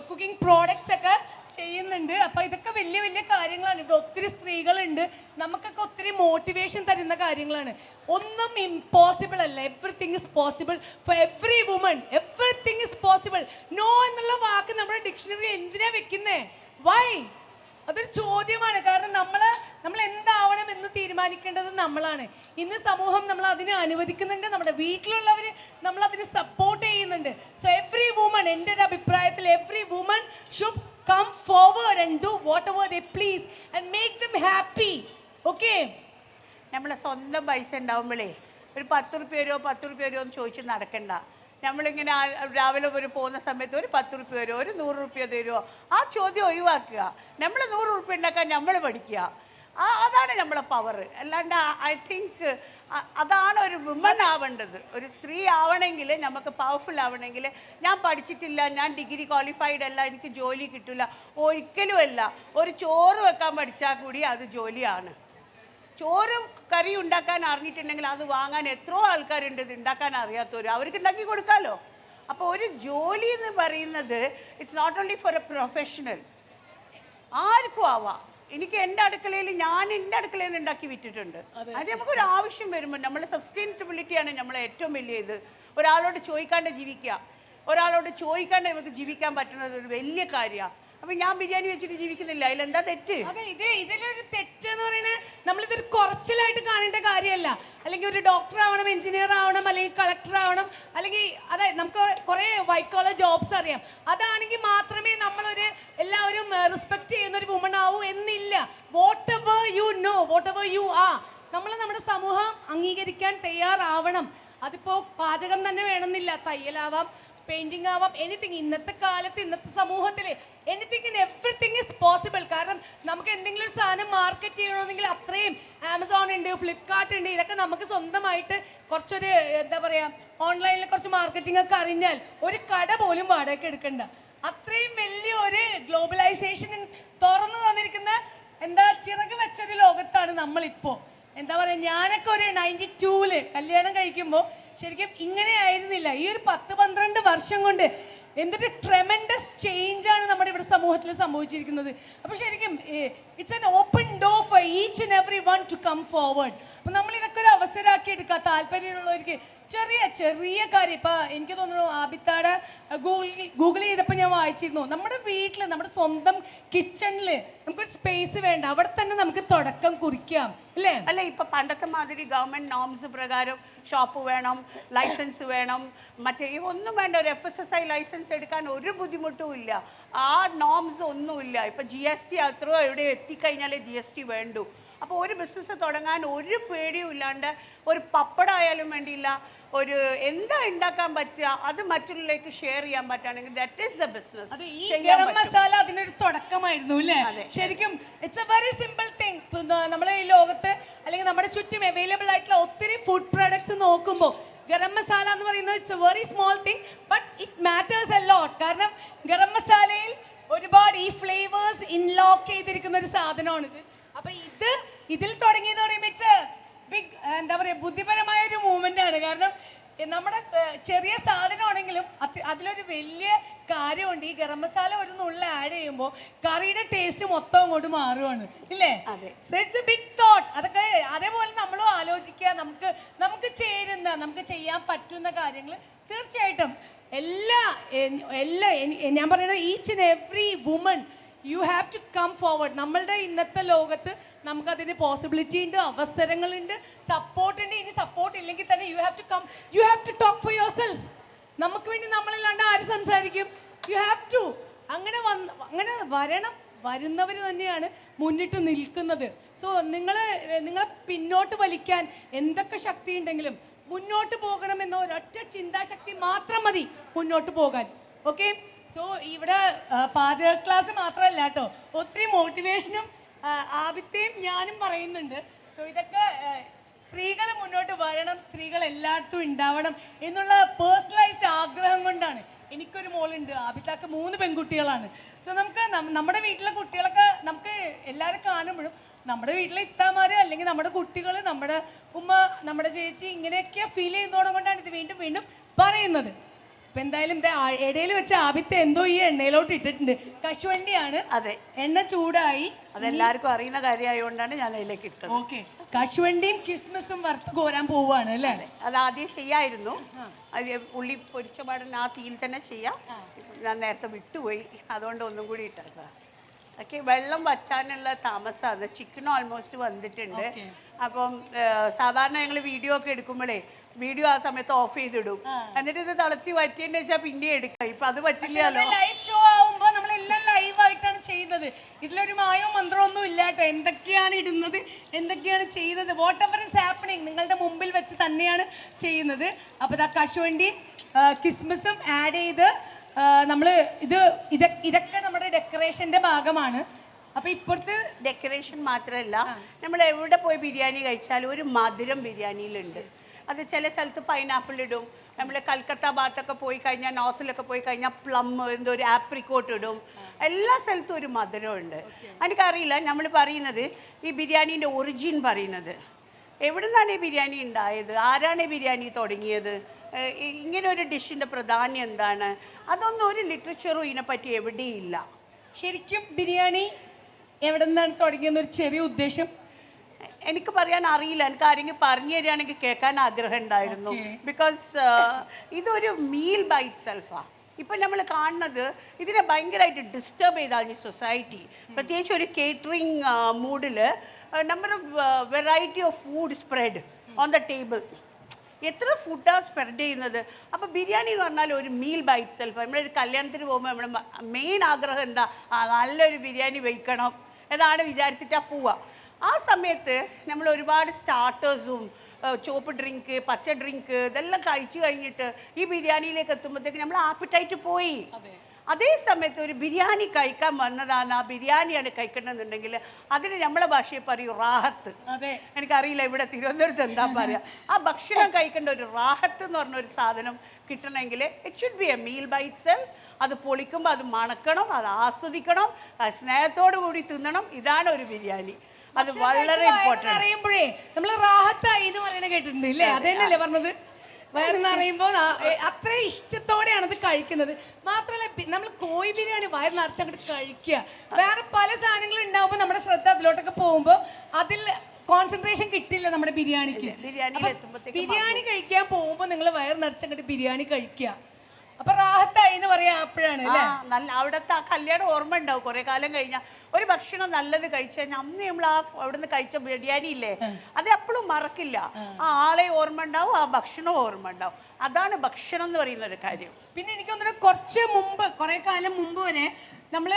കുക്കിംഗ് പ്രോഡക്ട്സ് ഒക്കെ ചെയ്യുന്നുണ്ട്. അപ്പോൾ ഇതൊക്കെ വലിയ വലിയ കാര്യങ്ങളാണ്. ഇവിടെ ഒത്തിരി സ്ത്രീകളുണ്ട്, നമുക്കൊക്കെ ഒത്തിരി മോട്ടിവേഷൻ തരുന്ന കാര്യങ്ങളാണ്. ഒന്നും ഇമ്പോസിബിൾ അല്ല. Everything is possible for every woman. Everything is possible. No എന്നുള്ള വാക്ക് നമ്മുടെ ഡിക്ഷണറി എന്തിനാ വെക്കുന്നേ? വൈ? അതൊരു ചോദ്യമാണ്. കാരണം നമ്മൾ എന്താവണം എന്ന് തീരുമാനിക്കേണ്ടത് നമ്മളാണ്. ഇന്ന് സമൂഹം നമ്മൾ അതിനെ അനുവദിക്കുന്നുണ്ട്, നമ്മുടെ വീട്ടിലുള്ളവർ നമ്മൾ അതിന് സപ്പോർട്ട് ചെയ്യുന്നുണ്ട്. സോ എവറി വുമൺ, എൻ്റെ ഒരു അഭിപ്രായത്തിൽ every woman should come forward and do whatever they please and make them happy. Okay? നമ്മളെ സ്വന്തം പൈസ ഉണ്ടാവുമ്പോഴേ ഒരു 10 രൂപ തരുമോ 10 രൂപ തരുമോ എന്ന് ചോദിച്ച് നടക്കണ്ട. നമ്മളിങ്ങനെ രാവിലെ പോകുന്ന സമയത്ത് ഒരു 10 രൂപ തരുമോ, ഒരു 100 രൂപ തരുമോ, ആ ചോദ്യം ഒഴിവാക്കുക. നമ്മൾ 100 രൂപ ഉണ്ടാക്കാൻ നമ്മൾ പഠിക്കുക. അതാണ് നമ്മളെ പവർ. അല്ലാണ്ട് ഐ തിങ്ക് അതാണ് ഒരു വുമൺ ആവേണ്ടത്. ഒരു സ്ത്രീ ആവണമെങ്കിൽ, നമുക്ക് പവർഫുൾ ആവണമെങ്കിൽ, ഞാൻ പഠിച്ചിട്ടില്ല, ഞാൻ ഡിഗ്രി ക്വാളിഫൈഡ് അല്ല, എനിക്ക് ജോലി കിട്ടില്ല, ഒരിക്കലും അല്ല. ഒരു ചോറ് വെക്കാൻ പഠിച്ചാൽ കൂടി അത് ജോലിയാണ്. ചോറ് കറി ഉണ്ടാക്കാൻ അറിഞ്ഞിട്ടുണ്ടെങ്കിൽ അത് വാങ്ങാൻ എത്രയോ ആൾക്കാരുണ്ട് ഇത് ഉണ്ടാക്കാൻ അറിയാത്തവർ, അവർക്ക് ഉണ്ടാക്കി കൊടുക്കാമല്ലോ. അപ്പോൾ ഒരു ജോലി എന്ന് പറയുന്നത് it's not only for a professional, ആർക്കും ആവാം. എനിക്ക് എൻ്റെ അടുക്കളയിൽ എൻ്റെ അടുക്കളയിൽ നിന്ന് ഉണ്ടാക്കി വിറ്റിട്ടുണ്ട്. അത് നമുക്കൊരു ആവശ്യം വരുമ്പോൾ നമ്മളെ സസ്റ്റൈനബിലിറ്റിയാണ് നമ്മളെ ഏറ്റവും വലിയ ഇത്. ഒരാളോട് ചോദിക്കാണ്ട് ജീവിക്കുക, ഒരാളോട് ചോദിക്കാണ്ട് നമുക്ക് ജീവിക്കാൻ പറ്റുന്നത് ഒരു വലിയ കാര്യമാണ്. അപ്പൊ ഞാൻ ബിരിയാണി വെച്ചിട്ട് ജീവിക്കുന്നില്ല, അതിലെന്താ തെറ്റ്? അതെ, ഇതിലൊരു തെറ്റ് എന്ന് പറയുന്നത് നമ്മളിതൊരു കുറച്ചിലായിട്ട് കാണേണ്ട കാര്യമല്ല. അല്ലെങ്കിൽ ഒരു ഡോക്ടർ ആവണം, എഞ്ചിനീയർ ആവണം, അല്ലെങ്കിൽ കളക്ടർ ആവണം, അല്ലെങ്കിൽ അതായത് നമുക്ക് കുറേ വൈറ്റ് കോളർ ജോബ്സ് അറിയാം. അതാണെങ്കിൽ മാത്രമേ എല്ലാവരും റെസ്പെക്ട് ചെയ്യുന്ന ഒരു വുമൺ ആവൂ എന്നില്ല. What ever you know, what ever you are, നമ്മുടെ സമൂഹം അംഗീകരിക്കാൻ തയ്യാറാവണം. അതിപ്പോ പാചകം തന്നെ വേണമെന്നില്ല, തയ്യലാവാം, പെയിന്റിംഗ് ആവാം, എനിത്തിങ്. ഇന്നത്തെ കാലത്ത് ഇന്നത്തെ സമൂഹത്തിൽ എനിത്തിങ് എവറിത്തിങ് ഇസ് പോസിബിൾ. കാരണം നമുക്ക് എന്തെങ്കിലും ഒരു സാധനം മാർക്കറ്റ് ചെയ്യണമെങ്കിൽ അത്രയും ആമസോൺ ഉണ്ട്, ഫ്ലിപ്കാർട്ട് ഉണ്ട്. ഇതൊക്കെ നമുക്ക് സ്വന്തമായിട്ട് കുറച്ചൊരു എന്താ പറയുക, ഓൺലൈനിൽ കുറച്ച് മാർക്കറ്റിംഗ് ഒക്കെ അറിഞ്ഞാൽ ഒരു കട പോലും വാടകയ്ക്ക് എടുക്കണ്ട. അത്രയും വലിയ ഒരു ഗ്ലോബലൈസേഷൻ തുറന്നു തന്നിരിക്കുന്ന എന്താ ചിറക് വെച്ചൊരു ലോകത്താണ് നമ്മളിപ്പോൾ. എന്താ പറയുക, ഞാനൊക്കെ ഒരു 92-ല് കല്യാണം കഴിക്കുമ്പോൾ ശരിക്കും ഇങ്ങനെ ആയിരുന്നില്ല. ഈ ഒരു 10-12 വർഷം കൊണ്ട് എന്തൊരു ട്രെമൻഡസ് ചേഞ്ച് ആണ് നമ്മുടെ ഇവിടെ സമൂഹത്തിൽ സംഭവിച്ചിരിക്കുന്നത്. അപ്പോൾ ശരിക്കും it's an open door for each and every one to come forward. അപ്പം നമ്മൾ ഇതൊക്കെ ഒരു അവസരമാക്കി എടുക്കുക. താല്പര്യമുള്ളവർക്ക് ചെറിയ ചെറിയ കാര്യം, ഇപ്പം എനിക്ക് തോന്നുന്നു ആബിത്താടെ ഗൂഗിൾ ചെയ്തപ്പോൾ ഞാൻ വായിച്ചിരുന്നു, നമ്മുടെ വീട്ടിൽ നമ്മുടെ സ്വന്തം കിച്ചണിൽ നമുക്കൊരു സ്പേസ് വേണ്ട, അവിടെ തന്നെ നമുക്ക് തുടക്കം കുറിക്കാം അല്ലേ? അല്ല, ഇപ്പൊ പണ്ടത്തെ മാതിരി ഗവൺമെന്റ് നോംസ് പ്രകാരം ഷോപ്പ് വേണം, ലൈസൻസ് വേണം, മറ്റേ ഒന്നും വേണ്ട. ഒരു FSSAI ലൈസൻസ് എടുക്കാൻ ഒരു ബുദ്ധിമുട്ടും ഇല്ല. ആ നോംസ് ഒന്നുമില്ല. ഇപ്പൊ GST അത്രയോ എവിടെ എത്തിക്കഴിഞ്ഞാലേ GST വേണ്ടു. അപ്പോൾ ഒരു ബിസിനസ് തുടങ്ങാൻ ഒരു പേടിയും ഇല്ലാണ്ട് ഒരു പപ്പടായാലും വേണ്ടിയില്ല, ഒരു എന്താ ഉണ്ടാക്കാൻ പറ്റുക അത് മറ്റുള്ളവർക്ക് ഷെയർ ചെയ്യാൻ പറ്റുകയാണെങ്കിൽ that is the business. Garam masala അതിനൊരു തുടക്കമായിരുന്നു അല്ലേ? ശരിക്കും it's a very simple thing. നമ്മളെ ഈ ലോകത്ത് അല്ലെങ്കിൽ നമ്മുടെ ചുറ്റും അവൈലബിൾ ആയിട്ടുള്ള ഒത്തിരി ഫുഡ് പ്രോഡക്ട്സ് നോക്കുമ്പോൾ ഗരം മസാല എന്ന് പറയുന്നത് it's a very small thing, but it matters a lot. കാരണം ഗരം മസാലയിൽ ഒരുപാട് ഈ ഫ്ലേവേഴ്സ് ഇൻലോക്ക് ചെയ്തിരിക്കുന്ന ഒരു സാധനമാണിത്. അപ്പൊ ഇതിൽ തുടങ്ങിയെന്ന് പറയുമ്പോൾ ഇറ്റ്സ് ബിഗ് എന്താ പറയുക, ബുദ്ധിപരമായ ഒരു മൂവ്മെന്റ് ആണ്. കാരണം നമ്മുടെ ചെറിയ സാധനമാണെങ്കിലും അതിലൊരു വലിയ കാര്യമുണ്ട്. ഈ ഗരം മസാല ഒരു നുള്ളിൽ ആഡ് ചെയ്യുമ്പോൾ കറിയുടെ ടേസ്റ്റ് മൊത്തം അങ്ങോട്ട് മാറുവാണ് ഇല്ലേ? It's a big thought. അതൊക്കെ അതേപോലെ നമ്മളും ആലോചിക്കുക, നമുക്ക് ചേരുന്ന നമുക്ക് ചെയ്യാൻ പറ്റുന്ന കാര്യങ്ങൾ തീർച്ചയായിട്ടും എല്ലാ ഞാൻ പറയുന്നത് each and every woman you have to come forward. നമ്മളുടെ ഇന്നത്തെ ലോകത്ത് നമുക്കതിന് പോസിബിലിറ്റി ഉണ്ട്, അവസരങ്ങളുണ്ട്, സപ്പോർട്ട് ഉണ്ട്. ഇനി സപ്പോർട്ട് ഇല്ലെങ്കിൽ തന്നെ you have to talk for yourself. നമുക്ക് വേണ്ടി നമ്മളില്ലാണ്ട് ആര് സംസാരിക്കും? യു ഹാവ് ടു അങ്ങനെ വരണം. വരുന്നവർ തന്നെയാണ് മുന്നിട്ട് നിൽക്കുന്നത്. സോ നിങ്ങളെ പിന്നോട്ട് വലിക്കാൻ എന്തൊക്കെ ശക്തി ഉണ്ടെങ്കിലും മുന്നോട്ട് പോകണമെന്ന ഒരൊറ്റ ചിന്താശക്തി മാത്രം മതി മുന്നോട്ട് പോകാൻ. ഓക്കെ, സോ ഇവിടെ പാചക ക്ലാസ് മാത്രമല്ല കേട്ടോ, ഒത്തിരി മോട്ടിവേഷനും ആബിത്തയും ഞാനും പറയുന്നുണ്ട്. സോ ഇതൊക്കെ സ്ത്രീകൾ മുന്നോട്ട് വരണം, സ്ത്രീകൾ എല്ലായിടത്തും ഉണ്ടാവണം എന്നുള്ള പേഴ്സണലൈസ്ഡ് ആഗ്രഹം കൊണ്ടാണ്. എനിക്കൊരു മോളുണ്ട്, ആബിത്താക്ക് 3 പെൺകുട്ടികളാണ്. സോ നമുക്ക് നമ്മുടെ വീട്ടിലെ കുട്ടികളൊക്കെ നമുക്ക് എല്ലാവരും കാണുമ്പോഴും നമ്മുടെ വീട്ടിലെ ഇത്താമാര് അല്ലെങ്കിൽ നമ്മുടെ കുട്ടികൾ, നമ്മുടെ ഉമ്മ, നമ്മുടെ ചേച്ചി ഇങ്ങനെയൊക്കെ ഫീൽ ചെയ്യുന്നതോടെ കൊണ്ടാണ് ഇത് വീണ്ടും വീണ്ടും പറയുന്നത്. അപ്പൊ എന്തായാലും ഇടയിൽ വെച്ച് ആബിത്ത് എന്തോ ഈ എണ്ണയിലോട്ട് ഇട്ടിട്ടുണ്ട്. കശുവണ്ടിയാണ്. അതെ, എണ്ണ ചൂടായി. അതെല്ലാവർക്കും അറിയുന്ന കാര്യമായതുകൊണ്ടാണ് ഞാൻ അതിലേക്ക് ഇട്ടത്. ഓക്കെ, കശുവണ്ടിയും കിസ്മിസും വറുത്ത് കോരാൻ പോവാണ് അല്ലേ? അത് ആദ്യം ചെയ്യായിരുന്നു. അത് ഉള്ളി പൊരിച്ച പാടൻ ആ തീയിൽ തന്നെ ചെയ്യാം. ഞാൻ നേരത്തെ വിട്ടുപോയി, അതുകൊണ്ട് ഒന്നും കൂടി ഇട്ടേക്കാം. ഓക്കെ, വെള്ളം വറ്റാനുള്ള താമസമാണ്. ചിക്കൻ ഓൾമോസ്റ്റ് വന്നിട്ടുണ്ട്. അപ്പം സാധാരണ ഞങ്ങൾ വീഡിയോ ഒക്കെ എടുക്കുമ്പോഴേ വീഡിയോ ആ സമയത്ത് ഓഫ് ചെയ്തിടും, എന്നിട്ട് ഇത് തിളച്ച് വറ്റിയെന്ന് വെച്ചാൽ പിന്നെ എടുക്കാം. ഇപ്പൊ അത് പറ്റില്ലല്ലോ. ലൈവ് ഷോ ആവുമ്പോ നമ്മളെല്ലാം ലൈവ് ആയിട്ടാണ് ചെയ്യുന്നത്. ഇതിലൊരു മായോ മന്ത്രമോ ഒന്നും ഇല്ല കേട്ടോ. എന്തൊക്കെയാണ് ഇടുന്നത്, എന്തൊക്കെയാണ് ചെയ്യുന്നത്, വാട്ട് എവർ ഇസ് ഹാപ്പനിങ് നിങ്ങളുടെ മുമ്പിൽ വെച്ച് തന്നെയാണ് ചെയ്യുന്നത്. അപ്പൊ ഇതാ കശുവണ്ടിയും കിസ്മിസും ആഡ് ചെയ്ത് നമ്മൾ ഇതൊക്കെ നമ്മുടെ ഡെക്കറേഷന്റെ ഭാഗമാണ്. അപ്പൊ ഇപ്പോഴത്തെ ഡെക്കറേഷൻ മാത്രമല്ല, നമ്മൾ എവിടെ പോയി ബിരിയാണി കഴിച്ചാലും ഒരു മധുരം ബിരിയാണിയിലുണ്ട്. അത് ചില സ്ഥലത്ത് പൈനാപ്പിൾ ഇടും. നമ്മൾ കൽക്കത്ത ഭാഗത്തൊക്കെ പോയി കഴിഞ്ഞാൽ, നോർത്തിലൊക്കെ പോയി കഴിഞ്ഞാൽ പ്ലം, എന്തോ ഒരു ആപ്രിക്കോട്ട് ഇടും. എല്ലാ സ്ഥലത്തും ഒരു മധുരമുണ്ട്. എനിക്കറിയില്ല, നമ്മൾ പറയുന്നത് ഈ ബിരിയാണീൻ്റെ ഒറിജിൻ പറയുന്നത് എവിടെ നിന്നാണ് ഈ ബിരിയാണി ഉണ്ടായത്, ആരാണ് ഈ ബിരിയാണി തുടങ്ങിയത്, ഇങ്ങനെ ഒരു ഡിഷിൻ്റെ പ്രാധാന്യം എന്താണ്, അതൊന്നും ഒരു ലിറ്ററേച്ചറും ഇതിനെപ്പറ്റി എവിടെയില്ല. ശരിക്കും ബിരിയാണി എവിടെ നിന്നാണ് തുടങ്ങിയെന്നൊരു ചെറിയ ഉദ്ദേശം എനിക്ക് പറയാൻ അറിയില്ല. എനിക്ക് ആരെങ്കിലും പറഞ്ഞു തരികയാണെങ്കിൽ കേൾക്കാൻ ആഗ്രഹം ഉണ്ടായിരുന്നു. ബിക്കോസ് ഇതൊരു മീൽ ബൈ ഇറ്റ് സെൽഫാണ്. ഇപ്പം നമ്മൾ കാണുന്നത് ഇതിനെ ഭയങ്കരമായിട്ട് ഡിസ്റ്റർബ് ചെയ്താണ് ഈ സൊസൈറ്റി. പ്രത്യേകിച്ച് ഒരു കേറ്ററിംഗ് മൂഡിൽ number of variety of food spread on the table. എത്ര ഫുഡാണ് സ്പ്രെഡ് ചെയ്യുന്നത്. അപ്പോൾ ബിരിയാണി എന്ന് പറഞ്ഞാൽ ഒരു മീൽ ബൈ ഇറ്റ് സെൽഫ്. നമ്മളൊരു കല്യാണത്തിന് പോകുമ്പോൾ നമ്മുടെ മെയിൻ ആഗ്രഹം എന്താ, നല്ലൊരു ബിരിയാണി വയ്ക്കണം എന്നാണ് വിചാരിച്ചിട്ടാണ് പോവുക. ആ സമയത്ത് നമ്മൾ ഒരുപാട് സ്റ്റാർട്ടേഴ്സും ചുവപ്പ് ഡ്രിങ്ക്, പച്ച ഡ്രിങ്ക് ഇതെല്ലാം കഴിച്ചു കഴിഞ്ഞിട്ട് ഈ ബിരിയാണിയിലേക്ക് എത്തുമ്പോഴത്തേക്ക് നമ്മൾ ആപ്പിറ്റൈറ്റ് പോയി. അതേ സമയത്ത് ഒരു ബിരിയാണി കഴിക്കാൻ വന്നതാണ്, ആ ബിരിയാണിയാണ് കഴിക്കണമെന്നുണ്ടെങ്കിൽ അതിന് നമ്മളെ ഭാഷയിൽ പറയൂ റാഹത്ത്. എനിക്കറിയില്ല ഇവിടെ തിരുവനന്തപുരത്ത് എന്താ പറയുക. ആ ഭക്ഷണം കഴിക്കേണ്ട ഒരു റാഹത്ത് എന്ന് പറഞ്ഞ ഒരു സാധനം കിട്ടണമെങ്കിൽ it should be a meal by itself. അത് പൊളിക്കുമ്പോൾ അത് മണക്കണം, അത് ആസ്വദിക്കണം, അത് സ്നേഹത്തോടു കൂടി തിന്നണം. ഇതാണ് ഒരു ബിരിയാണി. അത് വളരെ ഇമ്പോർട്ടൻ്റ്. അറിയുമ്പോഴേ നമ്മൾ റാഹത്തായി എന്ന് പറയുന്നത് കേട്ടിട്ടുണ്ട് ഇല്ലേ? അതന്നെയല്ലേ പറഞ്ഞത്? വയറെന്ന് പറയുമ്പോൾ അത്ര ഇഷ്ടത്തോടെയാണ് അത് കഴിക്കുന്നത്. മാത്രമല്ല നമ്മൾ കോഴി ബിരിയാണി വയറ് നിറച്ചങ്ങോട്ട് കഴിക്കുക. വേറെ പല സാധനങ്ങളും ഉണ്ടാവുമ്പോൾ നമ്മുടെ ശ്രദ്ധ അതിലോട്ടൊക്കെ പോകുമ്പോൾ അതിൽ കോൺസെൻട്രേഷൻ കിട്ടില്ല നമ്മുടെ ബിരിയാണിക്ക്. ബിരിയാണി കഴിക്കാൻ പോകുമ്പോൾ നിങ്ങൾ വയറ് നിറച്ചങ്ങോട്ട് ബിരിയാണി കഴിക്കുക. അപ്പൊ റാഹത്തായി എന്ന് പറയാ അപ്പോഴാണ് നല്ല അവിടുത്തെ ആ കല്യാണം ഓർമ്മ ഉണ്ടാവും. കുറെ കാലം കഴിഞ്ഞാൽ ഒരു ഭക്ഷണം നല്ലത് കഴിച്ചു കഴിഞ്ഞാൽ അന്ന് നമ്മൾ ആ അവിടുന്ന് കഴിച്ച ബിരിയാണി ഇല്ലേ, അത് എപ്പോഴും മറക്കില്ല. ആ ആളെ ഓർമ്മ ഉണ്ടാവും, ആ ഭക്ഷണവും ഓർമ്മ ഉണ്ടാവും. അതാണ് ഭക്ഷണം എന്ന് പറയുന്ന ഒരു കാര്യം. പിന്നെ എനിക്ക് തോന്നുന്നു കുറച്ച് മുമ്പ്, കുറെ കാലം മുമ്പ് വരെ നമ്മൾ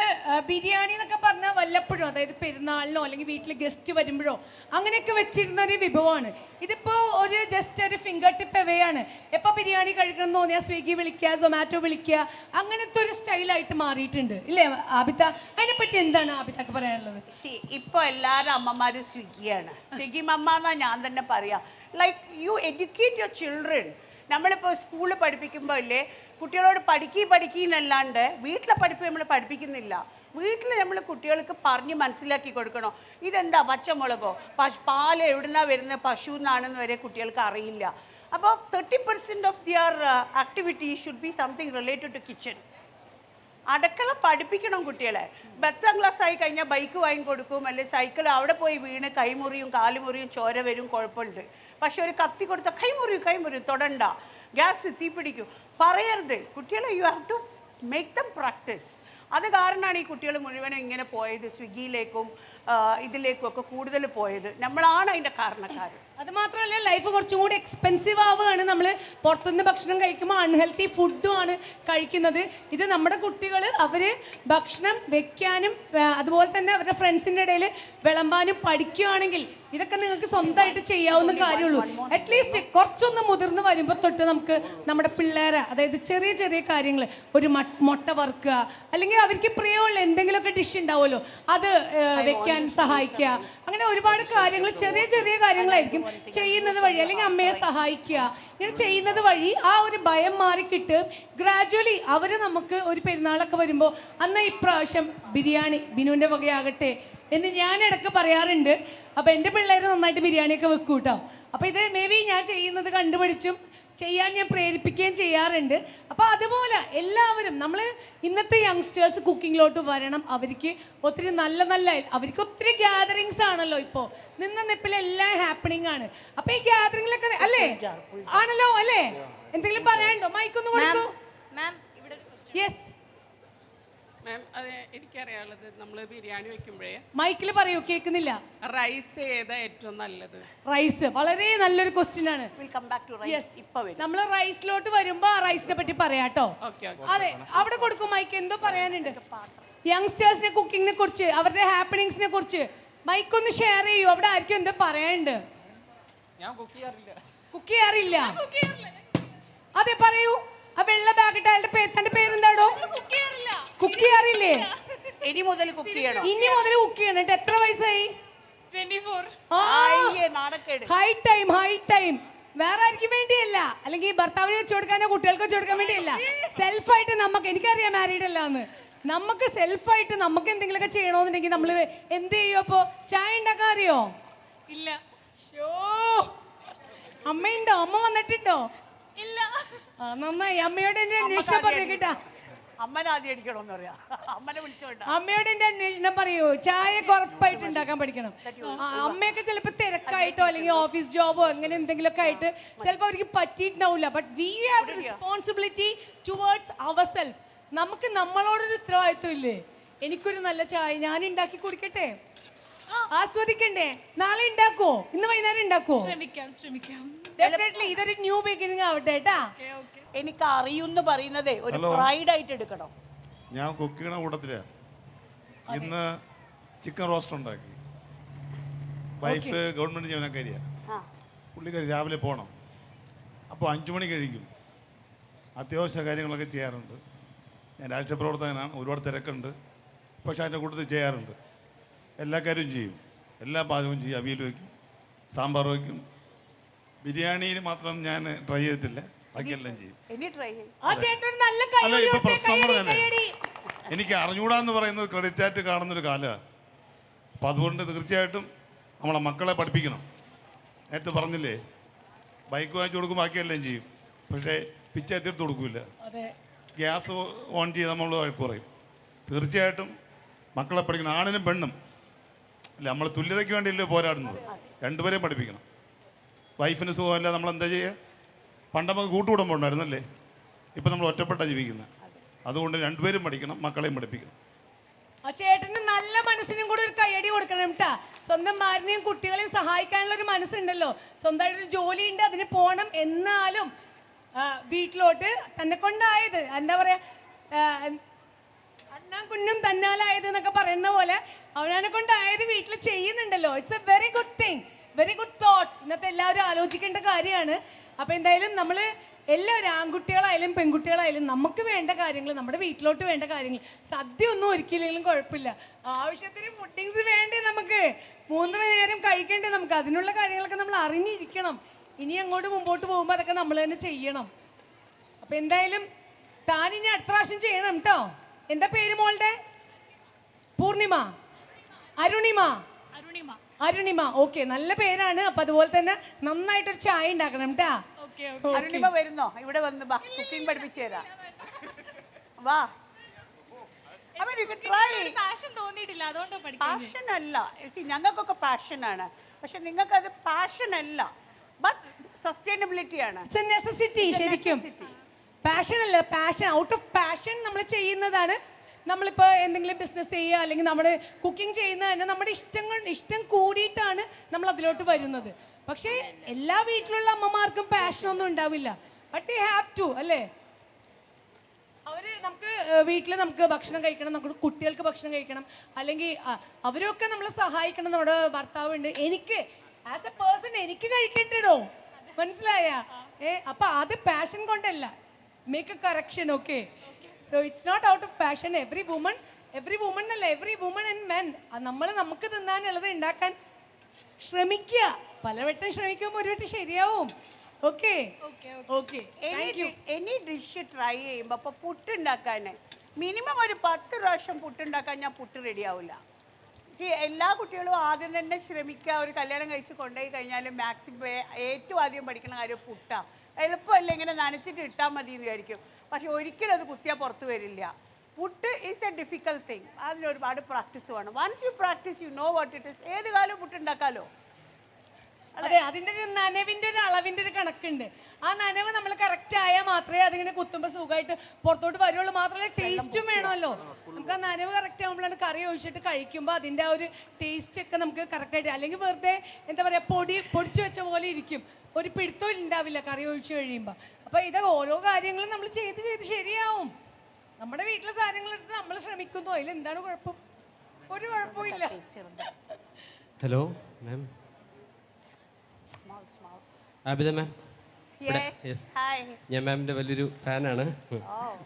ബിരിയാണി എന്നൊക്കെ പറഞ്ഞാൽ വല്ലപ്പോഴും, അതായത് പെരുന്നാളിനോ അല്ലെങ്കിൽ വീട്ടിൽ ഗസ്റ്റ് വരുമ്പോഴോ അങ്ങനെയൊക്കെ വെച്ചിരുന്ന ഒരു വിഭവമാണ്. ഇതിപ്പോൾ ഒരു ജസ്റ്റ് ഒരു ഫിംഗർ ടിപ്പ് എവേ ആണ്. എപ്പോൾ ബിരിയാണി കഴിക്കണം എന്ന് തോന്നിയാൽ സ്വിഗ്ഗി വിളിക്കുക, സൊമാറ്റോ വിളിക്കുക, അങ്ങനത്തെ ഒരു സ്റ്റൈലായിട്ട് മാറിയിട്ടുണ്ട് ഇല്ലേ ആബിത? അതിനെപ്പറ്റി എന്താണ് ആബിതക്ക് പറയാനുള്ളത്? ഇപ്പോൾ എല്ലാവരും അമ്മമാരും സ്വിഗ്ഗിയാണ്. സ്വിഗ്ഗി മമ്മ എന്നാ ഞാൻ തന്നെ പറയാം. Like you educate your children. നമ്മളിപ്പോൾ സ്കൂളിൽ പഠിപ്പിക്കുമ്പോൾ ഇല്ലേ, കുട്ടികളോട് പഠിക്കുന്നല്ലാണ്ട് വീട്ടിലെ പഠിപ്പ് നമ്മൾ പഠിപ്പിക്കുന്നില്ല. വീട്ടിൽ നമ്മൾ കുട്ടികൾക്ക് പറഞ്ഞ് മനസ്സിലാക്കി കൊടുക്കണം. ഇതെന്താ പച്ചമുളകോ, പാല് എവിടുന്നാ വരുന്നത്, പശു എന്നാണെന്ന് വരെ കുട്ടികൾക്ക് അറിയില്ല. അപ്പോൾ 30% of their activity should be something related to kitchen. അടുക്കള പഠിപ്പിക്കണം കുട്ടികളെ. 10ാം ക്ലാസ് ആയി കഴിഞ്ഞാൽ ബൈക്ക് വാങ്ങിക്കൊടുക്കും, അല്ലെങ്കിൽ സൈക്കിൾ അവിടെ പോയി വീണ് കൈമുറിയും കാലുമുറിയും ചോര വരും, കുഴപ്പമുണ്ട്. പക്ഷെ ഒരു കത്തി കൊടുത്താൽ കൈമുറിയും തൊടണ്ട, ഗ്യാസ് തീപിടിക്കും പറയരുത്. കുട്ടികളെ you have to make them practice. അത് കാരണമാണ് ഈ കുട്ടികൾ മുഴുവനും ഇങ്ങനെ പോയത്, സ്വിഗ്ഗിയിലേക്കും ഇതിലേക്കും ഒക്കെ കൂടുതൽ പോയത്. നമ്മളാണ് അതിൻ്റെ കാരണക്കാർ. അത് മാത്രമല്ല ലൈഫ് കുറച്ചും കൂടി എക്സ്പെൻസീവ് ആവുകയാണ്. നമ്മൾ പുറത്തുനിന്ന് ഭക്ഷണം കഴിക്കുമ്പോൾ അൺഹെൽത്തി ഫുഡും ആണ് കഴിക്കുന്നത്. ഇത് നമ്മുടെ കുട്ടികൾ അവർ ഭക്ഷണം വെക്കാനും അതുപോലെ തന്നെ അവരുടെ ഫ്രണ്ട്സിൻ്റെ ഇടയിൽ വിളമ്പാനും പഠിക്കുകയാണെങ്കിൽ ഇതൊക്കെ നിങ്ങൾക്ക് സ്വന്തമായിട്ട് ചെയ്യാവുന്ന കാര്യമുള്ളൂ. അറ്റ്ലീസ്റ്റ് കുറച്ചൊന്ന് മുതിർന്ന് വരുമ്പോൾ തൊട്ട് നമുക്ക് നമ്മുടെ പിള്ളേരെ, അതായത് ചെറിയ ചെറിയ കാര്യങ്ങൾ, ഒരു മുട്ട വറുക്കുക, അല്ലെങ്കിൽ അവർക്ക് പ്രിയമുള്ള എന്തെങ്കിലുമൊക്കെ ഡിഷ് ഉണ്ടാവുമല്ലോ അത് വെക്കാൻ സഹായിക്കുക. അങ്ങനെ ഒരുപാട് കാര്യങ്ങൾ, ചെറിയ ചെറിയ കാര്യങ്ങളായിരിക്കും ചെയ്യുന്നത് വഴി, അല്ലെങ്കിൽ അമ്മയെ സഹായിക്കുക. ഇങ്ങനെ ചെയ്യുന്നത് വഴി ആ ഒരു ഭയം മാറിക്കിട്ട് ഗ്രാജുവലി അവർ നമുക്ക് ഒരു പെരുന്നാളൊക്കെ വരുമ്പോൾ അന്ന് ഇപ്രാവശ്യം ബിരിയാണി ബിനുവിൻ്റെ വകയാകട്ടെ എന്ന് ഞാൻ ഇടയ്ക്ക് പറയാറുണ്ട്. അപ്പോൾ എൻ്റെ പിള്ളേർ നന്നായിട്ട് ബിരിയാണിയൊക്കെ വെക്കും കേട്ടോ. അപ്പോൾ ഇത് മേ ബി ഞാൻ ചെയ്യുന്നത് കണ്ടുപിടിച്ചും ചെയ്യാൻ ഞാൻ പ്രേരിപ്പിക്കുകയും ചെയ്യാറുണ്ട്. അപ്പോൾ അതുപോലെ എല്ലാവരും നമ്മൾ ഇന്നത്തെ യങ്സ്റ്റേഴ്സ് കുക്കിങ്ങിലോട്ട് വരണം. അവർക്ക് ഒത്തിരി അവർക്ക് ഒത്തിരി ഗ്യാതറിങ്സ് ആണല്ലോ ഇപ്പോൾ. നിപ്പിലെല്ലാം ഹാപ്പണിങ് ആണ്. അപ്പോൾ ഈ ഗ്യാതറിങ്ങിലൊക്കെ അല്ലേ ആണല്ലോ അല്ലേ? എന്തെങ്കിലും പറയാനുണ്ടോ? മൈക്കൊന്ന് കൊടുക്കൂ. യെസ് മാം, അത് എനിക്കറിയാനുള്ളത്, നമ്മൾ ബിരിയാണി വെക്കുമ്പോഴേ മൈക്കിൽ പറയൂ, കേൾക്കുന്നില്ല. റൈസ് ഏതാ ഏറ്റവും നല്ലത്? റൈസ് വളരെ നല്ലൊരു ക്വസ്റ്റ്യൻ ആണ്. നമ്മൾ റൈസിലോട്ട് വരുമ്പോ ആ റൈസിനെ പറ്റി പറയാട്ടോ. അതെ, അവിടെ കൊടുക്കും മൈക്ക്. എന്തോ പറയാനുണ്ട് യങ്സ്റ്റേഴ്സിന്റെ കുക്കിങ്ങിനെ കുറിച്ച്, അവരുടെ ഹാപ്പണിങ്സിനെ കുറിച്ച്. മൈക്ക് ഒന്ന് ഷെയർ ചെയ്യൂ. അവിടെ ആർക്കും എന്തോ പറയാനുണ്ട്. കുക്ക് ചെയ്യാറില്ല? അതെ പറയൂ. ആ വെള്ള ബാഗ് ഇട്ട അയാളുടെ തന്റെ പേരെന്താടോ? കുക്ക് ചെയ്യാറില്ലേ? ഇനി മുതൽ കുക്ക് ചെയ്യണം. ഇനി മുതൽ കുക്ക് ചെയ്യണം. എത്ര വയസ്സായി? 24. High time. വേറെ ആർക്കും വേണ്ടിയല്ല, അല്ലെങ്കിൽ ഭർത്താവിന് വെച്ച് കൊടുക്കാനോ കുട്ടികൾക്ക് വെച്ച് കൊടുക്കാൻ വേണ്ടിയല്ല. സെൽഫായിട്ട് നമുക്ക്, എനിക്കറിയാം മാരീഡ് അല്ല എന്ന്, നമുക്ക് സെൽഫായിട്ട് നമുക്ക് എന്തെങ്കിലുമൊക്കെ ചെയ്യണമെന്നുണ്ടെങ്കിൽ നമ്മൾ എന്ത് ചെയ്യും? അപ്പോൾ ചായ ഉണ്ടാക്കാൻ അറിയോ? ഇല്ല. അമ്മയുണ്ടോ? അമ്മ വന്നിട്ടുണ്ടോ? ഇല്ല. നന്നായി. അമ്മയോട് എന്റെ അന്വേഷണം പറയൂ കേട്ടാ. അമ്മയോട് എന്റെ അന്വേഷണം പറയൂ. ചായ ഉറപ്പായിട്ട് ഉണ്ടാക്കാൻ പഠിക്കണം. അമ്മയൊക്കെ ചിലപ്പോൾ തിരക്കായിട്ടോ അല്ലെങ്കിൽ ഓഫീസ് ജോബോ അങ്ങനെ എന്തെങ്കിലുമൊക്കെ ആയിട്ട് ചിലപ്പോൾ അവർക്ക് പറ്റിയിട്ടുണ്ടാവില്ല. But we have responsibility towards our self. നമുക്ക് നമ്മളോടൊരു ഉത്തരവാദിത്വം ഇല്ലേ? എനിക്കൊരു നല്ല ചായ ഞാൻ ഉണ്ടാക്കി കുടിക്കട്ടെ, ആസ്വദിക്കണ്ടേ? നാളെ ഉണ്ടാക്കുവോ? ഇന്ന് വൈകുന്നേരം ഉണ്ടാക്കുവോ? ശ്രമിക്കാം. ഡെഫിനറ്റ്ലി ഇതൊരു ന്യൂ ബിഗിനിങ് ആവട്ടെ കേട്ടാ. എനിക്ക് അറിയുമെന്ന് പറയുന്നതേ ഒരു പ്രൈഡ് ആയിട്ട് എടുക്കണം. ഞാൻ കുക്ക് ചെയ്യണ കൂട്ടത്തില ഇന്ന് ചിക്കൻ റോസ്റ്റ് ഉണ്ടാക്കി. വൈഫ് ഗവൺമെന്റ് ജീവനക്കാരിയാണ്. പുള്ളിക്കാരി രാവിലെ പോകണം. അപ്പോൾ 5 മണി കഴിക്കും. അത്യാവശ്യ കാര്യങ്ങളൊക്കെ ചെയ്യാറുണ്ട്. ഞാൻ രാഷ്ട്രീയ പ്രവർത്തകനാണ്, ഒരുപാട് തിരക്കുണ്ട്. പക്ഷേ അതിൻ്റെ കൂട്ടത്തിൽ ചെയ്യാറുണ്ട്. എല്ലാ കാര്യവും ചെയ്യും, എല്ലാ പാചകവും ചെയ്യും. അവിയൽ വയ്ക്കും, സാമ്പാർ വയ്ക്കും. ബിരിയാണിയിൽ മാത്രം ഞാൻ ട്രൈ ചെയ്തിട്ടില്ല, ബാക്കിയെല്ലാം ചെയ്യും. ഇനി ട്രൈ ചെയ്യും. ആ ചേട്ടൻ ഒരു നല്ല അല്ല, കൈയടി ഇപ്പൊ കൊടുത്തേ, പ്രശ്നം കൈയടി, തന്നെ. കൈയടി. എനിക്ക് അറിഞ്ഞൂടാന്ന് പറയുന്നത് ക്രെഡിറ്റ് ആയിട്ട് കാണുന്നൊരു കാലമാണ്. അപ്പം അതുകൊണ്ട് തീർച്ചയായിട്ടും നമ്മളെ മക്കളെ പഠിപ്പിക്കണം. നേരത്തെ പറഞ്ഞില്ലേ, ബൈക്ക് വാങ്ങിച്ചു കൊടുക്കും, ബാക്കിയെല്ലാം ചെയ്യും. പക്ഷേ പിച്ച എത്തിയിട്ട് കൊടുക്കില്ല. അതെ. ഗ്യാസ് ഓൺ ചെയ്ത് നമ്മൾ കുറയും. തീർച്ചയായിട്ടും മക്കളെ പഠിക്കണം, ആണിനും പെണ്ണും. അല്ല, നമ്മൾ തുല്യതയ്ക്ക് വേണ്ടിയല്ലേ പോരാടുന്നത്. രണ്ടുപേരെയും പഠിപ്പിക്കണം. വൈഫിന് സുഖമല്ല, നമ്മൾ എന്താ ചെയ്യുക? പണ്ട് നമുക്ക് കൂട്ടുകുടുംബം ഉണ്ടായിരുന്നല്ലേ, ഇപ്പം നമ്മൾ ഒറ്റപ്പെട്ടാണ് ജീവിക്കുന്നത്. അതുകൊണ്ട് രണ്ടുപേരും പഠിക്കണം, മക്കളെയും പഠിപ്പിക്കണം. ആ ചേട്ടന് നല്ല മനസ്സിനും കൂടെ ഒരു കൈയടി കൊടുക്കണം കേട്ടാ. സ്വന്തം ഭാര്യനെയും കുട്ടികളെയും സഹായിക്കാനുള്ള ഒരു മനസ്സുണ്ടല്ലോ. സ്വന്തമായിട്ടൊരു ജോലിയുണ്ട്, അതിന് പോകണം. എന്നാലും വീട്ടിലോട്ട് തന്നെ കൊണ്ടായത്, എന്താ പറയാ, അണ്ണാൻ കുഞ്ഞും തന്നാലായത് എന്നൊക്കെ പറയുന്ന പോലെ അവനെ കൊണ്ടായത് വീട്ടിൽ ചെയ്യുന്നുണ്ടല്ലോ. It's a very good thing, very good thought. ഇന്നത്തെ എല്ലാവരും ആലോചിക്കേണ്ട കാര്യമാണ്. അപ്പോൾ എന്തായാലും നമ്മൾ എല്ലാവരും, ആൺകുട്ടികളായാലും പെൺകുട്ടികളായാലും, നമുക്ക് വേണ്ട കാര്യങ്ങൾ, നമ്മുടെ വീട്ടിലോട്ട് വേണ്ട കാര്യങ്ങൾ, സദ്യ ഒന്നും ഒരിക്കലും കുഴപ്പമില്ല. ആവശ്യത്തിന് ഫുഡിങ്സ് വേണ്ടേ നമുക്ക്, 3 നേരം കഴിക്കേണ്ടേ നമുക്ക്. അതിനുള്ള കാര്യങ്ങളൊക്കെ നമ്മൾ അറിഞ്ഞിരിക്കണം. ഇനി അങ്ങോട്ട് മുമ്പോട്ട് പോകുമ്പോൾ അതൊക്കെ നമ്മൾ തന്നെ ചെയ്യണം. അപ്പം എന്തായാലും താൻ ഇനി അടുത്ത പ്രാവശ്യം ചെയ്യണം കേട്ടോ. എന്താ പേര് മോളുടെ? പൂർണിമ, അരുണിമ, അരുണിമ. അരുണിമ. ഓക്കെ, നല്ല പേരാണ്. അപ്പം അതുപോലെ തന്നെ നന്നായിട്ടൊരു ചായ ഉണ്ടാക്കണം കേട്ടാ. ഓക്കെ. അരുണിമ വരുന്നോ? ഇവിടെ വന്ന് കുക്കിംഗ് പഠിപ്പിച്ചു തരാം. വാ. I mean, you can try. Passion തോന്നിയിട്ടില്ല, അതുകൊണ്ട് പഠിക്കാൻ. പാഷൻ അല്ല, ഞങ്ങൾക്കൊക്കെ പാഷനാണ്. പക്ഷെ നിങ്ങൾക്ക് അത് പാഷൻ അല്ല, ബട്ട് സസ്റ്റൈനബിലിറ്റി ആണ്. It's A necessity. ശരിക്കും പാഷൻ അല്ല, പാഷൻ, ഔട്ട് ഓഫ് പാഷൻ നമ്മൾ ചെയ്യുന്നതാണ്. നമ്മളിപ്പോൾ എന്തെങ്കിലും ബിസിനസ് ചെയ്യുക അല്ലെങ്കിൽ നമ്മൾ കുക്കിംഗ് ചെയ്യുന്നത് തന്നെ നമ്മുടെ ഇഷ്ടം കൂടിയിട്ടാണ് നമ്മൾ അതിലോട്ട് വരുന്നത്. പക്ഷേ എല്ലാ വീട്ടിലുള്ള അമ്മമാർക്കും പാഷനൊന്നും ഉണ്ടാവില്ല. ബട്ട് യു ഹാവ് ടു, അല്ലേ? നമുക്ക് വീട്ടിൽ നമുക്ക് ഭക്ഷണം കഴിക്കണം, നമുക്ക് കുട്ടികൾക്ക് ഭക്ഷണം കഴിക്കണം, അല്ലെങ്കിൽ അവരൊക്കെ നമ്മളെ സഹായിക്കണം. നമ്മുടെ ഭർത്താവുണ്ട്, എനിക്ക് ആസ് എ പേഴ്സൺ എനിക്ക് കഴിക്കേണ്ടോ, മനസ്സിലായ? അപ്പൊ അത് പാഷൻ കൊണ്ടല്ല. Make a correction. Okay, so it's not out of passion. Every woman അല്ല, എവറി വുമൺ ആൻഡ് മെൻ, നമ്മൾ നമുക്ക് തിന്നാനുള്ളത് ഉണ്ടാക്കാൻ ശ്രമിക്കുക. പലവട്ടം ശ്രമിക്കുമ്പോൾ ഒരു വട്ടം ശരിയാവും. Okay, okay. Any dish try ചെയ്യുമ്പോൾ അപ്പോൾ പുട്ടുണ്ടാക്കാൻ മിനിമം ഒരു 10 പ്രാവശ്യം പുട്ടുണ്ടാക്കാൻ ഞാൻ പുട്ട് റെഡിയാവില്ല. എല്ലാ കുട്ടികളും ആദ്യം തന്നെ ശ്രമിക്കുക. ഒരു കല്യാണം കഴിച്ച് കൊണ്ടുപോയി കഴിഞ്ഞാൽ മാക്സിമം ഏറ്റവും ആദ്യം പഠിക്കുന്ന കാര്യം പുട്ടാണ്. എളുപ്പമല്ല, ഇങ്ങനെ നനച്ചിട്ട് ഇട്ടാൽ മതി എന്ന് വിചാരിക്കും. പക്ഷെ ഒരിക്കലും അത് കുത്തിയാൽ പുറത്ത് വരില്ല. Puttu is a difficult thing. അതിന് ഒരുപാട് പ്രാക്ടീസ് വേണം. Once you practice you know what it is. ഏത് കാലവും പുട്ടുണ്ടാക്കാമല്ലോ. അതെ, അതിന്റെ ഒരു നനവിന്റെ ഒരു അളവിന്റെ ഒരു കണക്കുണ്ട്. ആ നനവ് നമ്മൾ കറക്റ്റ് ആയാൽ മാത്രമേ അതിങ്ങനെ കുത്തുമ്പോൾ സുഖമായിട്ട് പുറത്തോട്ട് വരുള്ളൂ. മാത്രമല്ല ടേസ്റ്റും വേണമല്ലോ. നമുക്ക് ആ നനവ് കറക്റ്റ് ആകുമ്പോഴാണ് കറി ഒഴിച്ചിട്ട് കഴിക്കുമ്പോൾ അതിൻ്റെ ആ ഒരു ടേസ്റ്റ് ഒക്കെ നമുക്ക് കറക്റ്റായിട്ട്, അല്ലെങ്കിൽ വെറുതെ എന്താ പറയുക, പൊടിച്ചു വെച്ച പോലെ ഇരിക്കും, ഒരു പിടുത്തവും ഉണ്ടാവില്ല കറി ഒഴിച്ച് കഴിയുമ്പോൾ. അപ്പോൾ ഇത് ഓരോ കാര്യങ്ങളും നമ്മൾ ചെയ്ത് ശരിയാവും. നമ്മുടെ വീട്ടിലെ സാധനങ്ങളെടുത്ത് നമ്മൾ ശ്രമിക്കുന്നു, അതിൽ എന്താണ് കുഴപ്പം? ഒരു കുഴപ്പമില്ല. ഹലോ മാം, ആബിദ മാം. ഞാൻ മാമിൻ്റെ വലിയൊരു ഫാനാണ്.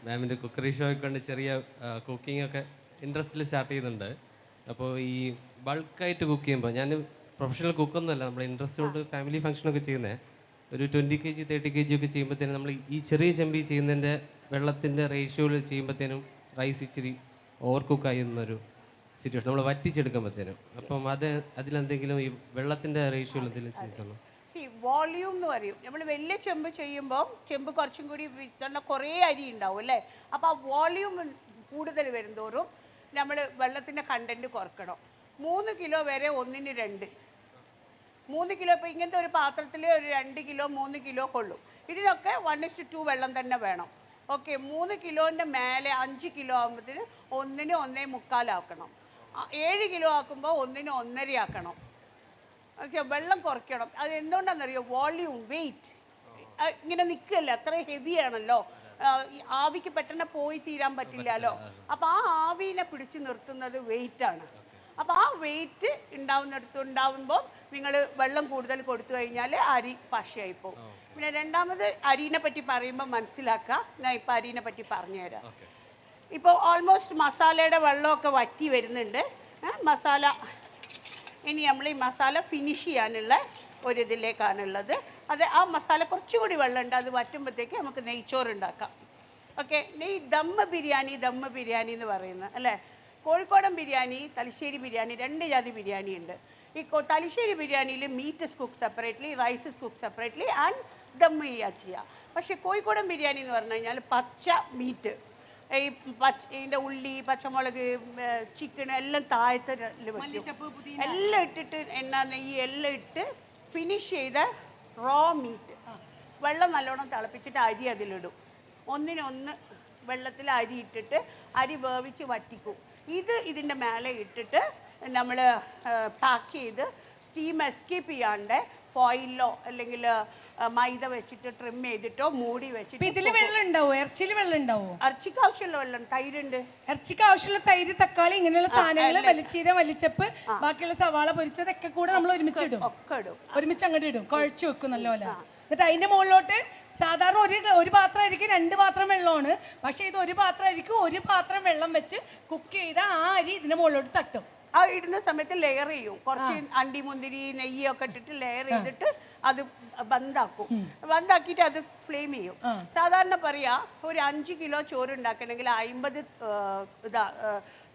മാമിൻ്റെ കുക്കറി ഷോയൊക്കെ കൊണ്ട് ചെറിയ കുക്കിംഗ് ഒക്കെ ഇൻട്രസ്റ്റിൽ സ്റ്റാർട്ട് ചെയ്യുന്നുണ്ട്. അപ്പോൾ ഈ ബൾക്കായിട്ട് കുക്ക് ചെയ്യുമ്പോൾ, ഞാൻ പ്രൊഫഷണൽ കുക്കൊന്നുമല്ല, നമ്മൾ ഇൻട്രസ്റ്റോട് ഫാമിലി ഫംഗ്ഷനൊക്കെ ചെയ്യുന്നത്, ഒരു 20 kg 30 kg ഒക്കെ ചെയ്യുമ്പോഴത്തേനും നമ്മൾ ഈ ചെറിയ ചെമ്പി ചെയ്യുന്നതിൻ്റെ വെള്ളത്തിൻ്റെ റേഷ്യോയിൽ ചെയ്യുമ്പോഴത്തേനും റൈസ് ഇച്ചിരി ഓവർ കുക്കായി എന്നൊരു സിറ്റുവേഷൻ നമ്മൾ വറ്റിച്ചെടുക്കുമ്പോഴത്തേനും. അപ്പം അതിലെന്തെങ്കിലും ഈ വെള്ളത്തിൻ്റെ റേഷ്യോയിൽ എന്തെങ്കിലും ചെയ്യണം? വോള്യൂം എന്ന് പറയും. നമ്മൾ വലിയ ചെമ്പ് ചെയ്യുമ്പോൾ ചെമ്പ് കുറച്ചും കൂടി കുറേ അരി ഉണ്ടാവും അല്ലേ. അപ്പോൾ ആ വോള്യൂം കൂടുതൽ വരുന്തോറും നമ്മൾ വെള്ളത്തിൻ്റെ കണ്ടൻറ്റ് കുറക്കണം. 3 കിലോ വരെ 1:2. 3 കിലോ ഇപ്പോൾ ഇങ്ങനത്തെ ഒരു പാത്രത്തിൽ ഒരു 2 കിലോ 3 കിലോ കൊള്ളും. ഇതിനൊക്കെ 1:2 വെള്ളം തന്നെ വേണം. ഓക്കെ, 3 കിലോൻ്റെ മേലെ 5 കിലോ ആകുമ്പോഴത്തേന് 1 1.25 ആക്കണം. 7 കിലോ ആക്കുമ്പോൾ 1 1.5 ആക്കണം. ഓക്കെ, വെള്ളം കുറയ്ക്കണം. അത് എന്തുകൊണ്ടാണെന്നറിയോ? വോള്യൂം, വെയിറ്റ് ഇങ്ങനെ നിൽക്കുകയല്ല, അത്ര ഹെവി ആണല്ലോ. ആവിക്ക് പെട്ടെന്ന് പോയി തീരാൻ പറ്റില്ലല്ലോ. അപ്പോൾ ആ ആവിനെ പിടിച്ച് നിർത്തുന്നത് വെയിറ്റാണ്. അപ്പോൾ ആ വെയിറ്റ് ഉണ്ടാവുമ്പോൾ നിങ്ങൾ വെള്ളം കൂടുതൽ കൊടുത്തു കഴിഞ്ഞാൽ അരി പശയായി പോകും. പിന്നെ രണ്ടാമത് അരീനെ പറ്റി പറയുമ്പോൾ മനസ്സിലാക്കുക. ഞാൻ ഇപ്പോൾ അരീനെ പറ്റി പറഞ്ഞുതരാം. ഇപ്പോൾ ഓൾമോസ്റ്റ് മസാലയുടെ വെള്ളമൊക്കെ വറ്റി വരുന്നുണ്ട്. മസാല ഇനി നമ്മൾ ഈ മസാല ഫിനിഷ് ചെയ്യാനുള്ള ഒരിതിലേക്കാണുള്ളത്. അത് ആ മസാല കുറച്ചുകൂടി വെള്ളമുണ്ട്, അത് വറ്റുമ്പോഴത്തേക്ക് നമുക്ക് നെയ്ച്ചോറ് ഉണ്ടാക്കാം. ഓക്കെ, ദമ്മ് ബിരിയാണി എന്ന് പറയുന്നത് അല്ലേ. കോഴിക്കോടൻ ബിരിയാണി, തലശ്ശേരി ബിരിയാണി, 2 ജാതി ബിരിയാണി ഉണ്ട്. ഈ തലശ്ശേരി ബിരിയാണിയിൽ meat is cook separately, rice is cook separately and dum ചെയ്യുക. പക്ഷേ കോഴിക്കോടൻ ബിരിയാണി എന്ന് പറഞ്ഞു കഴിഞ്ഞാൽ പച്ച മീറ്റ്, ഈ ഇതിൻ്റെ ഉള്ളി, പച്ചമുളക്, ചിക്കൻ എല്ലാം താഴത്തെ വെക്കും, എല്ലാം ഇട്ടിട്ട് എണ്ണ, നെയ്യ് എല്ലാം ഇട്ട് ഫിനിഷ് ചെയ്ത റോ മീറ്റ്. വെള്ളം നല്ലോണം തിളപ്പിച്ചിട്ട് അരി അതിലിടും. ഒന്നിനൊന്ന് വെള്ളത്തിൽ അരി ഇട്ടിട്ട് അരി വേവിച്ച് വറ്റിക്കും. ഇതിൻ്റെ മേലെ ഇട്ടിട്ട് നമ്മൾ പാക്ക് ചെയ്ത് സ്റ്റീം എസ്കേപ്പ് ചെയ്യാണ്ട് ഫോയിലോ അല്ലെങ്കിൽ മൈദ വെച്ചിട്ട് ട്രിം ചെയ്തിട്ടോ മൂടി വെച്ചിട്ട്. ഇതിൽ വെള്ളം ഉണ്ടാവോ? ഇറച്ചിയിൽ വെള്ളം ഉണ്ടാവോ? ഇറച്ചിക്ക് ആവശ്യമുള്ള വെള്ളം, തൈരുണ്ട്. ഇറച്ചിക്ക് ആവശ്യമുള്ള തൈര്, തക്കാളി, ഇങ്ങനെയുള്ള സാധനങ്ങൾ, വലിച്ചീര, വലിച്ചപ്പ്, ബാക്കിയുള്ള സവാള പൊരിച്ചതൊക്കെ കൂടെ നമ്മൾ ഒരുമിച്ച് ഇടും. ഒരുമിച്ച് അങ്ങോട്ട് ഇടും, കുഴച്ച് വെക്കും നല്ലപോലെ. എന്നിട്ട് അതിന്റെ മുകളിലോട്ട് സാധാരണ ഒരു പാത്രമായിരിക്കും 2 പാത്രം വെള്ളമാണ്. പക്ഷേ ഇത് ഒരു പാത്രമായിരിക്കും 1 പാത്രം വെള്ളം വെച്ച് കുക്ക് ചെയ്ത ആ അരി ഇതിന്റെ മുകളിലോട്ട് തട്ടും. ആ ഇടുന്ന സമയത്ത് ലെയർ ചെയ്യും. കുറച്ച് അണ്ടി മുന്തിരി നെയ്യൊക്കെ ഇട്ടിട്ട് ലെയർ ചെയ്തിട്ട് അത് ബന്ധാക്കും. ബന്ധാക്കിയിട്ട് അത് ഫ്ലെയിം ചെയ്യും. സാധാരണ പറയാ ഒരു 5 കിലോ ചോറ് ഉണ്ടാക്കണമെങ്കിൽ 50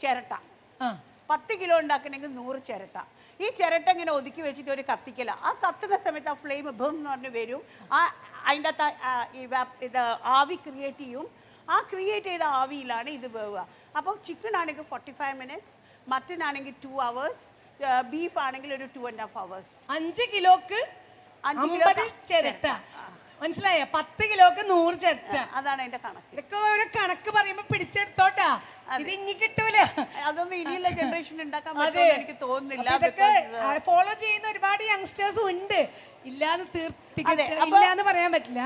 ചിരട്ട, 10 കിലോ ഉണ്ടാക്കണമെങ്കിൽ 100 ചിരട്ട. ഈ ചിരട്ട ഇങ്ങനെ ഒതുക്കി വെച്ചിട്ട് ഒരു കത്തിക്കല. ആ കത്തുന്ന സമയത്ത് ആ ഫ്ലെയിം ബം എന്ന് പറഞ്ഞ് വരും. അതിൻ്റെ ഇത് ആവി ക്രിയേറ്റ് ചെയ്യും. ആ ക്രിയേറ്റ് ചെയ്ത ആവിയിലാണ് ഇത് വേവുക. അപ്പോൾ ചിക്കൻ ആണെങ്കിൽ 45 മിനിറ്റ്സ്, മട്ടൻ ആണെങ്കിൽ 2 hours, ബീഫ് ആണെങ്കിൽ ഒരു 2.5 hours. 5 കിലോക്ക് 50 ചിരട്ട, മനസ്സിലായോ? 10 കിലോക്ക് 100 ചിരട്ട. അതാണ് അതിന്റെ കണക്ക്. ഇതൊക്കെ ഒരു കണക്ക് പറയുമ്പോ പിടിച്ചെടുത്തോട്ടാ, ഇത് ഇനി കിട്ടൂല. അതൊന്നും ഇനിയുള്ള ജനറേഷൻ ഉണ്ടാക്കാൻ പറ്റുമെന്ന് എനിക്ക് തോന്നുന്നില്ല. ഇതൊക്കെ ഫോളോ ചെയ്യുന്ന ഒരുപാട് യങ്സ്റ്റേഴ്സും ഉണ്ട്. ഇല്ലാന്ന് പറയാൻ പറ്റില്ല.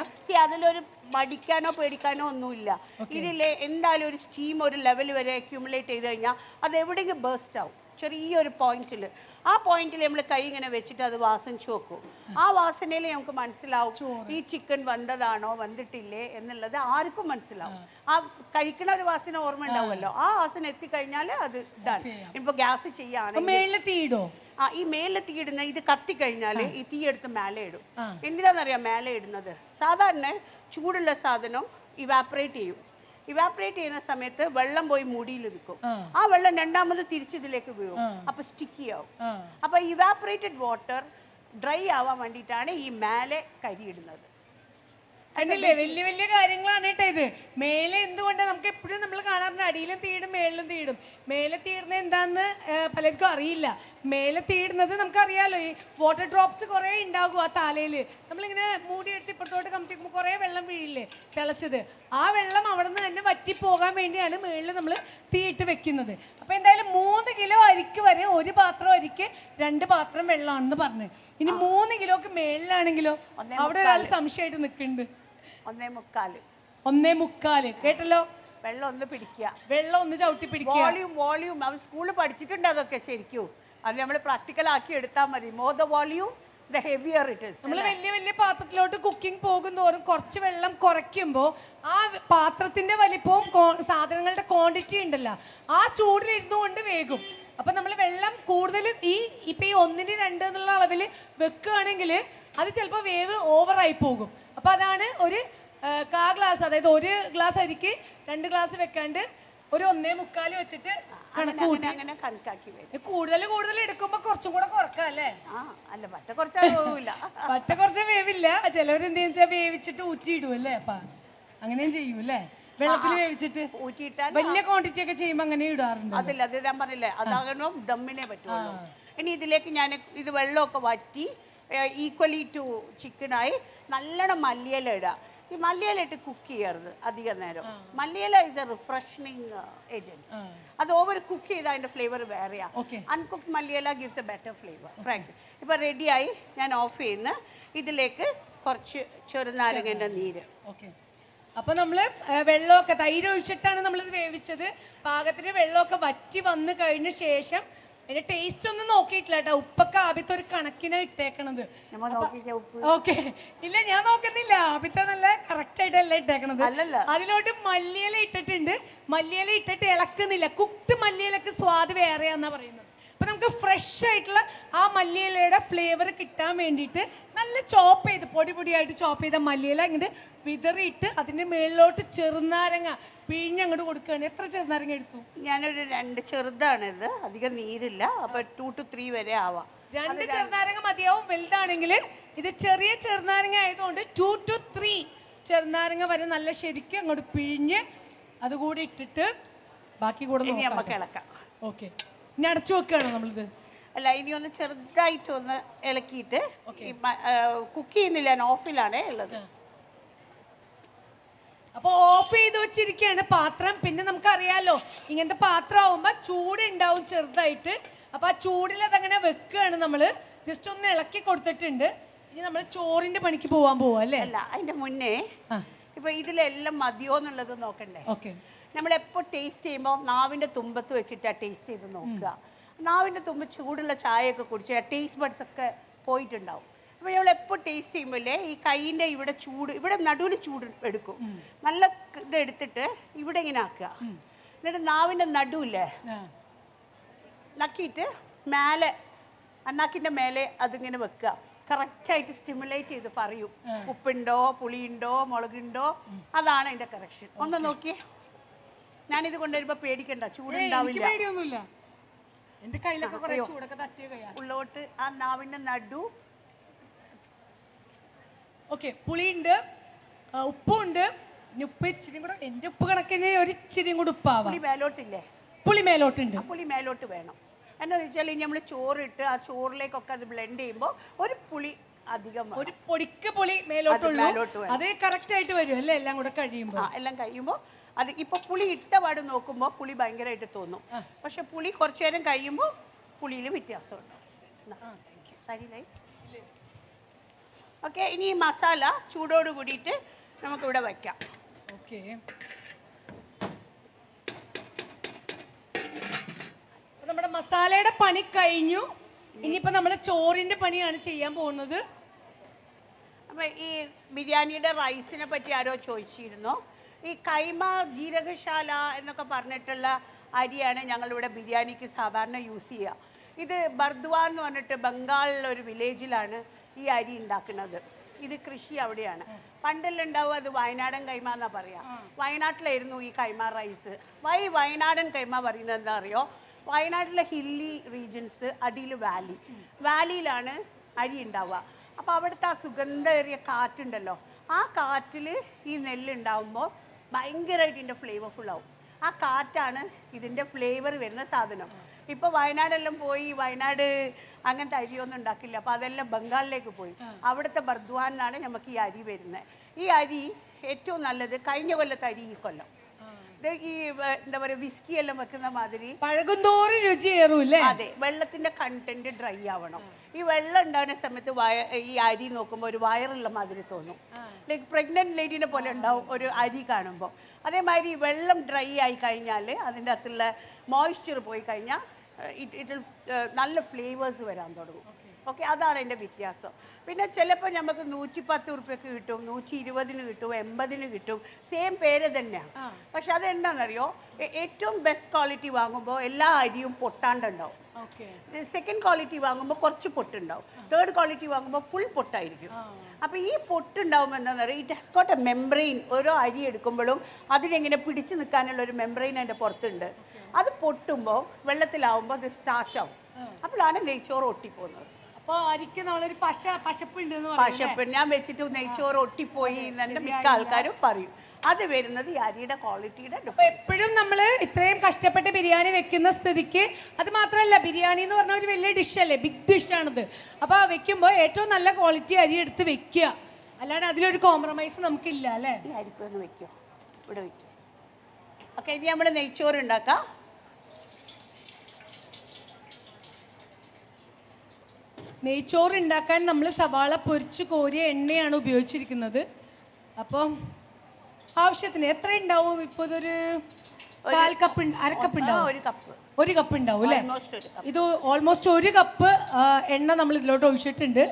അതിലൊരു മടിക്കാനോ പേടിക്കാനോ ഒന്നുമില്ല. ഇതിലെ എന്തായാലും ഒരു സ്റ്റീം ഒരു ലെവൽ വരെ അക്യൂമുലേറ്റ് ചെയ്ത് കഴിഞ്ഞാൽ അത് എവിടെയെങ്കിലും ബേസ്റ്റ് ആവും. ചെറിയൊരു പോയിന്റിൽ, ആ പോയിന്റിൽ നമ്മൾ കൈ ഇങ്ങനെ വെച്ചിട്ട് അത് വാസനിച്ച് വെക്കും. ആ വാസനയിൽ നമുക്ക് മനസ്സിലാവും ഈ ചിക്കൻ വെന്തതാണോ വെന്തിട്ടില്ലേ എന്നുള്ളത് ആർക്കും മനസ്സിലാവും. ആ കഴിക്കണ ഒരു വാസന ഓർമ്മ ഉണ്ടാവുമല്ലോ, ആ വാസന എത്തിക്കഴിഞ്ഞാൽ അത് ഡൺ. ഇപ്പൊ ഗ്യാസ് ചെയ്യുകയാണെങ്കിൽ ഈ മേളിൽ തീ ഇടുന്ന ഇത് കത്തിക്കഴിഞ്ഞാൽ ഈ തീ എടുത്ത് മേലെ ഇടും. എന്തിനാന്നറിയാം മേലെ ഇടുന്നത്? സാധാരണ ചൂടുള്ള സാധനം ഇവാപ്പറേറ്റ് ചെയ്യും. ഇവാപ്പറേറ്റ് ചെയ്യുന്ന സമയത്ത് വെള്ളം പോയി മുടിയിൽ നിൽക്കും. ആ വെള്ളം രണ്ടാമത് തിരിച്ചിതിലേക്ക് വീഴും. അപ്പൊ സ്റ്റിക്കി ആവും. അപ്പൊ ഇവാപ്പറേറ്റഡ് വാട്ടർ ഡ്രൈ ആവാൻ വേണ്ടിയിട്ടാണ് ഈ മേലെ കരി ഇടുന്നത്. കണ്ടില്ലേ, വലിയ വലിയ കാര്യങ്ങളാണ് കേട്ടോ ഇത്. മേലെ എന്തുകൊണ്ട് നമുക്ക് എപ്പോഴും നമ്മൾ കാണാറുണ്ട് അടിയിലും തീയിടും മേളിലും തീയിടും. മേലെ തീയിടുന്നത് എന്താണെന്ന് പലർക്കും അറിയില്ല. മേലെ തീയിടുന്നത് നമുക്കറിയാലോ, ഈ വാട്ടർ ഡ്രോപ്സ് കുറേ ഉണ്ടാകും ആ താലയിൽ. നമ്മളിങ്ങനെ മൂടി എടുത്ത് ഇപ്പുറത്തോട്ട് കമത്തിക്കുമ്പോൾ കുറേ വെള്ളം വീഴില്ലേ തിളച്ചത്. ആ വെള്ളം അവിടെ നിന്ന് തന്നെ വറ്റിപ്പോകാൻ വേണ്ടിയാണ് മേളിൽ നമ്മൾ തീയിട്ട് വെക്കുന്നത്. അപ്പോൾ എന്തായാലും 3 കിലോ അരിക്ക് വരെ 1 പാത്രം അരിക്ക് 2 പാത്രം വെള്ളമാണെന്ന് പറഞ്ഞു. ഇനി 3 കിലോക്ക് മേളിലാണെങ്കിലോ അവിടെ ഒരാൾ സംശയമായിട്ട് നിൽക്കുന്നുണ്ട്. 1.25 കേട്ടല്ലോ. വെള്ളം ഒന്ന് പിടിക്കുക, വെള്ളം ഒന്ന് ചവിട്ടി പിടിക്കുക. വോളിയൂം അവർ സ്കൂളിൽ പഠിച്ചിട്ടുണ്ട് അതൊക്കെ ശരിക്കും. അത് നമ്മൾ പ്രാക്ടിക്കൽ ആക്കി എടുത്താൽ മതി. More the volume the heavier it is. നമ്മൾ വലിയ വലിയ പാത്രത്തിലോട്ട് കുക്കിംഗ് പോകും തോറും കുറച്ച് വെള്ളം കുറയ്ക്കുമ്പോൾ ആ പാത്രത്തിന്റെ വലിപ്പവും സാധനങ്ങളുടെ ക്വാണ്ടിറ്റി ഉണ്ടല്ലോ ആ ചൂടിലിരുന്നു കൊണ്ട് വേഗം. അപ്പം നമ്മൾ വെള്ളം കൂടുതൽ ഇപ്പം ഈ 1-2 എന്നുള്ള അളവിൽ വെക്കുകയാണെങ്കിൽ അത് ചിലപ്പോൾ വേവ് ഓവറായി പോകും. അപ്പം അതാണ് ഒരു 1/4 ഗ്ലാസ്, അതായത് 1 ഗ്ലാസ് അരിക്ക് 2 ഗ്ലാസ് വെക്കാണ്ട് ഒരു 1.25 വെച്ചിട്ട് കണക്ക് കൂട്ടി അങ്ങനെ കണക്കാക്കി വരും. കൂടുതൽ എടുക്കുമ്പോൾ കുറച്ചും കൂടെ കുറക്കാം അല്ലേ? അല്ല പറ്റ കുറച്ചാവില്ല, പറ്റ കുറച്ച് വേവില്ല. ചിലവരെന്തെന്ന് വെച്ചാൽ വേവിച്ചിട്ട് ഊറ്റിയിടും അല്ലേ? അപ്പം അങ്ങനെയും ചെയ്യും അല്ലേ? വെള്ളത്തിൽ വേവിച്ചിട്ട് ഊറ്റിയിട്ടാൽ വലിയ ക്വാണ്ടിറ്റി ഒക്കെ ചെയ്യുമ്പോൾ അങ്ങനെ ഇടാറുണ്ട്. അതില്ല, അത് ഞാൻ പറഞ്ഞില്ലേ, അതാകണോ ദമ്മിനെ പറ്റുള്ളൂ. ഇനി ഇതിലേക്ക് ഞാൻ ഇത് വെള്ളമൊക്കെ വറ്റി ഈക്വലി ടു ചിക്കനായി നല്ലോണം മല്ലിയില ഇടുക. മല്ലിയില ഇട്ട് കുക്ക് ചെയ്യരുത് അധികം നേരം. മല്ലിയില ഇസ് എ റിഫ്രഷനിങ് ഏജന്റ്. അത് ഓവർ കുക്ക് ചെയ്താൽ അതിന്റെ ഫ്ലേവർ വേറെയാ. അൺകുക്ക്ഡ് മല്ലിയില gives A better flavour. Frank ഇപ്പൊ റെഡിയായി, ഞാൻ ഓഫ് ചെയ്യുന്ന. ഇതിലേക്ക് കുറച്ച് ചെറുനാരങ്ങൻ്റെ നീര്. അപ്പൊ നമ്മള് വെള്ളമൊക്കെ തൈര് ഒഴിച്ചിട്ടാണ് നമ്മളിത് വേവിച്ചത്. പാകത്തിന് വെള്ളമൊക്കെ വറ്റി വന്നു കഴിഞ്ഞ ശേഷം അതിന്റെ ടേസ്റ്റ് ഒന്നും നോക്കിയിട്ടില്ല കേട്ടോ. ഉപ്പൊക്കെ ആദ്യത്തെ ഒരു കണക്കിനാ ഇട്ടേക്കണത്. നമ്മ നോക്കിക്കാം ഉപ്പ്. ഓക്കെ, ഇല്ല ഞാൻ നോക്കുന്നില്ല. ആദ്യത്തെ നല്ല കറക്റ്റ് ആയിട്ടല്ല ഇട്ടേക്കണത്. അല്ലല്ല. അതിലോട്ട് മല്ലിയില ഇട്ടിട്ടുണ്ട്. മല്ലിയില ഇട്ടിട്ട് ഇളക്കുന്നില്ല. കുക്ക്ഡ് മല്ലിയിലക്ക് സ്വാദ് വേറെയാന്നാ പറയുന്നത്. അപ്പൊ നമുക്ക് ഫ്രഷ് ആയിട്ടുള്ള ആ മല്ലിയിലയുടെ ഫ്ലേവർ കിട്ടാൻ വേണ്ടിയിട്ട് നല്ല ചോപ്പ് ചെയ്ത് പൊടിയായിട്ട് ചോപ്പ് ചെയ്ത മല്ലിയില ഇങ്ങോട്ട് വിതറിയിട്ട് അതിന്റെ മേളിലോട്ട് ചെറുനാരങ്ങ പിഴിഞ്ഞങ്ങോട്ട് കൊടുക്കുകയാണ്. എത്ര ചെറുനാരങ്ങ എടുത്തു? ഞാനൊരു 2 ചെറുതാണിത്, അധികം നീരില്ല. അപ്പൊ 2 to 3 വരെ ആവാം. 2 ചെറുനാരങ്ങ മതിയാവും. വലുതാണെങ്കിൽ ഇത് ചെറിയ ചെറുനാരങ്ങ ആയതുകൊണ്ട് 2 to 3 ചെറുനാരങ്ങ വരെ നല്ല ശരിക്കും അങ്ങോട്ട് പിഴിഞ്ഞ് അതുകൂടി ഇട്ടിട്ട് ബാക്കി കൂടെ ഇനി നമുക്ക് ഇളക്കാം. ഓക്കെ, ഇനി അടച്ചു വെക്കുകയാണോ നമ്മളിത്? അല്ല, ഇനി ഒന്ന് ചെറുതായിട്ടൊന്ന് ഇളക്കിയിട്ട് കുക്ക് ചെയ്യുന്നില്ല, ഞാൻ ഓഫിലാണേ ഉള്ളത്. അപ്പോൾ ഓഫ് ചെയ്ത് വെച്ചിരിക്കുകയാണ് പാത്രം. പിന്നെ നമുക്കറിയാലോ ഇങ്ങനത്തെ പാത്രം ആവുമ്പോൾ ചൂടുണ്ടാവും ചെറുതായിട്ട്. അപ്പോൾ ആ ചൂടിൽ അതങ്ങനെ വെക്കുകയാണ് നമ്മൾ. ജസ്റ്റ് ഒന്ന് ഇളക്കി കൊടുത്തിട്ടുണ്ട്. ഇനി നമ്മൾ ചോറിന്റെ പണിക്ക് പോവാൻ പോവാ അല്ലേ? അല്ല, അതിന്റെ മുന്നേ ഇപ്പൊ ഇതിലെല്ലാം മതിയോ എന്നുള്ളത് നോക്കണ്ടേ? ഓക്കെ. നമ്മളെപ്പോൾ ടേസ്റ്റ് ചെയ്യുമ്പോൾ നാവിൻ്റെ തുമ്പത്ത് വെച്ചിട്ടാണ് ടേസ്റ്റ് ചെയ്ത് നോക്കുക. നാവിൻ്റെ തുമ്പ് ചൂടുള്ള ചായയൊക്കെ കുടിച്ച് ടേസ്റ്റ് ബഡ്സ് ഒക്കെ പോയിട്ടുണ്ടാവും. അപ്പോൾ നമ്മളെപ്പോൾ ടേസ്റ്റ് ചെയ്യുമ്പോഴേ ഈ കൈയിൻ്റെ ഇവിടെ ചൂട്, ഇവിടെ നടുവിൽ ചൂട് എടുക്കും. നല്ല ഇത് എടുത്തിട്ട് ഇവിടെ ഇങ്ങനെ ആക്കുക. എന്നിട്ട് നാവിൻ്റെ നടുവില്ലേ നക്കിയിട്ട് മേലെ അണ്ണാക്കിൻ്റെ മേലെ അതിങ്ങനെ വെക്കുക. കറക്റ്റായിട്ട് സ്റ്റിമുലേറ്റ് ചെയ്ത് പറയും ഉപ്പുണ്ടോ പുളിയുണ്ടോ മുളകുണ്ടോ. അതാണ് അതിൻ്റെ കറക്ഷൻ. ഒന്ന് നോക്കിയേ. ഞാനിത് കൊണ്ടുവരുമ്പോൾ പേടിക്കണ്ട, ചൂടുണ്ടാവില്ല. പേടിയൊന്നുമില്ല. എന്റെ കയ്യിലൊക്കെ കുറെ ചൂടൊക്കെ തട്ടിയ കയ്യാ. ഉള്ളോട്ട് ആ നാവിൻ്റെ നടു. ഓക്കെ, പുളിയുണ്ട്, ഉപ്പുണ്ട്. ഇനി ഉപ്പ് ഇച്ചിരി കൂടെ, എൻ്റെ ഉപ്പ് കണക്കിന് ഒരു ഇച്ചിരിയും കൂടെ ഉപ്പാവാം. പുളി മേലോട്ടില്ലേ? പുളി മേലോട്ടുണ്ട്. പുളി മേലോട്ട് വേണം. എന്താണെന്ന് വെച്ചാൽ ഇനി നമ്മൾ ചോറിട്ട് ആ ചോറിലേക്കൊക്കെ അത് ബ്ലെൻഡ് ചെയ്യുമ്പോൾ ഒരു പുളി അധികം, ഒരു പൊടിക്ക് പുളി മേലോട്ടുള്ളൂ. മേലോട്ട് വേണം. അത് കറക്റ്റ് ആയിട്ട് വരും അല്ലേ എല്ലാം കൂടെ കഴിയുമ്പോൾ? എല്ലാം കഴിയുമ്പോൾ അത് ഇപ്പോൾ പുളി ഇട്ട പാട് നോക്കുമ്പോൾ പുളി ഭയങ്കരമായിട്ട് തോന്നും. പക്ഷെ പുളി കുറച്ചു നേരം കഴിയുമ്പോൾ പുളിയിൽ വ്യത്യാസമുണ്ട്. ശരിയായി. ഓക്കെ, ഇനി ഈ മസാല ചൂടോട് കൂടിയിട്ട് നമുക്കിവിടെ വയ്ക്കാം. ഓക്കെ, നമ്മുടെ മസാലയുടെ പണി കഴിഞ്ഞു. ഇനിയിപ്പോൾ നമ്മൾ ചോറിന്റെ പണിയാണ് ചെയ്യാൻ പോകുന്നത്. അപ്പം ഈ ബിരിയാണിയുടെ റൈസിനെ പറ്റി ആരോ ചോദിച്ചിരുന്നു. ഈ കൈമ ജീരകശാല എന്നൊക്കെ പറഞ്ഞിട്ടുള്ള അരിയാണ് ഞങ്ങളിവിടെ ബിരിയാണിക്ക് സാധാരണ യൂസ് ചെയ്യുക. ഇത് ബർദ്വാൻ എന്ന് പറഞ്ഞിട്ട് ബംഗാളിലെ ഒരു വില്ലേജിലാണ് ഈ അരി ഉണ്ടാക്കുന്നത്. ഇത് കൃഷി അവിടെയാണ്. പണ്ടെല്ലാം ഉണ്ടാവും അത് വയനാടൻ കൈമ എന്നാ പറയാ. വയനാട്ടിലായിരുന്നു ഈ കൈമ റൈസ്. വയനാടൻ കൈമ പറയുന്നത് എന്താ അറിയോ? വയനാട്ടിലെ ഹില്ലി റീജൻസ്, അടിയിൽ വാലിയിലാണ് അരി ഉണ്ടാവുക. അപ്പോൾ അവിടുത്തെ ആ സുഗന്ധേറിയ കാറ്റുണ്ടല്ലോ, ആ കാറ്റിൽ ഈ നെല്ലുണ്ടാവുമ്പോൾ ഭയങ്കരമായിട്ട് ഇതിൻ്റെ ഫ്ലേവർഫുൾ ആവും. ആ കാറ്റാണ് ഇതിൻ്റെ ഫ്ലേവർ വരുന്ന സാധനം. ഇപ്പോൾ വയനാടെല്ലാം പോയി, വയനാട് അങ്ങനത്തെ അരിയൊന്നും ഉണ്ടാക്കില്ല. അപ്പോൾ അതെല്ലാം ബംഗാളിലേക്ക് പോയി. അവിടുത്തെ ബർദ്വാനിലാണ് നമുക്ക് ഈ അരി വരുന്നത്. ഈ അരി ഏറ്റവും നല്ലത് കഴിഞ്ഞ കൊല്ലത്തെ അരി ഈ കൊല്ലം. ഈ എന്താ പറയുക, വിസ്കി എല്ലാം വെക്കുന്ന മാതിരി പഴകുന്തോറും രുചിയേറൂല്ലേ? അതെ, വെള്ളത്തിന്റെ കണ്ടന്റ് ഡ്രൈ ആവണം. ഈ വെള്ളം ഉണ്ടാകുന്ന സമയത്ത് ഈ അരി നോക്കുമ്പോൾ ഒരു വയറുള്ള മാതിരി തോന്നും. ലൈക്ക് പ്രഗ്നന്റ് ലേഡീനെ പോലെ ഉണ്ടാവും ഒരു അരി കാണുമ്പോൾ. അതേമാതിരി വെള്ളം ഡ്രൈ ആയി കഴിഞ്ഞാൽ അതിൻ്റെ അകത്തുള്ള മോയ്സ്ചർ പോയി കഴിഞ്ഞാൽ ഇറ്റ് നല്ല ഫ്ലേവേഴ്സ് വരാൻ തുടങ്ങും. ഓക്കെ, അതാണ് അതിൻ്റെ വ്യത്യാസം. പിന്നെ ചിലപ്പോൾ നമുക്ക് 110 ഉറുപ്പ്യക്ക് കിട്ടും, 120 കിട്ടും, 80 കിട്ടും. സെയിം പേര് തന്നെയാണ്. പക്ഷെ അതെന്താണെന്നറിയോ, ഏറ്റവും ബെസ്റ്റ് ക്വാളിറ്റി വാങ്ങുമ്പോൾ എല്ലാ അരിയും പൊട്ടാണ്ടുണ്ടാവും. സെക്കൻഡ് ക്വാളിറ്റി വാങ്ങുമ്പോൾ കുറച്ച് പൊട്ടുണ്ടാവും. തേർഡ് ക്വാളിറ്റി വാങ്ങുമ്പോൾ ഫുൾ പൊട്ടായിരിക്കും. അപ്പോൾ ഈ പൊട്ടുണ്ടാവുമ്പോൾ എന്താണെന്ന് പറയുക, it has got A membrane. ഓരോ അരി എടുക്കുമ്പോഴും അതിനെങ്ങനെ പിടിച്ചു നിൽക്കാനുള്ള ഒരു മെംബ്രെയിൻ അതിൻ്റെ പുറത്തുണ്ട്. അത് പൊട്ടുമ്പോൾ വെള്ളത്തിലാവുമ്പോൾ അത് സ്റ്റാർച്ച് ആവും. അപ്പോഴാണ് നെയ്ച്ചോറ് ഒട്ടിപ്പോകുന്നത്. അപ്പോൾ അരിക്ക് നമ്മളൊരു പശപ്പുണ്ട്. പശപ്പ് ഞാൻ വെച്ചിട്ട് നെയ്ച്ചോറ് ഒട്ടിപ്പോയി എന്നെ മിക്ക ആൾക്കാരും പറയും. അത് വരുന്നത് ഈ അരിയുടെ ക്വാളിറ്റിയുടെ. എപ്പോഴും നമ്മൾ ഇത്രയും കഷ്ടപ്പെട്ട് ബിരിയാണി വെക്കുന്ന സ്ഥിതിക്ക്, അത് മാത്രമല്ല ബിരിയാണി എന്ന് പറഞ്ഞ ഒരു വലിയ ഡിഷല്ലേ, ബിഗ് ഡിഷാണിത്. അപ്പോൾ വെക്കുമ്പോൾ ഏറ്റവും നല്ല ക്വാളിറ്റി അരി എടുത്ത് വെക്കുക, അല്ലാണ്ട് അതിലൊരു കോംപ്രമൈസ് നമുക്കില്ല അല്ലേ? ഈ അരിപ്പൊന്ന് വെക്കോ, ഇവിടെ വെക്കും. ഓക്കെ, ഇനി നമ്മൾ നെയ്ച്ചോറ് ഉണ്ടാക്കാം. നെയ്ച്ചോറ് ഉണ്ടാക്കാൻ നമ്മൾ സവാള പൊരിച്ച് കോരിയ എണ്ണയാണ് ഉപയോഗിച്ചിരിക്കുന്നത്. അപ്പം ആവശ്യത്തിന് എത്ര ഉണ്ടാവും? ഇപ്പോൾ ഇതൊരു കാൽ കപ്പ് അരക്കപ്പ് ഉണ്ടാവും, ഒരു കപ്പ്, ഒരു കപ്പ് ഉണ്ടാവും അല്ലേ? Almost ഒരു cup. ഇത് ഓൾമോസ്റ്റ് ഒരു കപ്പ് എണ്ണ നമ്മൾ ഇതിലോട്ട് ഒഴിച്ചിട്ടുണ്ട്.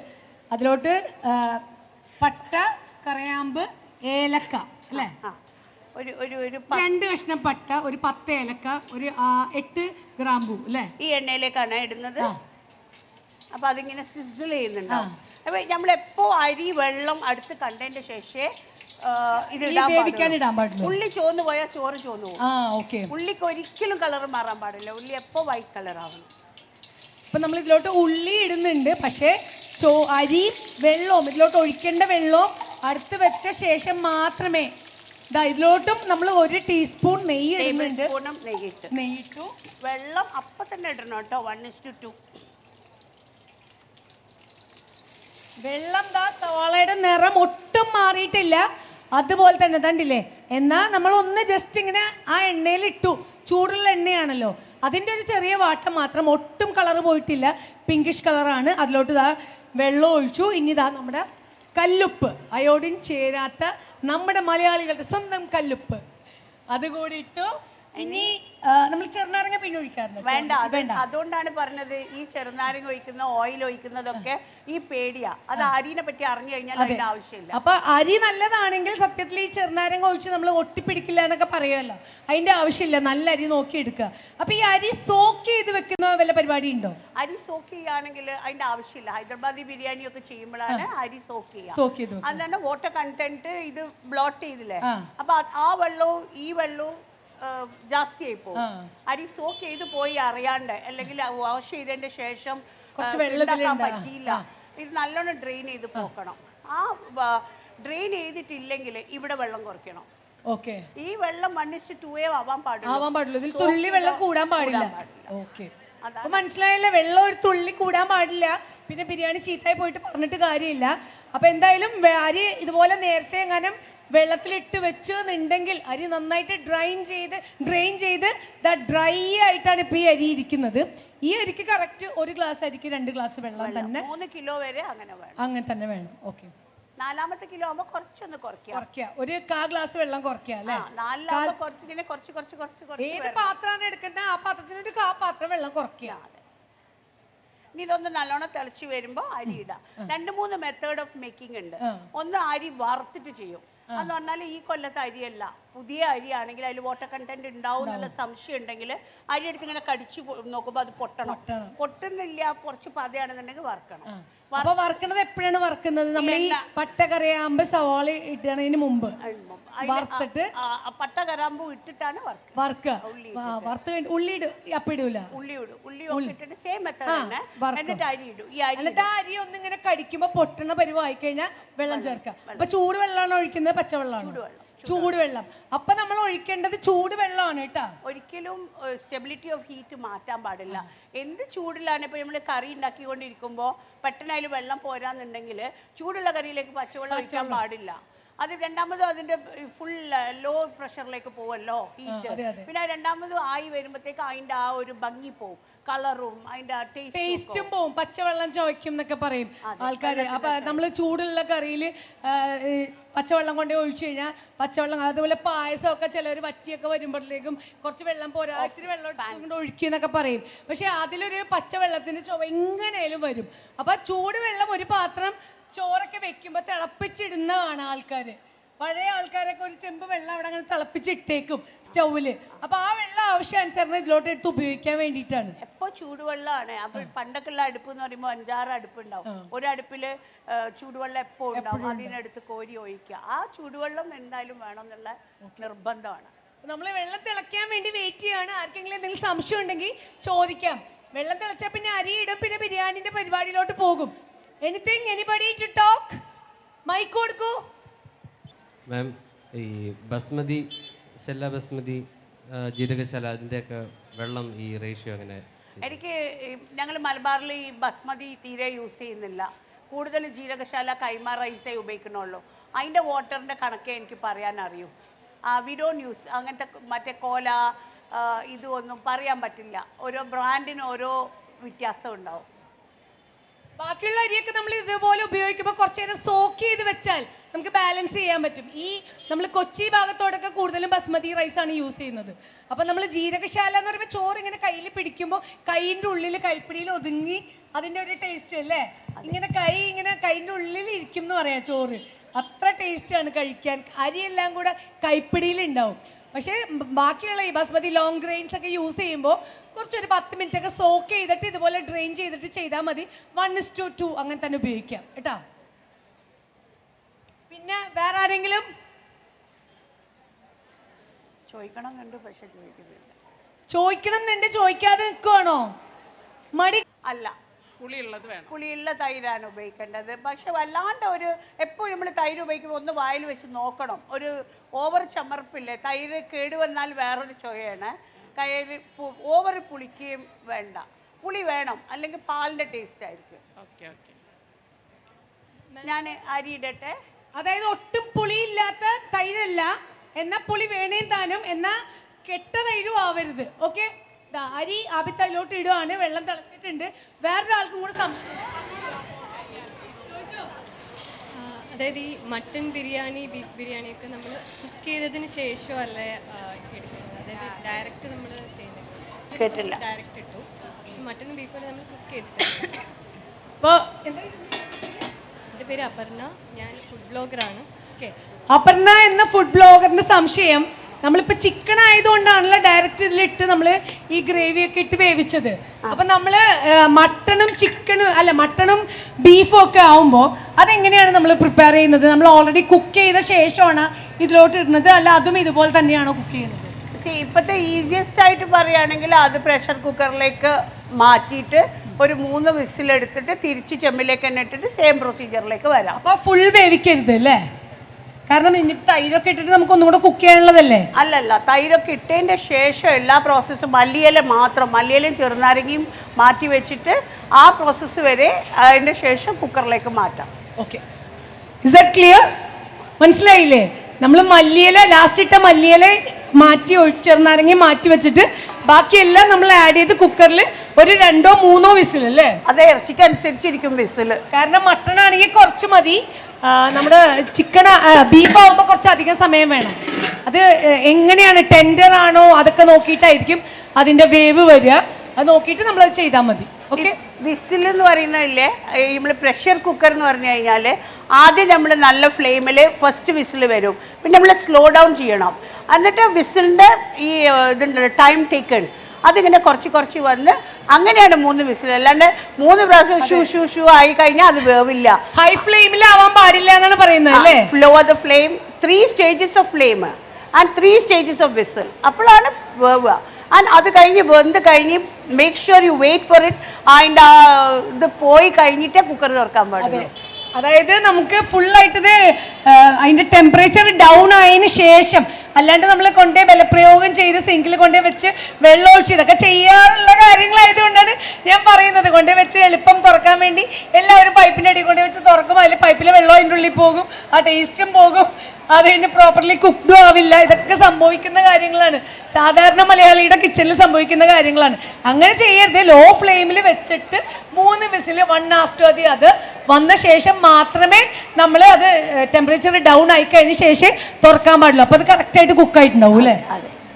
അതിലോട്ട് പട്ട, കറയാമ്പ്, ഏലക്ക അല്ലേ? ആ ഒരു ഒരു ഒരു 2 കഷ്ണം പട്ട, ഒരു 10 ഏലക്ക, ഒരു 8 ഗ്രാമ്പൂ അല്ലേ? ഈ എണ്ണയിലേക്കാണ് ഇടുന്നത്. അപ്പൊ അതിങ്ങനെ സിസിൽ ചെയ്യുന്നുണ്ടാവും. അപ്പൊ നമ്മളെപ്പോ അരി വെള്ളം അടുത്ത് കണ്ടതിന്റെ ശേഷേ ഇത് വേവിക്കാൻ ഇടാൻ പാടില്ല. ഉള്ളി ചോന്ന് പോയാൽ ചോറ് ചോന്ന് പോകും. ഓക്കെ. ഉള്ളിക്ക് ഒരിക്കലും കളർ മാറാൻ പാടില്ല. ഉള്ളി എപ്പോ വൈറ്റ് കളർ ആവണം. ഇപ്പം നമ്മൾ ഇതിലോട്ട് ഉള്ളി ഇടുന്നുണ്ട്, പക്ഷേ അരിയും വെള്ളവും ഇതിലോട്ട് ഒഴിക്കേണ്ട വെള്ളവും അടുത്ത് വെച്ച ശേഷം മാത്രമേ ഇതിലോട്ടും നമ്മൾ 1 ടീസ്പൂൺ നെയ്യ് ഇടുന്നുണ്ട്. നെയ്യിട്ടു. വെള്ളം അപ്പം തന്നെ ഇടണം കേട്ടോ, 1:2. വെള്ളം സവാളയുടെ നിറം ഒട്ടും മാറിയിട്ടില്ല, അതുപോലെ തന്നെ കണ്ടില്ലേ? എന്നാൽ നമ്മൾ ഒന്ന് ജസ്റ്റ് ഇങ്ങനെ ആ എണ്ണയിൽ ഇട്ടു, ചൂടുള്ള എണ്ണയാണല്ലോ, അതിൻ്റെ ഒരു ചെറിയ വാട്ടം മാത്രം, ഒട്ടും കളർ പോയിട്ടില്ല, പിങ്കിഷ് കളറാണ്. അതിലോട്ട് വെള്ളം ഒഴിച്ചു. ഇനി നമ്മുടെ കല്ലുപ്പ്, അയോഡിൻ ചേരാത്ത നമ്മുടെ മലയാളികളുടെ സ്വന്തം കല്ലുപ്പ്, അതുകൂടി ഇട്ടു. ഇനി നമ്മൾ ചെറുനാരങ്ങ പിന്നെ ഒഴിക്കാറുണ്ട്? വേണ്ട. അതുകൊണ്ടാണ് പറഞ്ഞത് ഈ ചെറുനാരങ്ങ ഒഴിക്കുന്ന ഓയിൽ ഒഴിക്കുന്നതൊക്കെ ഈ പേടിയാ. അത് അരിനെ പറ്റി അറിഞ്ഞു കഴിഞ്ഞാൽ അതിന്റെ ആവശ്യമില്ല. അപ്പൊ അരി നല്ലതാണെങ്കിൽ സത്യത്തിൽ ഈ ചെറുനാരങ്ങ ഒഴിച്ച് നമ്മൾ ഒട്ടിപ്പിടിക്കില്ല എന്നൊക്കെ പറയുമല്ലോ, അതിന്റെ ആവശ്യമില്ല. നല്ല അരി നോക്കി എടുക്കുക. അപ്പൊ ഈ അരി സോക്ക് ചെയ്ത് വെക്കുന്ന വല്ല പരിപാടി ഉണ്ടോ? അരി സോക്ക് ചെയ്യുകയാണെങ്കിൽ അതിന്റെ ആവശ്യമില്ല. ഹൈദരാബാദി ബിരിയാണി ഒക്കെ ചെയ്യുമ്പോഴാണ് അരി സോക്ക് ചെയ്യുക. സോക്ക് ചെയ്ത് അതാണ് വാട്ടർ കണ്ടന്റ് ഇത് ബ്ലോട്ട് ചെയ്തില്ലേ. അപ്പൊ ആ വെള്ളവും ഈ വെള്ളവും ജാസ്തിയായി പോകും. അരി സോക്ക് ചെയ്ത് പോയി അറിയാണ്ട്, അല്ലെങ്കിൽ വാഷ് ചെയ്തതിന്റെ ശേഷം ഉണ്ടാക്കാൻ പറ്റിയില്ല. ഇത് നല്ലോണം ഡ്രെയിൻ ചെയ്ത് പോക്കണം. ആ ഡ്രെയിൻ ചെയ്തിട്ടില്ലെങ്കിൽ ഇവിടെ വെള്ളം കുറയ്ക്കണം. ഓക്കെ. ഈ വെള്ളം 1:2 ആവാൻ പാടില്ല. ഇതിൽ തുള്ളി വെള്ളം കൂടാൻ പാടില്ല. ഓക്കെ. അപ്പൊ മനസ്സിലായില്ല, വെള്ളം ഒരു തുള്ളി കൂടാൻ പാടില്ല. പിന്നെ ബിരിയാണി ചീത്തായി പോയിട്ട് പറഞ്ഞിട്ട് കാര്യമില്ല. അപ്പൊ എന്തായാലും അരി ഇതുപോലെ നേരത്തെ എങ്ങാനും വെള്ളത്തിലിട്ട് വെച്ചെന്നുണ്ടെങ്കിൽ അരി നന്നായിട്ട് ഡ്രെയിൻ ചെയ്ത് ഡ്രൈ ആയിട്ടാണ് ഇപ്പൊ ഈ അരി ഇരിക്കുന്നത്. ഈ അരിക്ക് കറക്റ്റ് 1 ഗ്ലാസ് അരിക്ക് 2 ഗ്ലാസ് വെള്ളം തന്നെ, 3 കിലോ വരെ അങ്ങനെ തന്നെ വേണം. ഓക്കെ. 4ാമത്തെ കിലോ ആകുമ്പോൾ കുറച്ചൊന്ന് കുറയ്ക്കുക, ഒരു 1/4 ഗ്ലാസ് വെള്ളം കുറയ്ക്കുക അല്ലേ? 4 കുറച്ചിങ്ങനെ കുറച്ച് ഏത് പാത്രമാണ് എടുക്കുന്നത് ആ പാത്രത്തിന് ഒരു 1/4 പാത്രം വെള്ളം കുറയ്ക്കുക. ഇനി ഇതൊന്ന് നല്ലോണം തിളച്ച് വരുമ്പോൾ അരി ഇടാം. 2-3 മെത്തേഡ് ഓഫ് മേക്കിംഗ് ഉണ്ട്. ഒന്ന് അരി വറുത്തിട്ട് ചെയ്യും. എന്ന് പറഞ്ഞാൽ ഈ കൊല്ലത്തെ അരിയല്ല, പുതിയ അരിയാണെങ്കിൽ അതിൽ വാട്ടർ കണ്ടന്റ് ഉണ്ടാവും എന്നുള്ള സംശയം ഉണ്ടെങ്കിൽ അരി എടുത്ത് ഇങ്ങനെ കടിച്ചു നോക്കുമ്പോൾ അത് പൊട്ടുന്നില്ല, കുറച്ച് പതയാണെന്നുണ്ടെങ്കിൽ വറുക്കണം. അപ്പൊ വറുക്കണത് എപ്പോഴാണ് വറുക്കുന്നത്? നമ്മൾ ഈ പട്ട കറിയാകുമ്പോ സവാള ഇടണതിന് മുമ്പ് വറുത്തിട്ട് പട്ട കറാമ്പൂ ഇട്ടിട്ടാണ് വറുക്കുക. ഉള്ളി അപ്പിടൂല, ഉള്ളി ഇട്ടിട്ട് സെയിം മെത്തേഡ് തന്നെ. എന്നിട്ട് അരി ഇടും. എന്നിട്ട് ആ അരി ഒന്നിങ്ങനെ കടിക്കുമ്പോ പൊട്ടണ പരിവായി കഴിഞ്ഞാൽ വെള്ളം ചേർക്കാം. അപ്പൊ ചൂടുവെള്ളമാണ് ഒഴിക്കുന്നത്, പച്ചവെള്ളമാണ്? ചൂടുവെള്ളം. അപ്പൊ നമ്മൾ ഒഴിക്കേണ്ടത് ചൂടുവെള്ളമാണ് കേട്ടാ. ഒരിക്കലും സ്റ്റെബിലിറ്റി ഓഫ് ഹീറ്റ് മാറ്റാൻ പാടില്ല. എന്ത് ചൂടിലാണ് ഇപ്പൊ നമ്മൾ കറി ഉണ്ടാക്കിക്കൊണ്ടിരിക്കുമ്പോൾ പെട്ടെന്ന് അതിൽ വെള്ളം പോരാന്നുണ്ടെങ്കിൽ ചൂടുള്ള കറിയിലേക്ക് പച്ചവെള്ളം ഒഴിക്കാൻ പാടില്ല. അത് രണ്ടാമതും അതിന്റെ ഫുൾ ലോ പ്രഷറിലേക്ക് പോവല്ലോ ഹീറ്റ്. പിന്നെ രണ്ടാമതും ആയി വരുമ്പോഴത്തേക്ക് അതിന്റെ ആ ഒരു ഭംഗി പോവും, കളറും അതിന്റെ ടേസ്റ്റും പോവും, പച്ചവെള്ളം ചുവയ്ക്കും എന്നൊക്കെ പറയും ആൾക്കാര്. അപ്പൊ നമ്മൾ ചൂടുള്ള കറിയിൽ പച്ചവെള്ളം കൊണ്ടേ ഒഴിച്ചു കഴിഞ്ഞാൽ പച്ചവെള്ളം, അതുപോലെ പായസമൊക്കെ ചിലർ വറ്റിയൊക്കെ വരുമ്പോഴത്തേക്കും കുറച്ച് വെള്ളം പോരാ, ഇത്തിരി വെള്ളം കൊണ്ട് ഒഴിക്കുക എന്നൊക്കെ പറയും. പക്ഷെ അതിലൊരു പച്ചവെള്ളത്തിന്റെ ചുവ എങ്ങനെയാലും വരും. അപ്പൊ ചൂടുവെള്ളം ഒരു പാത്രം ചോറൊക്കെ വെക്കുമ്പോൾ തിളപ്പിച്ചിടുന്നതാണ് ആൾക്കാര്. പഴയ ആൾക്കാരൊക്കെ ഒരു ചെമ്പ് വെള്ളം അവിടെ അങ്ങനെ തിളപ്പിച്ചിട്ടേക്കും സ്റ്റൗവില്. അപ്പൊ ആ വെള്ളം ആവശ്യാനുസരണം ഇതിലോട്ട് എടുത്ത് ഉപയോഗിക്കാൻ വേണ്ടിയിട്ടാണ്. എപ്പോ ചൂടുവെള്ളമാണ്. അപ്പൊ പണ്ടൊക്കെയുള്ള അടുപ്പ് എന്ന് പറയുമ്പോൾ 5-6 അടുപ്പ് ഉണ്ടാവും. ഒരു അടുപ്പില് ചൂടുവെള്ളം എപ്പോ ഉണ്ടാവും, അതിനടുത്ത് കോരി ഒഴിക്കുക. ആ ചൂടുവെള്ളം എന്തായാലും വേണം എന്നുള്ള നിർബന്ധമാണ്. നമ്മൾ വെള്ളം തിളയ്ക്കാൻ വേണ്ടി വെയിറ്റ് ചെയ്യാണ്. ആർക്കെങ്കിലും എന്തെങ്കിലും സംശയം ഉണ്ടെങ്കിൽ ചോദിക്കാം. വെള്ളം തിളച്ചാൽ പിന്നെ അരി ഇടും, പിന്നെ ബിരിയാണിന്റെ പരിപാടിയിലോട്ട് പോകും. Anything anybody to talk? Mike കൊടുക്കൂ. മാം, ഈ ബസ്മതി, സെല്ല ബസ്മതി, ജീരകശാല, അതിൻ്റെയൊക്കെ വെള്ളം ഈ റേഷ്യോ അങ്ങനെ? ഞങ്ങൾ മലബാറിൽ ഈ ബസ്മതി തീരെ യൂസ് ചെയ്യുന്നില്ല. കൂടുതൽ ജീരകശാല, കൈമ റൈസേ ഉപയോഗിക്കണുള്ളൂ. അതിൻ്റെ വാട്ടറിൻ്റെ കണക്കേ എനിക്ക് പറയാൻ അറിയൂ. വി ഡോണ്ട് യൂസ് അങ്ങനത്തെ മറ്റേ കോല ഇതൊന്നും പറയാൻ പറ്റില്ല. ഓരോ ബ്രാൻഡിന് ഓരോ വ്യത്യാസം ഉണ്ടാവും. ബാക്കിയുള്ള അരിയൊക്കെ നമ്മൾ ഇതുപോലെ ഉപയോഗിക്കുമ്പോൾ കുറച്ച് നേരം സോക്ക് ചെയ്ത് വെച്ചാൽ നമുക്ക് ബാലൻസ് ചെയ്യാൻ പറ്റും. ഈ നമ്മൾ കൊച്ചി ഭാഗത്തോടൊക്കെ കൂടുതലും ബസ്മതി റൈസ് ആണ് യൂസ് ചെയ്യുന്നത്. അപ്പം നമ്മൾ ജീരകശാല എന്ന് പറയുമ്പോൾ ചോറ് ഇങ്ങനെ കയ്യിൽ പിടിക്കുമ്പോൾ കൈയിൻ്റെ ഉള്ളിൽ കൈപ്പിടിയിൽ ഒതുങ്ങി അതിൻ്റെ ഒരു ടേസ്റ്റ് അല്ലേ, ഇങ്ങനെ കൈയിൻ്റെ ഉള്ളിൽ ഇരിക്കും എന്ന് പറയാം ചോറ്. അത്ര ടേസ്റ്റാണ് കഴിക്കാൻ. അരിയെല്ലാം കൂടെ കൈപ്പിടിയിൽ ഉണ്ടാവും. പക്ഷേ ബാക്കിയുള്ള ഈ ബസ്മതി ലോങ് ഗ്രെയിൻസ് ഒക്കെ യൂസ് ചെയ്യുമ്പോൾ കുറച്ചൊരു 10 മിനിറ്റ് ഒക്കെ സോക്ക് ചെയ്തിട്ട് ഇതുപോലെ ഡ്രെയിൻ ചെയ്തിട്ട് ചെയ്താൽ മതി. 1:2 അങ്ങനെ തന്നെ ഉപയോഗിക്കാം കേട്ടോ. പിന്നെ വേറെ ആരെങ്കിലും ചോദിക്കണം എന്നുണ്ട്, പക്ഷെ ചോദിക്കുന്നില്ല. ചോദിക്കണം എന്നുണ്ട്, ചോദിക്കാതെ നിൽക്കുവാണോ? മടി അല്ല, പുളിയുള്ള തൈരാണ് ഉപയോഗിക്കേണ്ടത്. പക്ഷെ വല്ലാണ്ട് എപ്പോഴും നമ്മൾ തൈര് ഉപയോഗിക്കുമ്പോൾ ഒന്ന് വായിൽ വെച്ച് നോക്കണം. ഒരു ഓവർ ചമർപ്പില്ലേ, തൈര് കേടുവന്നാൽ വേറൊരു ചൊവയാണ്. തൈര് ഓവർ പുളിക്കുകയും വേണ്ട, പുളി വേണം, അല്ലെങ്കിൽ പാലിൻ്റെ ടേസ്റ്റ് ആയിരിക്കും. ഞാൻ അരി ഇടട്ടെ. അതായത് ഒട്ടും പുളിയില്ലാത്ത തൈരല്ല, എന്നാ പുളി വേണേം താനും, എന്നാ കെട്ട തൈരും ആവരുത്. ഓക്കെ, അരി ആബിത്തയിലോട്ട് ഇടുവാണ്. വെള്ളം തിളച്ചിട്ടുണ്ട്. വേറൊരാൾക്കും കൂടെ സംശയം. അതായത് ഈ മട്ടൺ ബിരിയാണി, ബീഫ് ബിരിയാണിയൊക്കെ നമ്മൾ കുക്ക് ചെയ്തതിന് ശേഷമല്ലേ എടുക്കുന്നത്? അതായത് ഡയറക്റ്റ് നമ്മൾ ചെയ്യുന്നത് കേട്ടില്ല. ഡയറക്റ്റ് ഇട്ടു, പക്ഷെ മട്ടൺ ബീഫാണ് നമ്മൾ കുക്ക് ചെയ്തിട്ടുണ്ട്. അപ്പോൾ എൻ്റെ പേര് അപർണ, ഞാൻ ഫുഡ് ബ്ലോഗറാണ്. ഓക്കെ, അപർണ എന്ന ഫുഡ് ബ്ലോഗറിൻ്റെ സംശയം, നമ്മളിപ്പോൾ ചിക്കൻ ആയതുകൊണ്ടാണല്ലോ ഡയറക്റ്റ് ഇതിലിട്ട് നമ്മൾ ഈ ഗ്രേവിയൊക്കെ ഇട്ട് വേവിച്ചത്. അപ്പം നമ്മൾ മട്ടണും ബീഫും ഒക്കെ ആവുമ്പോൾ അതെങ്ങനെയാണ് നമ്മൾ പ്രിപ്പയർ ചെയ്യുന്നത്? നമ്മൾ ഓൾറെഡി കുക്ക് ചെയ്ത ശേഷമാണ് ഇതിലോട്ട് ഇടുന്നത്, അല്ല അതും ഇതുപോലെ തന്നെയാണോ കുക്ക് ചെയ്യുന്നത്? ഇപ്പോഴത്തെ ഈസിയസ്റ്റ് ആയിട്ട് പറയുകയാണെങ്കിൽ അത് പ്രഷർ കുക്കറിലേക്ക് മാറ്റിയിട്ട് ഒരു 3 വിസിലെടുത്തിട്ട് തിരിച്ച് ചെമ്പിലേക്ക് തന്നെ ഇട്ടിട്ട് സെയിം പ്രൊസീജിയറിലേക്ക് വരാം. അപ്പോൾ ഫുൾ വേവിക്കരുത് അല്ലേ? കാരണം ഇനി തൈരൊക്കെ ഇട്ടിട്ട് നമുക്ക് ഒന്നും കൂടെ കുക്ക് ചെയ്യാനുള്ളതല്ലേ? അല്ലല്ല, തൈരൊക്കെ ഇട്ടതിൻ്റെ ശേഷം എല്ലാ പ്രോസസ്സും മല്ലിയിലയും ചെറുനാരങ്ങയും മാറ്റി വെച്ചിട്ട് ആ പ്രോസസ്സ് വരെ അതിൻ്റെ ശേഷം കുക്കറിലേക്ക് മാറ്റാം. Okay, is that clear? മനസ്സിലായില്ലേ? നമ്മൾ ലാസ്റ്റ് ഇട്ട മല്ലിയില മാറ്റി ചെറുനാരങ്ങയും മാറ്റി വെച്ചിട്ട് ബാക്കിയെല്ലാം നമ്മൾ ആഡ് ചെയ്ത് കുക്കറിൽ ഒരു 2-3 വിസിൽ അല്ലേ? അതെ, ഇറച്ചിക്ക് അനുസരിച്ചിരിക്കും വിസിൽ. കാരണം മട്ടൺ ആണെങ്കിൽ കുറച്ച് മതി, നമ്മുടെ ബീഫ് ആകുമ്പോൾ കുറച്ച് അധികം സമയം വേണം. അത് എങ്ങനെയാണ്, ടെൻഡർ ആണോ അതൊക്കെ നോക്കിയിട്ടായിരിക്കും അതിൻ്റെ വേവ് വരിക. അത് നോക്കിയിട്ട് നമ്മളത് ചെയ്താൽ മതി. ഓക്കെ, വിസിൽ എന്ന് പറയുന്നതില്ലേ, നമ്മൾ പ്രഷർ കുക്കർ എന്ന് പറഞ്ഞു കഴിഞ്ഞാൽ ആദ്യം നമ്മൾ നല്ല ഫ്ലെയിമിൽ ഫസ്റ്റ് വിസിൽ വരും, പിന്നെ നമ്മൾ സ്ലോ ഡൗൺ ചെയ്യണം. എന്നിട്ട് വിസിലിൻ്റെ ഈ ഇതുണ്ട് ടൈം ടേക്കൺ, അതിങ്ങനെ കുറച്ച് വന്ന് അങ്ങനെയാണ് 3 വിസിൽ. അല്ലാണ്ട് 3 പ്രാവശ്യം ഷൂ ആയി കഴിഞ്ഞാൽ അത് വേവില്ല. ഹൈ ഫ്ലെയിമിൽ ആവാൻ പാടില്ല എന്നാണ് പറയുന്നത് അല്ലേ? Lower the flame, 3 stages of flame and 3 stages of whistle, അപ്പോഴാണ് വേവുക. ആൻഡ് അത് വെന്ത് കഴിഞ്ഞ് make sure you wait for it. അതിൻ്റെ ഇത് പോയി കഴിഞ്ഞിട്ടേ കുക്കർ തുറക്കാൻ പാടുള്ളൂ. അതായത് നമുക്ക് ഫുള്ളായിട്ട് ഇത് അതിൻ്റെ ടെമ്പറേച്ചർ ഡൗൺ ആയതിനു ശേഷം, അല്ലാണ്ട് നമ്മൾ കൊണ്ടേ ബലപ്രയോഗം ചെയ്ത് സിങ്കിൽ കൊണ്ടേ വെച്ച് വെള്ളം ഒഴിച്ച് ഇതൊക്കെ ചെയ്യാറുള്ള കാര്യങ്ങളായതുകൊണ്ടാണ് ഞാൻ പറയുന്നത്. കൊണ്ടേ വെച്ച് എളുപ്പം തുറക്കാൻ വേണ്ടി എല്ലാവരും പൈപ്പിൻ്റെ അടിയിൽ കൊണ്ടേ വെച്ച് തുറക്കും. അതിൽ പൈപ്പിലെ വെള്ളം അതിൻ്റെ ഉള്ളിൽ പോകും, ആ ടേസ്റ്റും പോകും, അത് കഴിഞ്ഞ് പ്രോപ്പർലി കുക്ക്ഡും ആവില്ല. ഇതൊക്കെ സംഭവിക്കുന്ന കാര്യങ്ങളാണ്, സാധാരണ മലയാളിയുടെ കിച്ചണിൽ സംഭവിക്കുന്ന കാര്യങ്ങളാണ്. അങ്ങനെ ചെയ്യരുത്. ലോ ഫ്ലെയിമിൽ വെച്ചിട്ട് 3 വിസിൽ 1 ആഫ്റ്റർ അത് വന്ന ശേഷം മാത്രമേ നമ്മൾ അത് ടെമ്പറേച്ചർ ഡൗൺ ആയി കഴിഞ്ഞ ശേഷം തുറക്കാൻ പാടുള്ളൂ. അപ്പോൾ അത് കറക്റ്റായിട്ട് കുക്കായിട്ടുണ്ടാവും അല്ലേ?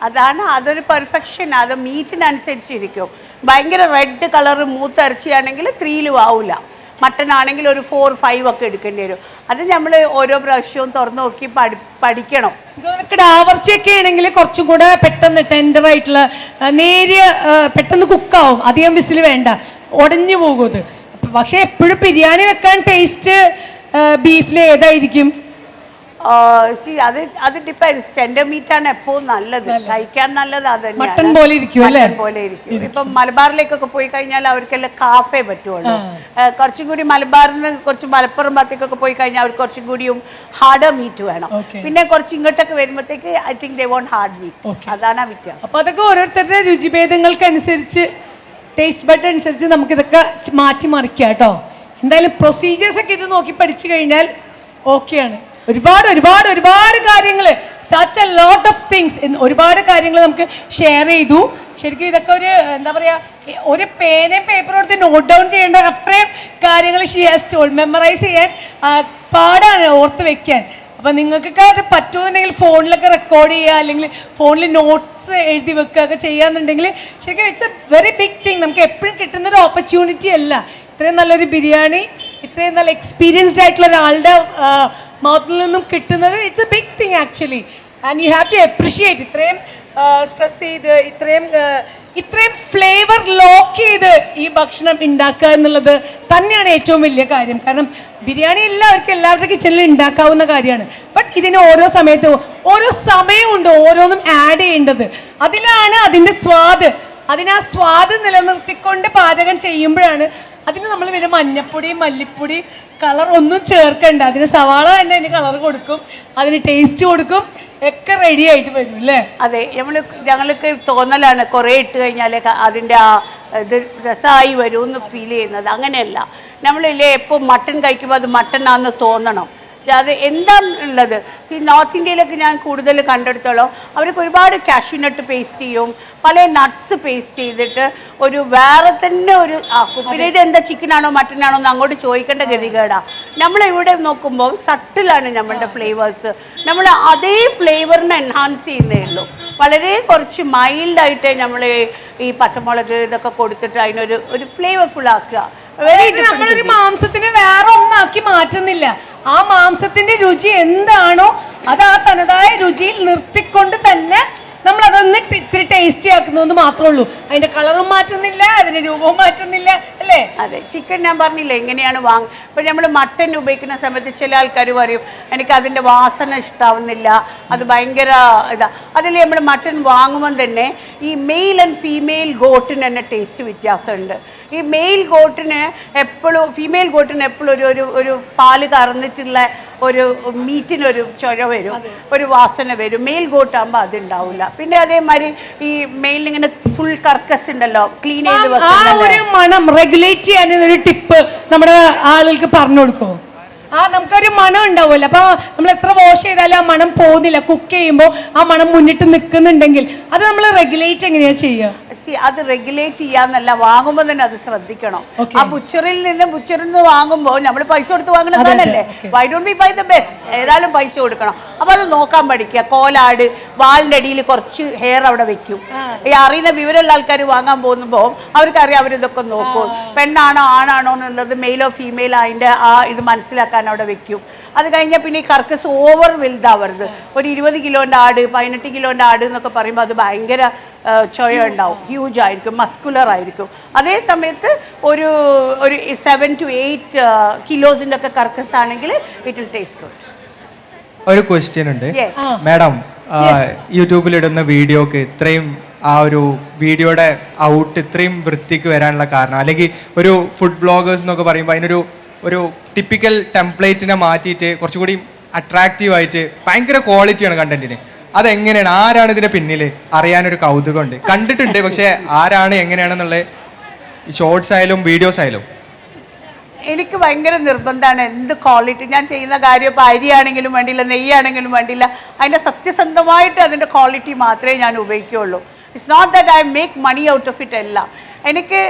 അതെ, അതൊരു പെർഫെക്ഷൻ. അത് മീറ്റിനനുസരിച്ചിരിക്കും. ഭയങ്കര റെഡ് കളർ മൂത്ത ഇറച്ചിയാണെങ്കിൽ 3 ആവില്ല. മട്ടൺ ആണെങ്കിൽ ഒരു 4-5 ഒക്കെ എടുക്കേണ്ടി വരും. അത് നമ്മൾ ഓരോ പ്രാവശ്യവും തുറന്നു നോക്കി പഠിക്കണം. കിടാവർച്ചയൊക്കെ ആണെങ്കിൽ കുറച്ചും കൂടെ പെട്ടെന്ന് ടെൻഡർ ആയിട്ടുള്ള നേരിയ പെട്ടെന്ന് കുക്കാവും, അധികം വിസിൽ വേണ്ട, ഉടഞ്ഞു പോകും അത്. പക്ഷെ എപ്പോഴും ബിരിയാണി വെക്കാൻ ടേസ്റ്റ് ബീഫിൽ ഏതായിരിക്കും? അത് ഡിപ്പെൻസ്. ടെൻഡർ മീറ്റ് ആണ് എപ്പോഴും നല്ലത്, കഴിക്കാൻ നല്ലത്. അത് മട്ടൺ പോലെ ഇരിക്കും അല്ലേ? പോലെ ഇരിക്കും. ഇപ്പം മലബാറിലേക്കൊക്കെ പോയി കഴിഞ്ഞാൽ അവർക്കെല്ലാം കാഫേ പറ്റുള്ളൂ. കുറച്ചും കൂടി മലബാറിന് കുറച്ച് മലപ്പുറം ഭാഗത്തേക്കൊക്കെ പോയി കഴിഞ്ഞാൽ അവർക്ക് കുറച്ചും കൂടിയും ഹാർഡ് മീറ്റ് വേണം. പിന്നെ കുറച്ച് ഇങ്ങോട്ടൊക്കെ വരുമ്പോഴത്തേക്ക് I think they won't hard meat. അതാണ് ആ വ്യത്യാസം. അപ്പൊ അതൊക്കെ ഓരോരുത്തരുടെ രുചിഭേദങ്ങൾക്കനുസരിച്ച്, ടേസ്റ്റ് ബഡ് അനുസരിച്ച് നമുക്കിതൊക്കെ മാറ്റി മറിക്കാം കേട്ടോ. എന്തായാലും പ്രൊസീജിയേഴ്സ് ഒക്കെ ഇത് നോക്കി പഠിച്ചു കഴിഞ്ഞാൽ ഓക്കെയാണ്. ഒരുപാട് ഒരുപാട് ഒരുപാട് കാര്യങ്ങൾ, such a lot of things, ഒരുപാട് കാര്യങ്ങൾ നമുക്ക് ഷെയർ ചെയ്തു. ശരിക്കും ഇതൊക്കെ ഒരു എന്താ പറയുക, ഒരു പേനയും പേപ്പറും എടുത്ത് നോട്ട് ഡൗൺ ചെയ്യേണ്ട അത്രയും കാര്യങ്ങൾ ഷീ ഹാസ് ടോൾഡ്. മെമ്മറൈസ് ചെയ്യാൻ പാടാണ്, ഓർത്ത് വെക്കാൻ. അപ്പം നിങ്ങൾക്കൊക്കെ അത് പറ്റുമെന്നുണ്ടെങ്കിൽ ഫോണിലൊക്കെ റെക്കോർഡ് ചെയ്യുക, അല്ലെങ്കിൽ ഫോണിൽ നോട്ട്സ് എഴുതി വെക്കുക ഒക്കെ ചെയ്യാന്നുണ്ടെങ്കിൽ ശരിക്കും it's a very big thing. നമുക്ക് എപ്പോഴും കിട്ടുന്നൊരു ഓപ്പർച്യൂണിറ്റി അല്ല ഇത്രയും നല്ലൊരു ബിരിയാണി, ഇത്രയും നല്ല എക്സ്പീരിയൻസ്ഡ് ആയിട്ടുള്ള ഒരാളുടെ മൗത്തിൽ നിന്നും കിട്ടുന്നത്. It's a big thing actually, and you have to appreciate. ഇത്രയും സ്ട്രെസ് ചെയ്ത് ഇത്രയും ഫ്ലേവർ ലോക്ക് ചെയ്ത് ഈ ഭക്ഷണം ഉണ്ടാക്കുക എന്നുള്ളത് തന്നെയാണ് ഏറ്റവും വലിയ കാര്യം. കാരണം ബിരിയാണി എല്ലാവരുടെ കിച്ചണിൽ ഉണ്ടാക്കാവുന്ന കാര്യമാണ്. ബട്ട് ഇതിന് ഓരോ സമയത്ത് ഓരോ സമയമുണ്ട് ഓരോന്നും ആഡ് ചെയ്യേണ്ടത്. അതിലാണ് അതിൻ്റെ സ്വാദ്. ആ സ്വാദ് നിലനിർത്തിക്കൊണ്ട് പാചകം ചെയ്യുമ്പോഴാണ് അതിന് നമ്മൾ പിന്നെ മഞ്ഞപ്പൊടി, മല്ലിപ്പൊടി, കളർ ഒന്നും ചേർക്കണ്ട. അതിന് സവാള തന്നെ അതിന് കളർ കൊടുക്കും, അതിന് ടേസ്റ്റ് കൊടുക്കും, ഒക്കെ റെഡി ആയിട്ട് വരും അല്ലേ? അതെ, ഞങ്ങൾക്ക് തോന്നലാണ് കുറേ ഇട്ട് കഴിഞ്ഞാൽ അതിൻ്റെ ആ ഇത് രസമായി വരുമെന്ന് ഫീൽ ചെയ്യുന്നത്. അങ്ങനെയല്ല, നമ്മളില്ലേ എപ്പോൾ മട്ടൺ കഴിക്കുമ്പോൾ അത് മട്ടനാണെന്ന് തോന്നണം. അത് എന്താ ഉള്ളത്, ഈ നോർത്ത് ഇന്ത്യയിലൊക്കെ ഞാൻ കൂടുതൽ കണ്ടെടുത്തോളം അവർക്ക് ഒരുപാട് കാഷ്യൂനട്ട് പേസ്റ്റ് ചെയ്യും, പല നട്ട്സ് പേസ്റ്റ് ചെയ്തിട്ട് ഒരു വേറെ തന്നെ ഒരു പിന്നെ ഇത് എന്താ ചിക്കനാണോ മട്ടനാണോ എന്ന് അങ്ങോട്ട് ചോദിക്കേണ്ട ഗതികേടാ. നമ്മളിവിടെ നോക്കുമ്പോൾ സട്ടിലാണ് നമ്മളുടെ ഫ്ലേവേഴ്സ്. നമ്മൾ അതേ ഫ്ലേവറിനെ എൻഹാൻസ് ചെയ്യുന്നേ ഉള്ളൂ. വളരെ കുറച്ച് മൈൽഡായിട്ട് നമ്മൾ ഈ പച്ചമുളക് ഇതൊക്കെ കൊടുത്തിട്ട് അതിനൊരു ഫ്ലേവർഫുൾ ആക്കുക. നമ്മളൊരു മാംസത്തിനെ വേറെ ഒന്നാക്കി മാറ്റുന്നില്ല. ആ മാംസത്തിന്റെ രുചി എന്താണോ അത് ആ തനതായ രുചിയിൽ നിർത്തിക്കൊണ്ട് തന്നെ നമ്മൾ അതൊന്ന് ഇത്തിരി ടേസ്റ്റി ആക്കുന്നു മാത്രമേ ഉള്ളൂ. അതിന്റെ കളറും മാറ്റുന്നില്ല, അതിന്റെ രൂപവും മാറ്റുന്നില്ല അല്ലേ? അതെ, ചിക്കൻ ഞാൻ പറഞ്ഞില്ല എങ്ങനെയാണ് ഇപ്പം നമ്മൾ മട്ടൻ ഉപയോഗിക്കുന്ന സമയത്ത് ചില ആൾക്കാർ പറയും എനിക്ക് അതിൻ്റെ വാസന ഇഷ്ടാവുന്നില്ല, അത് ഭയങ്കര ഇതാ. അതിൽ നമ്മൾ മട്ടൻ വാങ്ങുമ്പം തന്നെ ഈ മെയിൽ ആൻഡ് ഫീമെയിൽ ഗോട്ടിന് തന്നെ ടേസ്റ്റ് വ്യത്യാസമുണ്ട്. ഈ മെയിൽ ഗോട്ടിന് എപ്പോഴും ഫീമെയിൽ ഗോട്ടിന് എപ്പോഴും ഒരു പാല് കറന്നിട്ടുള്ള ഒരു മീറ്റിനൊരു ചുര വരും, ഒരു വാസന വരും. മെയിൽ ഗോട്ടാകുമ്പോൾ അതുണ്ടാവില്ല. പിന്നെ അതേമാതിരി ഈ മെയിലിങ്ങനെ ഫുൾ കർക്കസ് ഉണ്ടല്ലോ, ക്ലീൻ ചെയ്ത് വെക്കുന്ന ഒരു മണം റെഗുലേറ്റ് ചെയ്യാൻ ഒരു ടിപ്പ് നമ്മുടെ ആളുകൾക്ക് പറഞ്ഞു കൊടുക്കുമോ? നമുക്കൊരു മണം ഉണ്ടാവുമല്ലോ, അപ്പൊ നമ്മൾ എത്ര വാഷ് ചെയ്താലും ആ മണം പോകുന്നില്ല. കുക്ക് ചെയ്യുമ്പോൾ ആ മണം മുന്നിട്ട് നിൽക്കുന്നുണ്ടെങ്കിൽ അത് നമ്മൾ റെഗുലേറ്റ് എങ്ങനെയാ ചെയ്യുക? അത് റെഗുലേറ്റ് ചെയ്യാന്നല്ല, വാങ്ങുമ്പോൾ തന്നെ അത് ശ്രദ്ധിക്കണം. ആ ബുച്ചറിൽ നിന്ന് വാങ്ങുമ്പോൾ നമ്മൾ പൈസ കൊടുത്ത് വാങ്ങുന്നതല്ലേ, why don't be buy the best? ഏതായാലും പൈസ കൊടുക്കണം. അപ്പൊ അത് നോക്കാൻ പഠിക്കുക. കോലാട് വാലിന്റെ അടിയിൽ കുറച്ച് ഹെയർ അവിടെ വെക്കും. ഈ അറിയുന്ന വിവരമുള്ള ആൾക്കാർ വാങ്ങാൻ പോകുമ്പോൾ അവർക്കറിയാം, അവരിതൊക്കെ നോക്കും. പെണ്ണാണോ ആണാണോ എന്നുള്ളത്, മെയിലോ ഫീമെയിലോ അതിന്റെ ആ ഇത് മനസ്സിലാക്കാൻ അവിടെ വെക്കും. അത് കഴിഞ്ഞാൽ പിന്നെ ഈ കർക്കസ് ഓവർ വലുതാവരുത്. ഒരു 20 കിലോൻ്റെ ആട്, 18 കിലോൻ്റെ ആട് എന്നൊക്കെ പറയുമ്പോൾ അത് ഭയങ്കര ചൊയ ഉണ്ടാവും, ഹ്യൂജ് ആയിരിക്കും, മസ്കുലർ ആയിരിക്കും. അതേ സമയത്ത് ഒരു 7 to 8 കിലോസിൻ്റെ ഒക്കെ കർക്കസ് ആണെങ്കിൽ ഇറ്റ് വിൽ ടേസ്റ്റ് ഗുഡ്. ഒരു ക്വസ്റ്റ്യൻ ഉണ്ട് മാഡം. യൂട്യൂബിലിടുന്ന വീഡിയോക്ക് ഇത്രയും ആ ഒരു വീഡിയോയുടെ ഔട്ട് ഇത്രയും വൃത്തിക്ക് വരാനുള്ള കാരണം, അല്ലെങ്കിൽ ഒരു ഫുഡ് ബ്ലോഗേഴ്സ് എന്നൊക്കെ പറയുമ്പോൾ അതിനൊരു ടിപ്പിക്കൽ ടെംപ്ലേറ്റിനെ മാറ്റിയിട്ട് കുറച്ചുകൂടി അട്രാക്റ്റീവായിട്ട് ഭയങ്കര ക്വാളിറ്റിയാണ് കണ്ടന്റിന്. അതെങ്ങനെയാണ്, ആരാണ് ഇതിന്റെ പിന്നിൽ അറിയാനൊരു കൗതുകമുണ്ട്. കണ്ടിട്ടുണ്ട്, പക്ഷേ ആരാണ് എങ്ങനെയാണെന്നുള്ള ഷോർട്സ് ആയാലും വീഡിയോസ് ആയാലും എനിക്ക് ഭയങ്കര നിർബന്ധമാണ് എന്ത് ക്വാളിറ്റി ഞാൻ ചെയ്യുന്ന കാര്യം. ഇപ്പോൾ അരിയാണെങ്കിലും വേണ്ടിയില്ല, നെയ്യാണെങ്കിലും വേണ്ടിയില്ല, അതിൻ്റെ സത്യസന്ധമായിട്ട് അതിൻ്റെ ക്വാളിറ്റി മാത്രമേ ഞാൻ ഉപയോഗിക്കുകയുള്ളൂ. It's not that I make money out of it അല്ല. എനിക്ക്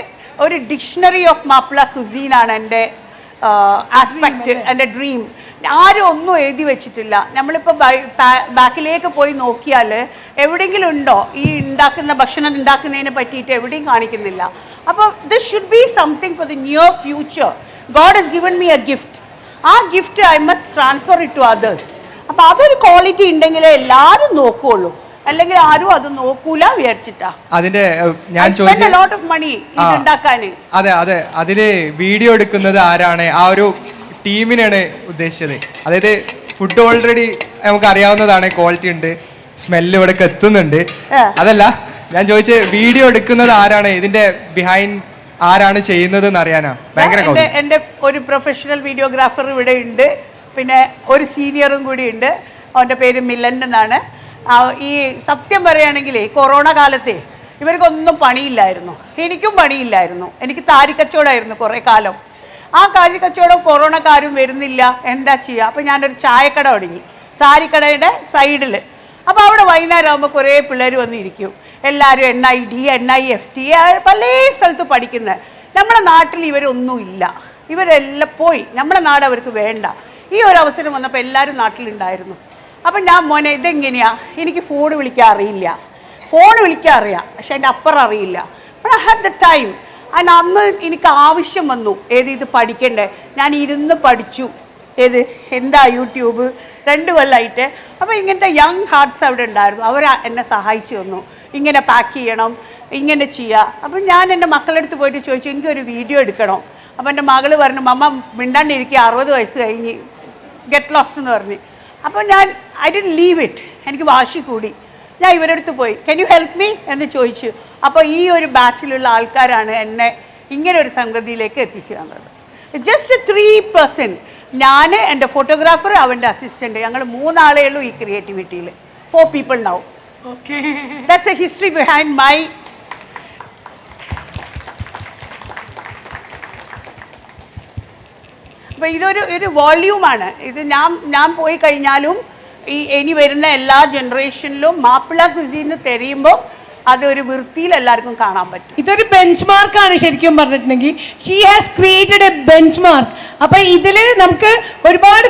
ഒരു ഡിക്ഷണറി ഓഫ് മാപ്പിള കുസീനാണ് എൻ്റെ ആസ്പെക്റ്റ്, എൻ്റെ ഡ്രീം. ആരും ഒന്നും എഴുതി വെച്ചിട്ടില്ല. നമ്മളിപ്പോൾ ബാക്കിലേക്ക് പോയി നോക്കിയാൽ എവിടെയെങ്കിലും ഉണ്ടോ ഈ ഭക്ഷണം ഉണ്ടാക്കുന്നതിനെ പറ്റിയിട്ട് എവിടെയും കാണിക്കുന്നില്ല. അപ്പോൾ this should be something for the near future. God has given me a gift. ആ gift I must transfer it to others. അപ്പോൾ അതൊരു ക്വാളിറ്റി ഉണ്ടെങ്കിലേ എല്ലാവരും നോക്കുകയുള്ളൂ, അല്ലെങ്കിൽ ആരും അത് നോക്കൂല വിചാരിച്ചിട്ടാ. അതിന്റെ ഞാൻ ചോദിച്ച ലോട്ട് ഓഫ് മണി ഉണ്ടാക്കാന്. അതെ, അതില് വീഡിയോ എടുക്കുന്നത് ആരാണ്, ആ ഒരു ടീമിനാണ് ഉദ്ദേശിച്ചത്. അതായത് ഫുഡ് ഓൾറെഡി നമുക്ക് അറിയാവുന്നതാണ്, ക്വാളിറ്റി ഉണ്ട്, സ്മെല്ല് ഇവിടേക്ക് എത്തുന്നുണ്ട്. അതല്ല ഞാൻ ചോദിച്ച വീഡിയോ എടുക്കുന്നത് ആരാണ്, ഇതിന്റെ ബിഹൈൻഡ് ആരാണ് ചെയ്യുന്നത് എന്ന് അറിയാനാ ഭയങ്കര. എൻ്റെ ഒരു പ്രൊഫഷണൽ വീഡിയോഗ്രാഫർ ഇവിടെ ഉണ്ട്, പിന്നെ ഒരു സീനിയറും കൂടി ഉണ്ട്. അവൻ്റെ പേര് മിലൻ എന്നാണ്. ഈ സത്യം പറയുകയാണെങ്കിൽ കൊറോണ കാലത്തെ ഇവർക്കൊന്നും പണിയില്ലായിരുന്നു, എനിക്കും പണിയില്ലായിരുന്നു. എനിക്ക് താരിക്കച്ചവടമായിരുന്നു കുറേ കാലം. ആ കാര്യം കച്ചവടം കൊറോണക്കാരും വരുന്നില്ല, എന്താ ചെയ്യുക? അപ്പോൾ ഞാനൊരു ചായക്കട തുടങ്ങി, സാരിക്കടയുടെ സൈഡിൽ. അപ്പോൾ അവിടെ വൈകുന്നേരം ആകുമ്പോൾ കുറേ പിള്ളേർ വന്നിരിക്കും. എല്ലാവരും NID, NIFT പല സ്ഥലത്ത് പഠിക്കുന്നത്. നമ്മുടെ നാട്ടിൽ ഇവരൊന്നുമില്ല, ഇവരെല്ലാം പോയി. നമ്മുടെ നാട് അവർക്ക് വേണ്ട. ഈ ഒരു അവസരം വന്നപ്പോൾ എല്ലാവരും നാട്ടിലുണ്ടായിരുന്നു. അപ്പം ഞാൻ മോനെ ഇതെങ്ങനെയാ, എനിക്ക് ഫോൺ വിളിക്കാൻ അറിയില്ല. ഫോൺ വിളിക്കാൻ അറിയാം, പക്ഷെ എൻ്റെ അപ്പുറം അറിയില്ല. But I had the time. And അന്ന് എനിക്ക് ആവശ്യം വന്നു ഇത് പഠിക്കണ്ടേ. ഞാൻ ഇരുന്ന് പഠിച്ചു. എന്താ യൂട്യൂബ് 2 കൊല്ലമായിട്ട്. അപ്പോൾ ഇങ്ങനത്തെ യങ് ഹാർട്ട്സ് അവിടെ ഉണ്ടായിരുന്നു. അവർ എന്നെ സഹായിച്ചു തന്നു. ഇങ്ങനെ പാക്ക് ചെയ്യണം, ഇങ്ങനെ ചെയ്യുക. അപ്പം ഞാൻ എൻ്റെ മക്കളുടെ അടുത്ത് പോയിട്ട് ചോദിച്ചു, എനിക്കൊരു വീഡിയോ എടുക്കണം. അപ്പോൾ എൻ്റെ മകൾ പറഞ്ഞു, മമ്മ മിണ്ടാണ്ടിരിക്കുക, 60 വയസ്സ് കഴിഞ്ഞ്, ഗെറ്റ് ലോസ്റ്റ് എന്ന് പറഞ്ഞ്. അപ്പോൾ ഐ ഡിഡ്ന്റ് ലീവ് ഇറ്റ്. എനിക്ക് വാശി കൂടി. ഞാൻ ഇവരുടെ അടുത്ത് പോയി, ക്യാൻ യു ഹെൽപ്പ് മീ എന്ന് ചോദിച്ചു. അപ്പോൾ ഈ ഒരു ബാച്ചിലുള്ള ആൾക്കാരാണ് എന്നെ ഇങ്ങനെ ഒരു സംഗതിയിലേക്ക് എത്തിച്ചു തന്നത്. ജസ്റ്റ് 3%. ഞാൻ, എൻ്റെ ഫോട്ടോഗ്രാഫർ, അവൻ്റെ അസിസ്റ്റൻറ്റ്, ഞങ്ങൾ 3 ആളേ ഉള്ളൂ ഈ ക്രിയേറ്റിവിറ്റിയിൽ. 4 people now. Okay. That's a history behind my. അപ്പോൾ ഇതൊരു വോള്യൂമാണ്. ഇത് ഞാൻ പോയി കഴിഞ്ഞാലും ഇനി വരുന്ന എല്ലാ ജനറേഷനിലും മാപ്പിള കുസീന് തെരയുമ്പോൾ അതൊരു വൃത്തിയിൽ എല്ലാവർക്കും കാണാൻ പറ്റും. ഇതൊരു ബെഞ്ച് മാർക്കാണ് ശരിക്കും പറഞ്ഞിട്ടുണ്ടെങ്കിൽ. She has created A bench mark. അപ്പൊ ഇതിൽ നമുക്ക് ഒരുപാട്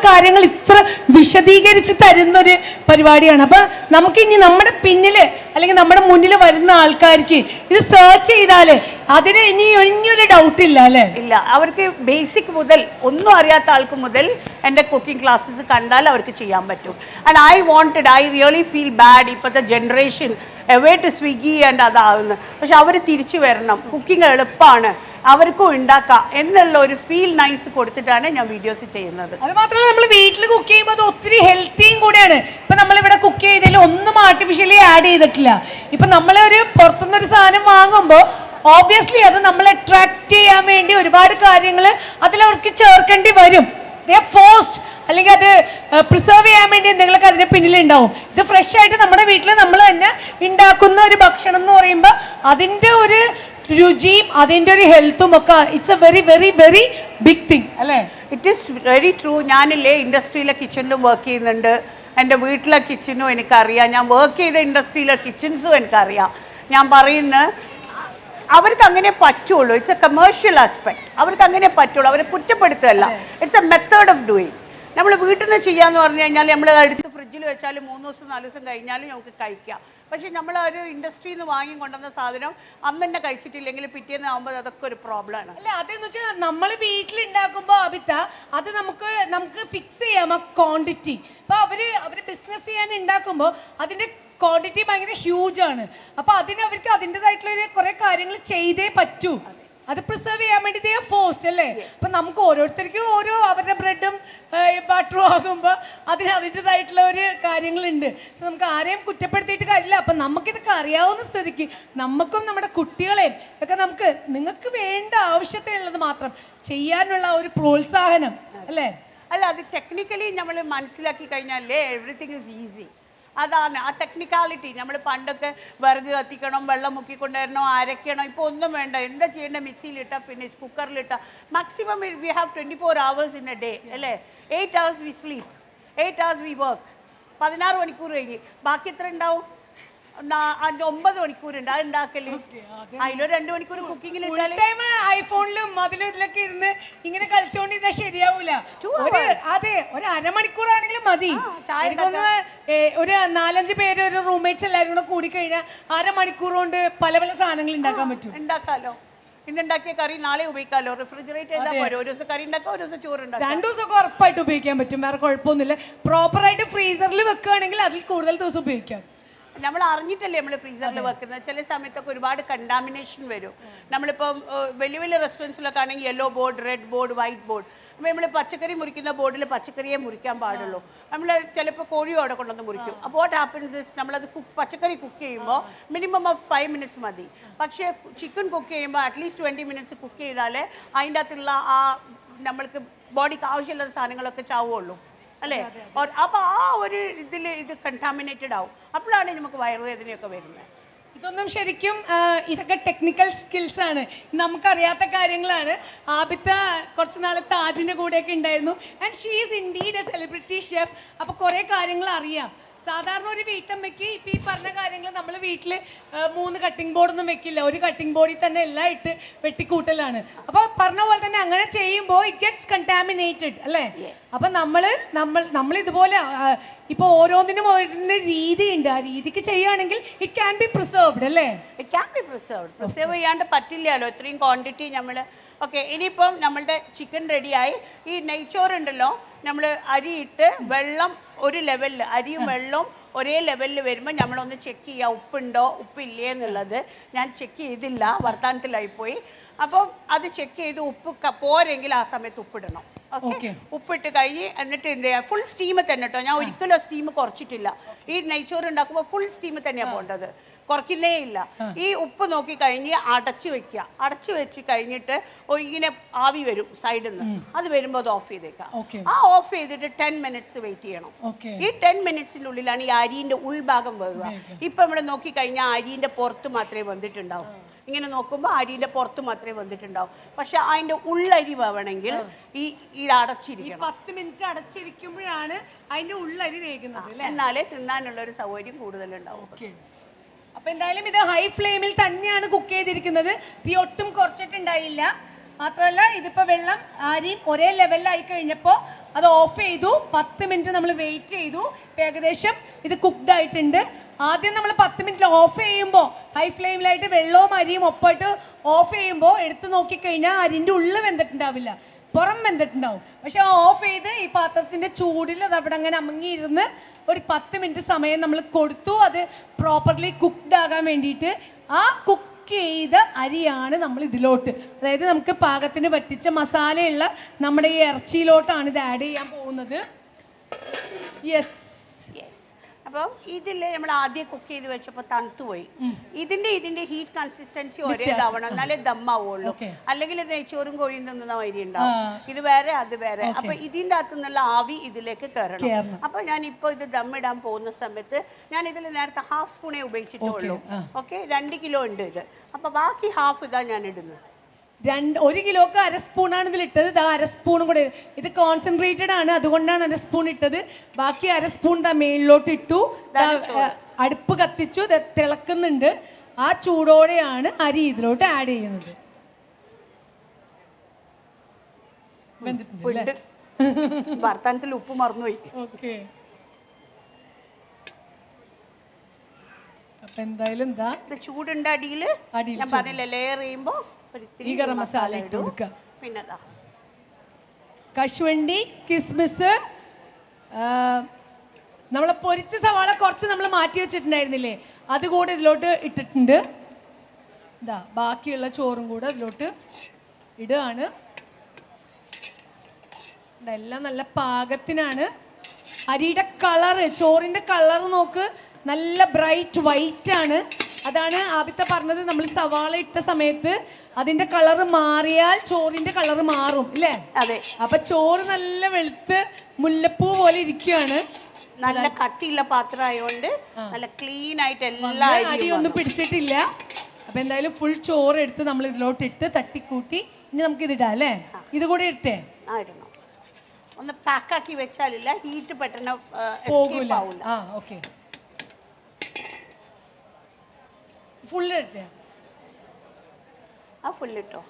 കാര്യങ്ങൾ ഇത്ര വിശദീകരിച്ച് തരുന്നൊരു പരിപാടിയാണ്. അപ്പൊ നമുക്ക് ഇനി നമ്മുടെ പിന്നില് അല്ലെങ്കിൽ നമ്മുടെ മുന്നിൽ വരുന്ന ആൾക്കാർക്ക് ഇത് സെർച്ച് ചെയ്താല് അതിന് ഇനിയൊരു ഡൗട്ട് ഇല്ല അല്ലേ? ഇല്ല, അവർക്ക് ബേസിക് മുതൽ ഒന്നും അറിയാത്ത ആൾക്ക് മുതൽ എൻ്റെ കുക്കിംഗ് ക്ലാസ്സസ് കണ്ടാൽ അവർക്ക് ചെയ്യാൻ പറ്റും. And I really feel bad ഇപ്പോഴത്തെ generation away to Swiggy and അതാവുന്നത്. പക്ഷെ അവർ തിരിച്ചു വരണം. കുക്കിംഗ് എളുപ്പമാണ്, അവർക്കും ഉണ്ടാക്കാം എന്നുള്ള ഒരു ഫീൽ നൈസ് കൊടുത്തിട്ടാണ് ഞാൻ വീഡിയോസ് ചെയ്യുന്നത്. അത് മാത്രമല്ല, നമ്മൾ വീട്ടിൽ കുക്ക് ചെയ്യുമ്പോൾ അത് ഒത്തിരി ഹെൽത്തിയും കൂടെയാണ്. ഇപ്പൊ നമ്മളിവിടെ കുക്ക് ചെയ്തതിൽ ഒന്നും ആർട്ടിഫിഷ്യലി ആഡ് ചെയ്തിട്ടില്ല. ഇപ്പൊ നമ്മളൊരു പുറത്തുനിന്നൊരു സാധനം വാങ്ങുമ്പോൾ ഓബ്വിയസ്ലി അത് നമ്മളെ അട്രാക്ട് ചെയ്യാൻ വേണ്ടി ഒരുപാട് കാര്യങ്ങൾ അതിലവർക്ക് ചേർക്കേണ്ടി വരും. ഫോഴ്സ്ഡ്, അല്ലെങ്കിൽ അത് പ്രിസർവ് ചെയ്യാൻ വേണ്ടി എന്തെങ്കിലുമൊക്കെ അതിന് പിന്നിലുണ്ടാവും. ഇത് ഫ്രഷ് ആയിട്ട് നമ്മുടെ വീട്ടിൽ നമ്മൾ തന്നെ ഉണ്ടാക്കുന്ന ഒരു ഭക്ഷണം എന്ന് പറയുമ്പോൾ അതിൻ്റെ ഒരു രുചിയും അതിൻ്റെ ഒരു ഹെൽത്തും ഒക്കെ it's a very very very big thing അല്ലേ? It is very true. ഞാനില്ലേ ഇൻഡസ്ട്രിയിലെ കിച്ചണിലും വർക്ക് ചെയ്യുന്നുണ്ട്. എൻ്റെ വീട്ടിലെ കിച്ചനും എനിക്കറിയാം. ഞാൻ വർക്ക് ചെയ്ത ഇൻഡസ്ട്രിയിലെ കിച്ചൺസും എനിക്കറിയാം. ഞാൻ പറയുന്നത് അവർക്ക് അങ്ങനെ പറ്റുള്ളൂ. It's a commercial aspect. അവർക്ക് അങ്ങനെ പറ്റുള്ളൂ. അവരെ കുറ്റപ്പെടുത്തുകയല്ല. It's a method of doing. നമ്മൾ വീട്ടിൽ നിന്ന് ചെയ്യാന്ന് പറഞ്ഞു കഴിഞ്ഞാൽ നമ്മൾ എടുത്ത് ഫ്രിഡ്ജിൽ വെച്ചാൽ 3 ദിവസം 4 ദിവസം കഴിഞ്ഞാലും നമുക്ക് കഴിക്കാം. പക്ഷെ നമ്മൾ ഒരു ഇൻഡസ്ട്രിയിൽ നിന്ന് വാങ്ങിക്കൊണ്ടുവന്ന സാധനം അന്ന് തന്നെ കഴിച്ചിട്ടില്ലെങ്കിൽ പിറ്റേന്ന് ആകുമ്പോൾ അതൊക്കെ ഒരു പ്രോബ്ലമാണ്. അല്ല, അതെന്ന് വെച്ചാൽ നമ്മൾ വീട്ടിലുണ്ടാക്കുമ്പോൾ അബിത്ത അത് നമുക്ക് ഫിക്സ് ചെയ്യാം ആ ക്വാണ്ടിറ്റി. ഇപ്പൊ അവര് ബിസിനസ് ചെയ്യാൻ ഉണ്ടാക്കുമ്പോൾ അതിന്റെ ക്വാണ്ടിറ്റി ഭയങ്കര ഹ്യൂജ് ആണ്. അപ്പൊ അവർക്ക് അതിൻ്റെതായിട്ടുള്ള കുറെ കാര്യങ്ങൾ ചെയ്തേ പറ്റൂ. അത് പ്രിസർവ് ചെയ്യാൻ വേണ്ടി ദേ ആർ ഫോഴ്സ്ഡ് അല്ലേ? അപ്പൊ നമുക്ക് ഓരോരുത്തർക്കും ഓരോ അവരുടെ ബ്രെഡും ബട്ടറും ആകുമ്പോൾ അതിൻ്റെതായിട്ടുള്ള ഒരു കാര്യങ്ങളുണ്ട്. സോ നമുക്ക് ആരെയും കുറ്റപ്പെടുത്തിയിട്ട് കാര്യമില്ല. അപ്പം നമുക്കിതൊക്കെ അറിയാവുന്ന സ്ഥിതിക്ക് നമുക്കും നമ്മുടെ കുട്ടികളെയും ഒക്കെ നിങ്ങൾക്ക് വേണ്ട ആവശ്യത്തിനുള്ളത് മാത്രം ചെയ്യാനുള്ള ഒരു പ്രോത്സാഹനം അല്ലേ? അല്ല, അത് ടെക്നിക്കലി നമ്മൾ മനസ്സിലാക്കി കഴിഞ്ഞാലേ എവറിത്തിങ് ഈസ് ഈസി. അതാണ് ആ ടെക്നിക്കാലിറ്റി. നമ്മൾ പണ്ടൊക്കെ വിറക് കത്തിക്കണം, വെള്ളം മുക്കിക്കൊണ്ടുവരണം, അരയ്ക്കണം. ഇപ്പോൾ ഒന്നും വേണ്ട. എന്താ ചെയ്യേണ്ടത്? മിക്സിയിലിട്ടാൽ ഫിനിഷ്, കുക്കറിലിട്ടാൽ. Maximum we have 24 hours in a day അല്ലേ? 8 hours we sleep, 8 hours we work. 16 മണിക്കൂർ കഴിഞ്ഞ് ബാക്കി എത്ര ഉണ്ടാവും? 9 മണിക്കൂറുണ്ട്. അത് ഉണ്ടാക്കല് അതിലൊരു 2 മണിക്കൂർ കുക്കിങ്ങിൽ ഐഫോണിലും അതിലും ഇതിലൊക്കെ ഇരുന്ന് ഇങ്ങനെ കളിച്ചോണ്ടിരുന്നാൽ ശരിയാവൂല. അതെ, ഒരു അരമണിക്കൂറാണെങ്കിലും മതി. ഒരു 4-5 പേര് ഒരു റൂംമേറ്റ്സ് എല്ലാവരും കൂടെ കൂടിക്കഴിഞ്ഞാൽ അരമണിക്കൂർ കൊണ്ട് പല പല സാധനങ്ങൾ ഉണ്ടാക്കാൻ പറ്റും. ഉണ്ടാക്കാലോ. ഇന്നുണ്ടാക്കിയ കറി നാളെ ഉപയോഗിക്കാമല്ലോ. റെഫ്രിജറേറ്റ് ചെയ്താൽ പോരെ. ഒരു ദിവസം കറി ഉണ്ടാക്കാം, ഒരു ദിവസം ചോറ് ഉണ്ടാക്കാം. 2 ദിവസമൊക്കെ ഉറപ്പായിട്ട് ഉപയോഗിക്കാൻ പറ്റും. വേറെ കുഴപ്പമൊന്നുമില്ല. പ്രോപ്പറായിട്ട് ഫ്രീസറിൽ വെക്കുകയാണെങ്കിൽ അതിൽ കൂടുതൽ ദിവസം ഉപയോഗിക്കാം. നമ്മൾ അറിഞ്ഞിട്ടല്ലേ നമ്മൾ ഫ്രീസറിൽ വെക്കുന്നത്. ചില സമയത്തൊക്കെ ഒരുപാട് കണ്ടാമിനേഷൻ വരും. നമ്മളിപ്പം വലിയ വലിയ റെസ്റ്റോറൻറ്റ്സിലൊക്കെ ആണെങ്കിൽ yellow board, red board, white board. അപ്പോൾ നമ്മൾ പച്ചക്കറി മുറിക്കുന്ന ബോർഡിൽ പച്ചക്കറിയെ മുറിക്കാൻ പാടുള്ളൂ. നമ്മൾ ചിലപ്പോൾ കോഴിയോ അവിടെ കൊണ്ടുവന്ന് മുറിക്കും. അപ്പോൾ വാട്ട് ഹാപ്പൻസ് ഇസ് നമ്മളത് പച്ചക്കറി കുക്ക് ചെയ്യുമ്പോൾ മിനിമം ഓഫ് 5 minutes മതി. പക്ഷേ ചിക്കൻ കുക്ക് ചെയ്യുമ്പോൾ അറ്റ്ലീസ്റ്റ് 20 minutes കുക്ക് ചെയ്താലേ അതിൻ്റെ അകത്തുള്ള ആ നമ്മൾക്ക് ബോഡിക്ക് ആവശ്യമുള്ള സാധനങ്ങളൊക്കെ ചാവുള്ളൂ അല്ലേ? അപ്പോൾ ആ ഒരു ഇത് കണ്ടാമിനേറ്റഡ് ആവും. അപ്പോഴാണ് നമുക്ക് വയറുവേദനയൊക്കെ വരുന്നത്. ഇതൊന്നും ശരിക്കും ഇതൊക്കെ ടെക്നിക്കൽ സ്കിൽസ് ആണ്, നമുക്കറിയാത്ത കാര്യങ്ങളാണ്. ആബിത്ത കുറച്ച് നാൾ താജിൻ്റെ കൂടെയൊക്കെ ഉണ്ടായിരുന്നു. And she is indeed A celebrity chef. അപ്പോൾ കുറേ കാര്യങ്ങൾ അറിയാം. സാധാരണ ഒരു വീട്ടമ്മയ്ക്ക് ഇപ്പം ഈ പറഞ്ഞ കാര്യങ്ങൾ നമ്മൾ വീട്ടിൽ 3 കട്ടിംഗ് ബോർഡൊന്നും വെക്കില്ല. ഒരു കട്ടിംഗ് ബോർഡിൽ തന്നെ എല്ലാം ഇട്ട് വെട്ടിക്കൂട്ടലാണ്. അപ്പോൾ പറഞ്ഞ പോലെ തന്നെ അങ്ങനെ ചെയ്യുമ്പോൾ ഇറ്റ് ഗെറ്റ്സ് കണ്ടാമിനേറ്റഡ് അല്ലേ? അപ്പം നമ്മൾ ഇതുപോലെ ഇപ്പോൾ ഓരോന്നിനും ഓരോ രീതിയുണ്ട്. ആ രീതിക്ക് ചെയ്യുകയാണെങ്കിൽ ഇറ്റ് ക്യാൻ ബി പ്രിസർവ്ഡ് അല്ലേ? ഇറ്റ് ക്യാൻ ബി പ്രിസർവ് ചെയ്യാണ്ട് പറ്റില്ലല്ലോ ഇത്രയും ക്വാണ്ടിറ്റി നമ്മൾ. ഓക്കെ, ഇനിയിപ്പം നമ്മളുടെ ചിക്കൻ റെഡിയായി. ഈ നെയ്ച്ചോറുണ്ടല്ലോ, നമ്മൾ അരിയിട്ട് വെള്ളം ഒരു ലെവലിൽ, അരിയും വെള്ളവും ഒരേ ലെവലിൽ വരുമ്പോൾ നമ്മളൊന്ന് ചെക്ക് ചെയ്യുക ഉപ്പുണ്ടോ ഉപ്പില്ലേ എന്നുള്ളത്. ഞാൻ ചെക്ക് ചെയ്തില്ല, വർത്താനത്തിലായിപ്പോയി. അപ്പം അത് ചെക്ക് ചെയ്ത് ഉപ്പ് പോരെങ്കിൽ ആ സമയത്ത് ഉപ്പിടണം. ഓക്കെ, ഉപ്പിട്ട് കഴിഞ്ഞ് എന്നിട്ട് എന്ത് ചെയ്യുക, ഫുൾ സ്റ്റീം തന്നെ കേട്ടോ. ഞാൻ ഒരിക്കലും സ്റ്റീം കുറച്ചിട്ടില്ല. ഈ നെയ്ച്ചോറ് ഉണ്ടാക്കുമ്പോൾ ഫുൾ സ്റ്റീം തന്നെയാണ് പോകേണ്ടത്, കുറയ്ക്കുന്നേ ഇല്ല. ഈ ഉപ്പ് നോക്കി കഴിഞ്ഞ് അടച്ചു വെക്കുക. അടച്ചു വെച്ച് കഴിഞ്ഞിട്ട് ഇങ്ങനെ ആവി വരും സൈഡിൽ നിന്ന്. അത് വരുമ്പോൾ അത് ഓഫ് ചെയ്തേക്കാം. ആ ഓഫ് ചെയ്തിട്ട് 10 മിനിറ്റ്സ് വെയിറ്റ് ചെയ്യണം. ഈ 10 മിനിറ്റ്സിനുള്ളിലാണ് ഈ അരിന്റെ ഉൾഭാഗം വേവുക. ഇപ്പം ഇവിടെ നോക്കി കഴിഞ്ഞാൽ അരിന്റെ പുറത്ത് മാത്രമേ വെന്തിട്ടുണ്ടാവും. ഇങ്ങനെ നോക്കുമ്പോൾ അരിന്റെ പുറത്ത് മാത്രമേ വെന്തിട്ടുണ്ടാവും. പക്ഷെ അതിന്റെ ഉള്ളരി വേവണമെങ്കിൽ ഇത് അടച്ചിരിക്കണം. 10 മിനിറ്റ് അടച്ചിരിക്കുമ്പോഴാണ് അതിന്റെ ഉള്ളരി വേകുന്നത്. എന്നാലേ തിന്നാനുള്ള ഒരു സൗകര്യം കൂടുതലുണ്ടാവും. അപ്പൊ എന്തായാലും ഇത് ഹൈ ഫ്ലെയിമിൽ തന്നെയാണ് കുക്ക് ചെയ്തിരിക്കുന്നത്. തീ ഒട്ടും കുറച്ചിട്ടുണ്ടായില്ല. മാത്രമല്ല ഇതിപ്പോൾ വെള്ളം അരിയും ഒരേ ലെവലിലായി കഴിഞ്ഞപ്പോൾ അത് ഓഫ് ചെയ്തു. 10 മിനിറ്റ് നമ്മൾ വെയിറ്റ് ചെയ്തു. ഇപ്പം ഏകദേശം ഇത് കുക്ക്ഡ് ആയിട്ടുണ്ട്. ആദ്യം നമ്മൾ 10 മിനിറ്റിൽ ഓഫ് ചെയ്യുമ്പോൾ ഹൈ ഫ്ലെയിമിലായിട്ട് വെള്ളവും അരിയും ഒപ്പമായിട്ട് ഓഫ് ചെയ്യുമ്പോൾ എടുത്ത് നോക്കിക്കഴിഞ്ഞാൽ അരിൻ്റെ ഉള്ളിൽ വെന്തിട്ടുണ്ടാവില്ല, പുറം വെന്തിട്ടുണ്ടാവും. പക്ഷെ ഓഫ് ചെയ്ത് ഈ പാത്രത്തിൻ്റെ ചൂടിൽ അത് അവിടെ അങ്ങനെ അമങ്ങിയിരുന്ന് ഒരു 10 മിനിറ്റ് സമയം നമ്മൾ കൊടുത്തു, അത് പ്രോപ്പർലി കുക്ക്ഡ് ആകാൻ വേണ്ടിയിട്ട്. ആ കുക്ക് ചെയ്ത അരിയാണ് നമ്മൾ ഇതിലോട്ട്, അതായത് നമുക്ക് പാകത്തിന് വറ്റിച്ച മസാലയുള്ള നമ്മുടെ ഈ ഇറച്ചിയിലോട്ടാണ് ഇത് ആഡ് ചെയ്യാൻ പോകുന്നത്. യെസ്, അപ്പം ഇതിൽ നമ്മൾ ആദ്യം കുക്ക് ചെയ്ത് വെച്ചപ്പോൾ തണുത്തുപോയി. ഇതിന്റെ ഹീറ്റ് കൺസിസ്റ്റൻസി ഒരേ ഇതാവണം, എന്നാലേ ദമ്മാവുള്ളൂ. അല്ലെങ്കിൽ നെയ്ച്ചോറും കോഴിയും തിന്നുന്ന വരി ഉണ്ടാവും. ഇത് വേറെ അത് വേറെ. അപ്പൊ ഇതിന്റെ അകത്തു നിന്നുള്ള ആവി ഇതിലേക്ക് കയറണം. അപ്പൊ ഞാൻ ഇപ്പൊ ഇത് ദമ്മിടാൻ പോകുന്ന സമയത്ത് ഞാൻ ഇതിൽ നേരത്തെ 1/2 സ്പൂണേ ഉപയോഗിച്ചിട്ടുള്ളൂ. ഓക്കെ, 2 കിലോ ഉണ്ട് ഇത്. അപ്പൊ ബാക്കി ഹാഫ് ഇതാ ഞാൻ ഇടുന്നത്. 1 കിലോക്ക് 1/2 സ്പൂണാണ് ഇതിലിട്ടത്. ഇത് 1/2 സ്പൂണും കൂടെ, ഇത് കോൺസെൻട്രേറ്റഡ് ആണ്, അതുകൊണ്ടാണ് 1/2 സ്പൂൺ ഇട്ടത്. ബാക്കി 1/2 സ്പൂൺ മേളിലോട്ട് ഇട്ടു. അടുപ്പ് കത്തിച്ചു, തിളക്കുന്നുണ്ട്. ആ ചൂടോടെയാണ് അരി ഇതിലോട്ട് ആഡ് ചെയ്യുന്നത്. വർത്താനത്തിൽ ഉപ്പ് മറന്നുപോയി. ഓക്കെ, അപ്പൊ എന്തായാലും എന്താ ചൂടുണ്ട് അടിയിൽ. ഞാൻ പറഞ്ഞില്ല, ലെയർ ചെയ്യുമ്പോ ഈ ഗരം മസാല ഇട്ട് കൊടുക്കുക. പിന്നെ കശുവണ്ടി, കിസ്മിസ്, നമ്മളെ പൊരിച്ച സവാള കുറച്ച് നമ്മൾ മാറ്റി വെച്ചിട്ടുണ്ടായിരുന്നില്ലേ, അതുകൂടെ ഇതിലോട്ട് ഇട്ടിട്ടുണ്ട്. ഇതാ ബാക്കിയുള്ള ചോറും കൂടെ ഇതിലോട്ട് ഇടുകയാണ്. ഇതെല്ലാം നല്ല പാകത്തിനാണ്. അരിയുടെ കളറ്, ചോറിൻ്റെ കളറ് നോക്ക്, നല്ല ബ്രൈറ്റ് വൈറ്റ് ആണ്. അതാണ് ആബിത്ത പറഞ്ഞത്, നമ്മൾ സവാള ഇട്ട സമയത്ത് അതിന്റെ കളറ് മാറിയാൽ ചോറിന്റെ കളറ് മാറും ഇല്ലേ? അതെ. അപ്പൊ ചോറ് നല്ല വെളുത്ത് മുല്ലപ്പൂ പോലെ ഇരിക്കുകയാണ്. നല്ല കട്ടിയുള്ള പാത്രം ആയതുകൊണ്ട് നല്ല ക്ലീൻ ആയിട്ട് എല്ലാ അരിയൊന്നും പിടിച്ചിട്ടില്ല. അപ്പൊ എന്തായാലും ഫുൾ ചോറ് എടുത്ത് നമ്മൾ ഇതിലോട്ട് ഇട്ട് തട്ടിക്കൂട്ടി ഇനി നമുക്ക് ഇതിടാം അല്ലേ? ഇത് കൂടെ ഇട്ടേ ഇടണം. ഒന്ന് പാക്കാക്കി വെച്ചാലില്ല, ഹീറ്റ് പെട്ടെന്ന് പോകൂല. ആ ഓക്കെ, ഫുള്ളിട്ടേ? ആ ഫുള്ളിട്ടോ.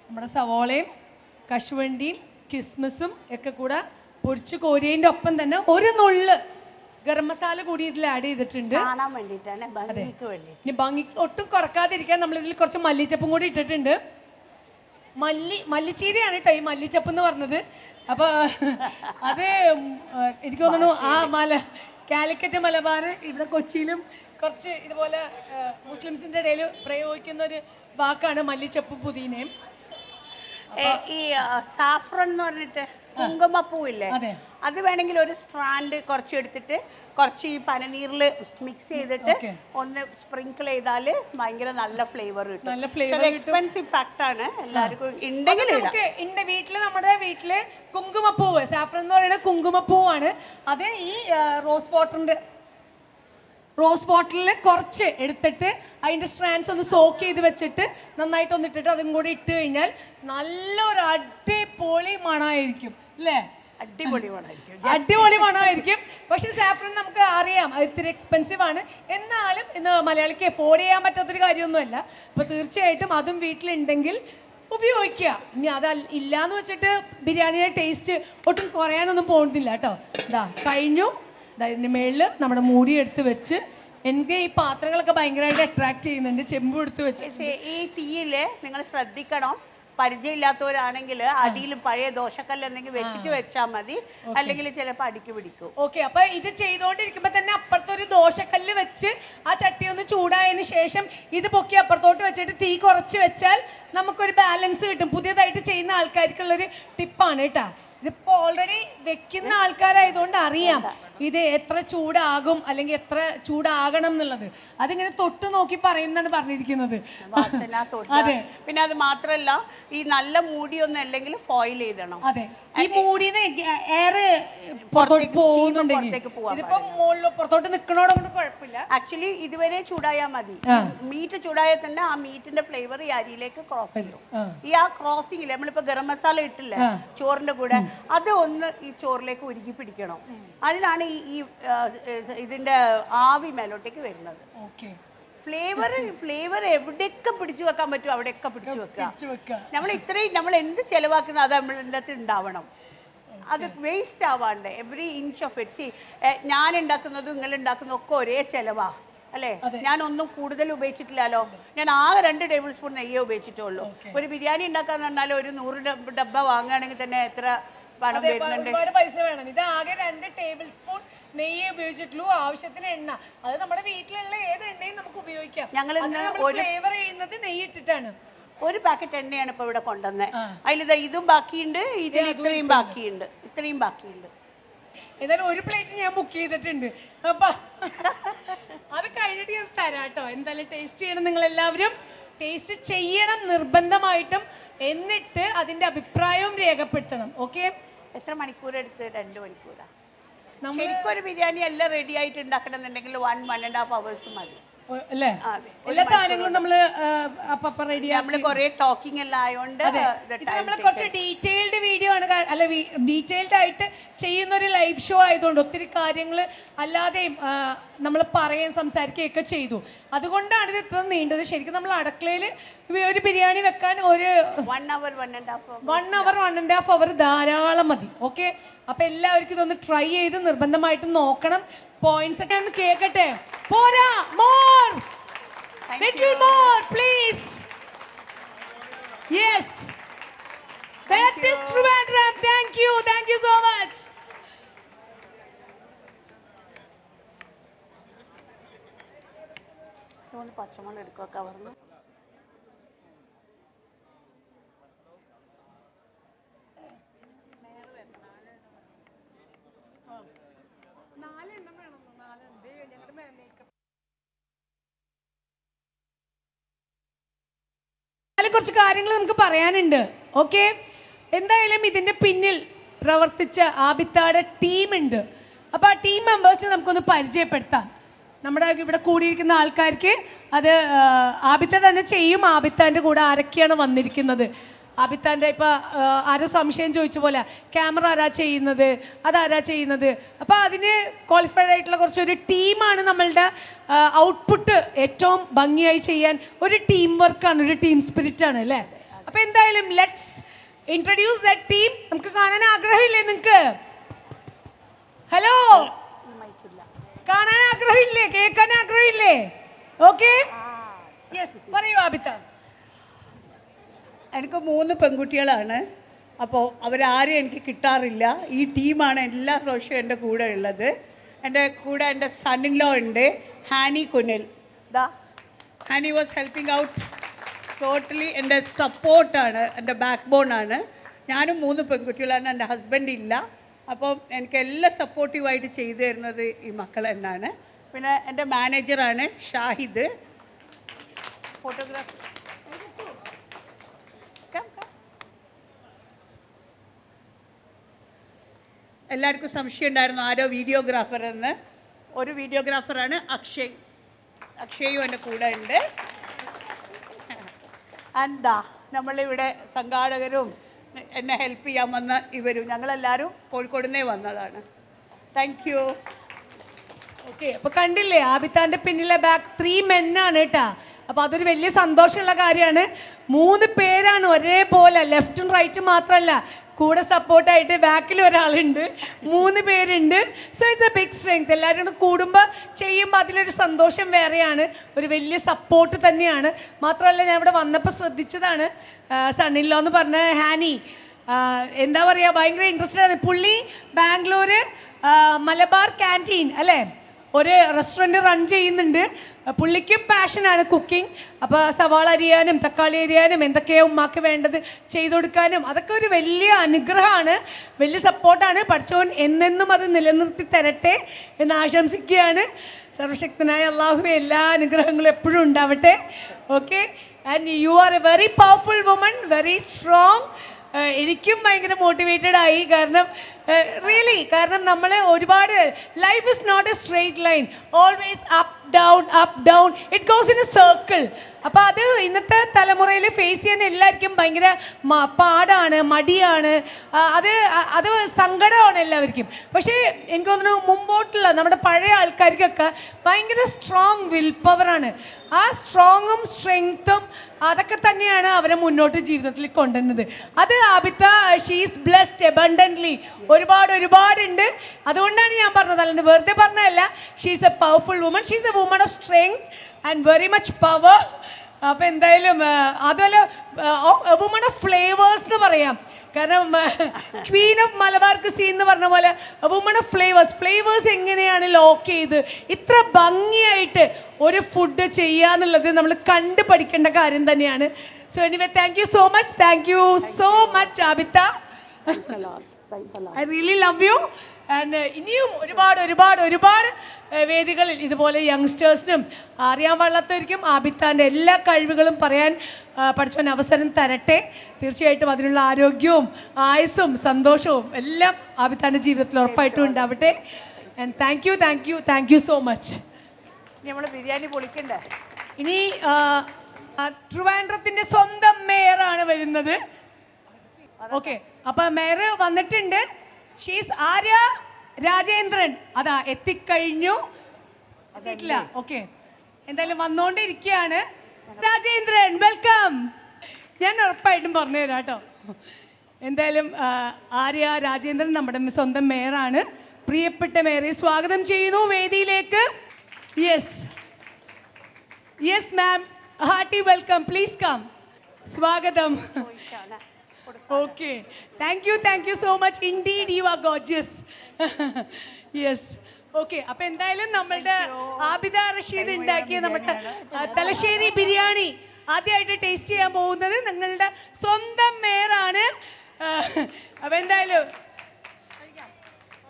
നമ്മുടെ സവോളയും കശുവണ്ടിയും കിസ്മിസും ഒക്കെ കൂടെ പൊരിച്ച് കോരിയതിൻ്റെ ഒപ്പം തന്നെ ഒരു നുള്ള് ഗരം മസാല കൂടി ഇതിൽ ആഡ് ചെയ്തിട്ടുണ്ട്. അതെ, ഇനി ഭംഗി ഒട്ടും കുറക്കാതിരിക്കാൻ നമ്മൾ ഇതിൽ കുറച്ച് മല്ലിച്ചപ്പും കൂടി ഇട്ടിട്ടുണ്ട്. മല്ലിച്ചീരയാണ് കേട്ടോ ഈ മല്ലിച്ചപ്പ് എന്ന് പറഞ്ഞത്. അപ്പോൾ അത് എനിക്ക് തോന്നുന്നു കാലിക്കറ്റ് മലബാർ ഇവിടെ കൊച്ചിയിലും കുറച്ച് ഇതുപോലെ മുസ്ലിംസിൻ്റെ ഇടയിൽ പ്രയോഗിക്കുന്ന ഒരു വാക്കാണ് മല്ലിച്ചപ്പും പുതിനയും. ഈ സാഫ്രൺ എന്ന് പറഞ്ഞിട്ട് കുങ്കുമപ്പൂ ഇല്ലേ, അത് വേണമെങ്കിൽ ഒരു സ്ട്രാൻഡ് കുറച്ച് എടുത്തിട്ട് കുറച്ച് ഈ പനനീരിൽ മിക്സ് ചെയ്തിട്ട് ഒന്ന് സ്പ്രിങ്കിൾ ചെയ്താൽ ഭയങ്കര നല്ല ഫ്ലേവർ കിട്ടും. നല്ല ഫ്ലേവർ എക്സ്പെൻസീവ് ഫാക്ട് ആണ്, എല്ലാവർക്കും ഉണ്ടെങ്കിൽ വീട്ടില് നമ്മുടെ വീട്ടില് കുങ്കുമപ്പൂവ്, സാഫ്രൻ എന്ന് പറയുന്ന കുങ്കുമപ്പൂവാണ്. അത് ഈ റോസ് വാട്ടറിൽ കുറച്ച് എടുത്തിട്ട് അതിൻ്റെ സ്ട്രാൻഡ്സ് ഒന്ന് സോക്ക് ചെയ്ത് വെച്ചിട്ട് നന്നായിട്ട് ഒന്ന് ഇട്ടിട്ട് അതും കൂടി ഇട്ട് കഴിഞ്ഞാൽ നല്ലൊരു അടിപൊളി മണമായിരിക്കും അല്ലേ? അടിപൊളി മണമായിരിക്കും. പക്ഷെ സാഫ്രൻ നമുക്ക് അറിയാം അത് ഇത്തിരി എക്സ്പെൻസീവ് ആണ്, എന്നാലും ഇന്ന് മലയാളിക്ക് എഫോർഡ് ചെയ്യാൻ പറ്റാത്തൊരു കാര്യമൊന്നുമല്ല. അപ്പോൾ തീർച്ചയായിട്ടും അതും വീട്ടിലുണ്ടെങ്കിൽ ഉപയോഗിക്കുക. ഇനി അത് ഇല്ലയെന്ന് വെച്ചിട്ട് ബിരിയാണിയുടെ ടേസ്റ്റ് ഒട്ടും കുറയാനൊന്നും പോകുന്നില്ല കേട്ടോ. ഇതാ കഴിഞ്ഞു. ഇതിൻ്റെ മേളിൽ നമ്മുടെ മൂടി എടുത്ത് വെച്ച്, എനിക്ക് ഈ പാത്രങ്ങളൊക്കെ ഭയങ്കരമായിട്ട് അട്രാക്ട് ചെയ്യുന്നുണ്ട്. ചെമ്പ് എടുത്ത് വെച്ച് ഈ തീയിൽ നിങ്ങൾ ശ്രദ്ധിക്കണം. പരിചയമില്ലാത്തവരാണെങ്കിൽ അടിയിൽ പഴയ ദോശക്കല്ല് എന്തെങ്കിലും വെച്ചിട്ട് വെച്ചാൽ മതി, അല്ലെങ്കിൽ ചിലപ്പോൾ അടിക്ക് പിടിക്കും. ഓക്കെ, അപ്പൊ ഇത് ചെയ്തുകൊണ്ടിരിക്കുമ്പോ തന്നെ അപ്പുറത്തൊരു ദോശക്കല്ല് വെച്ച് ആ ചട്ടി ഒന്ന് ചൂടായതിന് ശേഷം ഇത് പൊക്കി അപ്പുറത്തോട്ട് വെച്ചിട്ട് തീ കുറച്ച് വെച്ചാൽ നമുക്കൊരു ബാലൻസ് കിട്ടും. പുതിയതായിട്ട് ചെയ്യുന്ന ആൾക്കാർക്കുള്ളൊരു ടിപ്പാണ് കേട്ടാ. ഇതിപ്പോ ഓൾറെഡി വെക്കുന്ന ആൾക്കാരായതുകൊണ്ട് അറിയാം ഇത് എത്ര ചൂടാകും അല്ലെങ്കിൽ എത്ര ചൂടാകണം എന്നുള്ളത്. അതിങ്ങനെ തൊട്ട് നോക്കി പറയുന്നതാണ് പറഞ്ഞിരിക്കുന്നത്. അതെ, പിന്നെ അത് മാത്രല്ല ഈ നല്ല മൂടിയൊന്നും അല്ലെങ്കിൽ ഫോയിൽ ചെയ്തണം. അതെ, ഈ മൂടിന്ന് എയർ പുറത്തോട്ട് പോകുന്നുണ്ടെങ്കിൽ ഇതിപ്പോ മുകളിൽ പുറത്തോട്ട് നിൽക്കണോടൊന്നും കുഴപ്പമില്ല. ആക്ച്വലി ഇതുവരെ ചൂടായാൽ മതി. മീറ്റ് ചൂടായാൽ തന്നെ ആ മീറ്റിന്റെ ഫ്ലേവർ ഈ അരിയിലേക്ക് ക്രോസ് ചെയ്യും. ഈ ആ ക്രോസിംഗിൽ നമ്മളിപ്പോ ഗരം മസാല ഇട്ടില്ലേ ചോറിന്റെ കൂടെ, അത് ഒന്ന് ഈ ചോറിലേക്ക് ഉരുകി പിടിക്കണം. അതിനാണ് ഈ ഇതിന്റെ ആവി മേലോട്ടേക്ക് വരുന്നത്. ഫ്ലേവർ എവിടെയൊക്കെ പിടിച്ചു വെക്കാൻ പറ്റും അവിടെയൊക്കെ പിടിച്ചു വെക്കുക. നമ്മൾ എന്ത് ചെലവാക്കുന്നത് അത് നമ്മളുടെ അടുത്ത് ഉണ്ടാവണം. അത് വേസ്റ്റ് ആവാണ്ട് എവറി ഇഞ്ച് ഓഫ് ഇറ്റ്. ഞാൻ ഉണ്ടാക്കുന്നതും നിങ്ങൾ ഉണ്ടാക്കുന്നതും ഒക്കെ ഒരേ ചെലവാ അല്ലേ? ഞാൻ ഒന്നും കൂടുതൽ ഉപയോഗിച്ചിട്ടില്ലല്ലോ. ഞാൻ ആകെ 2 ടേബിൾ സ്പൂൺ നെയ്യേ ഉപയോഗിച്ചിട്ടുള്ളൂ. ഒരു ബിരിയാണി ഉണ്ടാക്കാന്ന് പറഞ്ഞാൽ ഒരു 100 ഡബ്ബ വാങ്ങുകയാണെങ്കിൽ തന്നെ എത്ര ഒരുപാട് പൈസ വേണം. ഇത് ആകെ 2 ടേബിൾ സ്പൂൺ നെയ്യ് ഉപയോഗിച്ചിട്ടുള്ളൂ, ആവശ്യത്തിന് എണ്ണ. അത് നമ്മുടെ വീട്ടിലുള്ള ഏത് എണ്ണയും നമുക്ക് ഉപയോഗിക്കാം. ഞങ്ങൾ ഫ്ലേവർ ചെയ്യുന്നത് നെയ്യ് ഇട്ടിട്ടാണ്. ഒരു പാക്കറ്റ് എണ്ണയാണ് ഇപ്പൊ ഇവിടെ കൊണ്ടുവന്നത്. അതിലിതാ ഇതും ബാക്കിയുണ്ട്, ഇതിൽ ഇത്രയും ബാക്കിയുണ്ട്. ഏതായാലും ഒരു പ്ലേറ്റ് ഞാൻ ബുക്ക് ചെയ്തിട്ടുണ്ട്. അപ്പൊ അത് കഴിഞ്ഞിട്ട് ഞാൻ തരാം കേട്ടോ. എന്തായാലും ടേസ്റ്റ് ചെയ്യണം, നിങ്ങൾ എല്ലാവരും ടേസ്റ്റ് ചെയ്യണം നിർബന്ധമായിട്ടും. എന്നിട്ട് അതിന്റെ അഭിപ്രായവും രേഖപ്പെടുത്തണം. ഓക്കെ, എത്ര മണിക്കൂർ എടുത്ത്? 2 മണിക്കൂറാ. ശരിക്കൊരു ബിരിയാണി എല്ലാം റെഡി ആയിട്ട് ഉണ്ടാക്കണം എന്നുണ്ടെങ്കിൽ 1.5 hours മതി അല്ലേ? എല്ലാ സാധനങ്ങളും നമ്മള് റെഡി. നമ്മള് കുറെ ടോക്കിംഗ് എല്ലാം ആയതുകൊണ്ട് നമ്മൾ കുറച്ച് ഡീറ്റെയിൽഡ് വീഡിയോ ആണ്, അല്ല ഡീറ്റെയിൽഡ് ആയിട്ട് ചെയ്യുന്ന ഒരു ലൈവ് ഷോ ആയതുകൊണ്ട് ഒത്തിരി കാര്യങ്ങൾ അല്ലാതെയും നമ്മൾ പറയുകയും സംസാരിക്കുകയൊക്കെ ചെയ്തു. അതുകൊണ്ടാണ് ഇത് ഇത്ര നീണ്ടത്. ശരിക്കും നമ്മൾ അടുക്കളയിൽ ഒരു ബിരിയാണി വെക്കാൻ ഒരു 1 hour 1.5 hour ധാരാളം മതി. ഓക്കെ, അപ്പൊ എല്ലാവർക്കും ഇതൊന്ന് ട്രൈ ചെയ്ത് നിർബന്ധമായിട്ട് നോക്കണം. പോയിന്റ്സ് ഒക്കെ ഒന്ന് കേൾക്കട്ടെ. പോരാ, more, little more please. Yes, that is Trivandrum. Thank you so much. പച്ചമുളക് എടുക്കുക കവർന്ന്. കുറച്ച് കാര്യങ്ങൾ നമുക്ക് പറയാനുണ്ട്. ഓക്കെ, എന്തായാലും ഇതിന്റെ പിന്നിൽ പ്രവർത്തിച്ച ആബിത്താടെ ടീമുണ്ട്. അപ്പോൾ ആ ടീം മെമ്പേഴ്സിനെ നമുക്കൊന്ന് പരിചയപ്പെടുത്താം. നമ്മുടെ ഇവിടെ കൂടിയിരിക്കുന്ന ആൾക്കാർക്ക് അത് ആബിത്ത തന്നെ ചെയ്യും. ആബിത്താൻ്റെ കൂടെ ആരൊക്കെയാണ് വന്നിരിക്കുന്നത്? ആബിത്താൻ്റെ ഇപ്പോൾ ആരോ സംശയം ചോദിച്ച പോലെ ക്യാമറ ആരാ ചെയ്യുന്നത്, അതാരാ ചെയ്യുന്നത്. അപ്പോൾ അതിന് ക്വാളിഫൈഡ് ആയിട്ടുള്ള കുറച്ചൊരു ടീമാണ് നമ്മളുടെ ഔട്ട്പുട്ട് ഏറ്റവും ഭംഗിയായി ചെയ്യാൻ. ഒരു ടീം വർക്കാണ്, ഒരു ടീം സ്പിരിറ്റാണ് അല്ലേ? അപ്പോൾ എന്തായാലും ലെറ്റ്സ് ഇൻട്രൊഡ്യൂസ് ദാറ്റ് ടീം. നമുക്ക് കാണാൻ ആഗ്രഹമില്ലേ നിങ്ങൾക്ക്? ഹലോ, കാണാൻ ആഗ്രഹമില്ലേ? കേൾക്കാൻ ആഗ്രഹമില്ലേ? ഓക്കെ, യെസ്, പറയൂ ആബിത്ത. എനിക്ക് 3 പെൺകുട്ടികളാണ്. അപ്പോൾ അവരാരും എനിക്ക് കിട്ടാറില്ല. ഈ ടീമാണ് എല്ലാ പ്രാവശ്യവും എൻ്റെ കൂടെ ഉള്ളത്. എൻ്റെ കൂടെ എൻ്റെ സൺ ഇൻ ലോ ഉണ്ട്, ഹാനി കുനിൽ. ഹാനി വാസ് ഹെൽപ്പിംഗ് ഔട്ട് ടോട്ടലി. എൻ്റെ സപ്പോർട്ടാണ്, എൻ്റെ ബാക്ക് ബോണാണ്. ഞാനും 3 പെൺകുട്ടികളാണ്. എൻ്റെ ഹസ്ബൻഡ് ഇല്ല. അപ്പം എനിക്ക് എല്ലാം സപ്പോർട്ടീവായിട്ട് ചെയ്തു തരുന്നത് ഈ മക്കൾ തന്നെയാണ്. പിന്നെ എൻ്റെ മാനേജറാണ് ഷാഹിദ്, ഫോട്ടോഗ്രാഫർ. എല്ലാവർക്കും സംശയം ഉണ്ടായിരുന്നു ആരോ വീഡിയോഗ്രാഫർ എന്ന്. ഒരു വീഡിയോഗ്രാഫറാണ് അക്ഷയ്. അക്ഷയും എൻ്റെ കൂടെ ഉണ്ട്. എന്താ നമ്മളിവിടെ സംഘാടകരും എന്നെ ഹെൽപ്പ് ചെയ്യാൻ വന്ന ഇവരും ഞങ്ങളെല്ലാവരും കോഴിക്കോട് നിന്നേ വന്നതാണ്. Thank you. ഓക്കെ, അപ്പൊ കണ്ടില്ലേ ആബിത്താന്റെ പിന്നിലെ ബാക്ക് 3 മെന്നാണ് കേട്ടാ. അപ്പൊ അതൊരു വലിയ സന്തോഷമുള്ള കാര്യമാണ്. 3 പേരാണ് ഒരേപോലെ, ലെഫ്റ്റും റൈറ്റും മാത്രമല്ല, കൂടെ സപ്പോർട്ടായിട്ട് ബാക്കിൽ ഒരാളുണ്ട്, 3 പേരുണ്ട്. So it's a big strength. എല്ലാവരും കൂടെ കൂടുമ്പോൾ ചെയ്യുമ്പോൾ അതിലൊരു സന്തോഷം വേറെയാണ്, ഒരു വലിയ സപ്പോർട്ട് തന്നെയാണ്. മാത്രമല്ല ഞാൻ ഇവിടെ വന്നപ്പോൾ ശ്രദ്ധിച്ചതാണ്, സണ്ണില്ലോ എന്ന് പറഞ്ഞ ഹാനി എന്താ പറയുക ഭയങ്കര ഇൻട്രസ്റ്റഡ് ആണ്. പുള്ളി ബാംഗ്ലൂർ മലബാർ ക്യാൻറ്റീൻ അല്ലേ ഒരു റെസ്റ്റോറൻറ്റ് റൺ ചെയ്യുന്നുണ്ട്. പുള്ളിക്കും പാഷനാണ് കുക്കിംഗ്. അപ്പോൾ സവാള അരിയാനും തക്കാളി അരിയാനും എന്തൊക്കെയാണ് ഉമ്മാക്ക് വേണ്ടത് ചെയ്തു കൊടുക്കാനും അതൊക്കെ ഒരു വലിയ അനുഗ്രഹമാണ്, വലിയ സപ്പോർട്ടാണ്. പഠിച്ചവൻ എന്നെന്നും അത് നിലനിർത്തി തരട്ടെ എന്ന് ആശംസിക്കുകയാണ്. സർവശക്തനായ അള്ളാഹുവെ എല്ലാ അനുഗ്രഹങ്ങളും എപ്പോഴും ഉണ്ടാവട്ടെ. Okay, and you are a very powerful woman, very strong. എനിക്കും ഭയങ്കര മോട്ടിവേറ്റഡ് ആയി. കാരണം റിയലി കാരണം നമ്മൾ ഒരുപാട് life is not a straight line, always up down it goes in a circle. അപ്പോൾ അത് ഇന്നത്തെ തലമുറയിൽ ഫേസ് ചെയ്യാൻ എല്ലാവർക്കും ഭയങ്കര പാടാണ്, മടിയാണ്, അത് സങ്കടമാണ് എല്ലാവർക്കും. പക്ഷേ എനിക്ക് തോന്നുന്നു മുമ്പോട്ടുള്ള നമ്മുടെ പഴയ ആൾക്കാർക്കൊക്കെ ഭയങ്കര സ്ട്രോങ് വിൽ പവറാണ്. ആ സ്ട്രോങ്ങും സ്ട്രെങ്ത്തും അതൊക്കെ തന്നെയാണ് അവരെ മുന്നോട്ട് ജീവിതത്തിൽ കൊണ്ടുവരുന്നത്. അത് ആബിത്ത ഷീസ് ബ്ലെസ്ഡ് എബണ്ടൻ്റ്ലി, ഒരുപാടുണ്ട്. അതുകൊണ്ടാണ് ഞാൻ പറഞ്ഞത്, അല്ലാണ്ട് വെറുതെ പറഞ്ഞതല്ല. She's A powerful woman, she's A woman of strength and very much power. അപ്പോൾ എന്തായാലും അതുപോലെ വുമൺ ഓഫ് ഫ്ലേവേഴ്സ് എന്ന് പറയാം. കാരണം ക്വീൻ ഓഫ് മലബാർ കുസീൻ എന്ന് പറഞ്ഞ പോലെ വുമൺ ഓഫ് ഫ്ലേവേഴ്സ് എങ്ങനെയാണ് ലോക്ക് ചെയ്ത് ഇത്ര ഭംഗിയായിട്ട് ഒരു ഫുഡ് ചെയ്യാന്നുള്ളത് നമ്മൾ കണ്ടു പഠിക്കേണ്ട കാര്യം തന്നെയാണ്. So anyway thank you so much Abitha. I really love you. And ഇനിയും ഒരുപാട് വേദികളിൽ ഇതുപോലെ യങ്സ്റ്റേഴ്സിനും അറിയാൻ പാടില്ലാത്തവർക്കും ആബിത്താൻ്റെ എല്ലാ കഴിവുകളും പറയാൻ പഠിച്ചവൻ അവസരം തരട്ടെ. തീർച്ചയായിട്ടും അതിനുള്ള ആരോഗ്യവും ആയുസ്സും സന്തോഷവും എല്ലാം ആബിത്താൻ്റെ ജീവിതത്തിൽ ഉറപ്പായിട്ടും ഉണ്ടാവട്ടെ. And thank you so much. നമ്മൾ ബിരിയാണി പൊളിക്കണ്ടേ? ഇനി ട്രിവാൻഡ്രത്തിൻ്റെ സ്വന്തം മേയറാണ് വരുന്നത്. ഓക്കെ, അപ്പം മേയർ വന്നിട്ടുണ്ട്. ഷീസ് ആര്യ രാജേന്ദ്രൻ. അതാ എത്തിക്കഴിഞ്ഞു. എത്തിയിട്ടില്ല? ഓക്കെ, എന്തായാലും വന്നുകൊണ്ടിരിക്കുകയാണ്. രാജേന്ദ്രൻ വെൽക്കം. ഞാൻ ഉറപ്പായിട്ടും പറഞ്ഞു തരാം കേട്ടോ. എന്തായാലും ആര്യ രാജേന്ദ്രൻ നമ്മുടെ സ്വന്തം മേയറാണ്. പ്രിയപ്പെട്ട മേയറെ സ്വാഗതം ചെയ്യുന്നു വേദിയിലേക്ക്. Yes ma'am, hearty welcome. Please come. സ്വാഗതം. Okay, thank you so much indeed, you are gorgeous. Yes, okay, അപ്പോൾ എന്തായാലും നമ്മളുടെ ആബിദ റഷീദ് ഉണ്ടാക്കിയ നമ്മുടെ തലശ്ശേരി ബിരിയാണി ആദ്യമായിട്ട് ടേസ്റ്റ് ചെയ്യാൻ പോകുന്നത് നിങ്ങളുടെ സ്വന്തം മേയറാണ്. അപ്പോൾ എന്തായാലും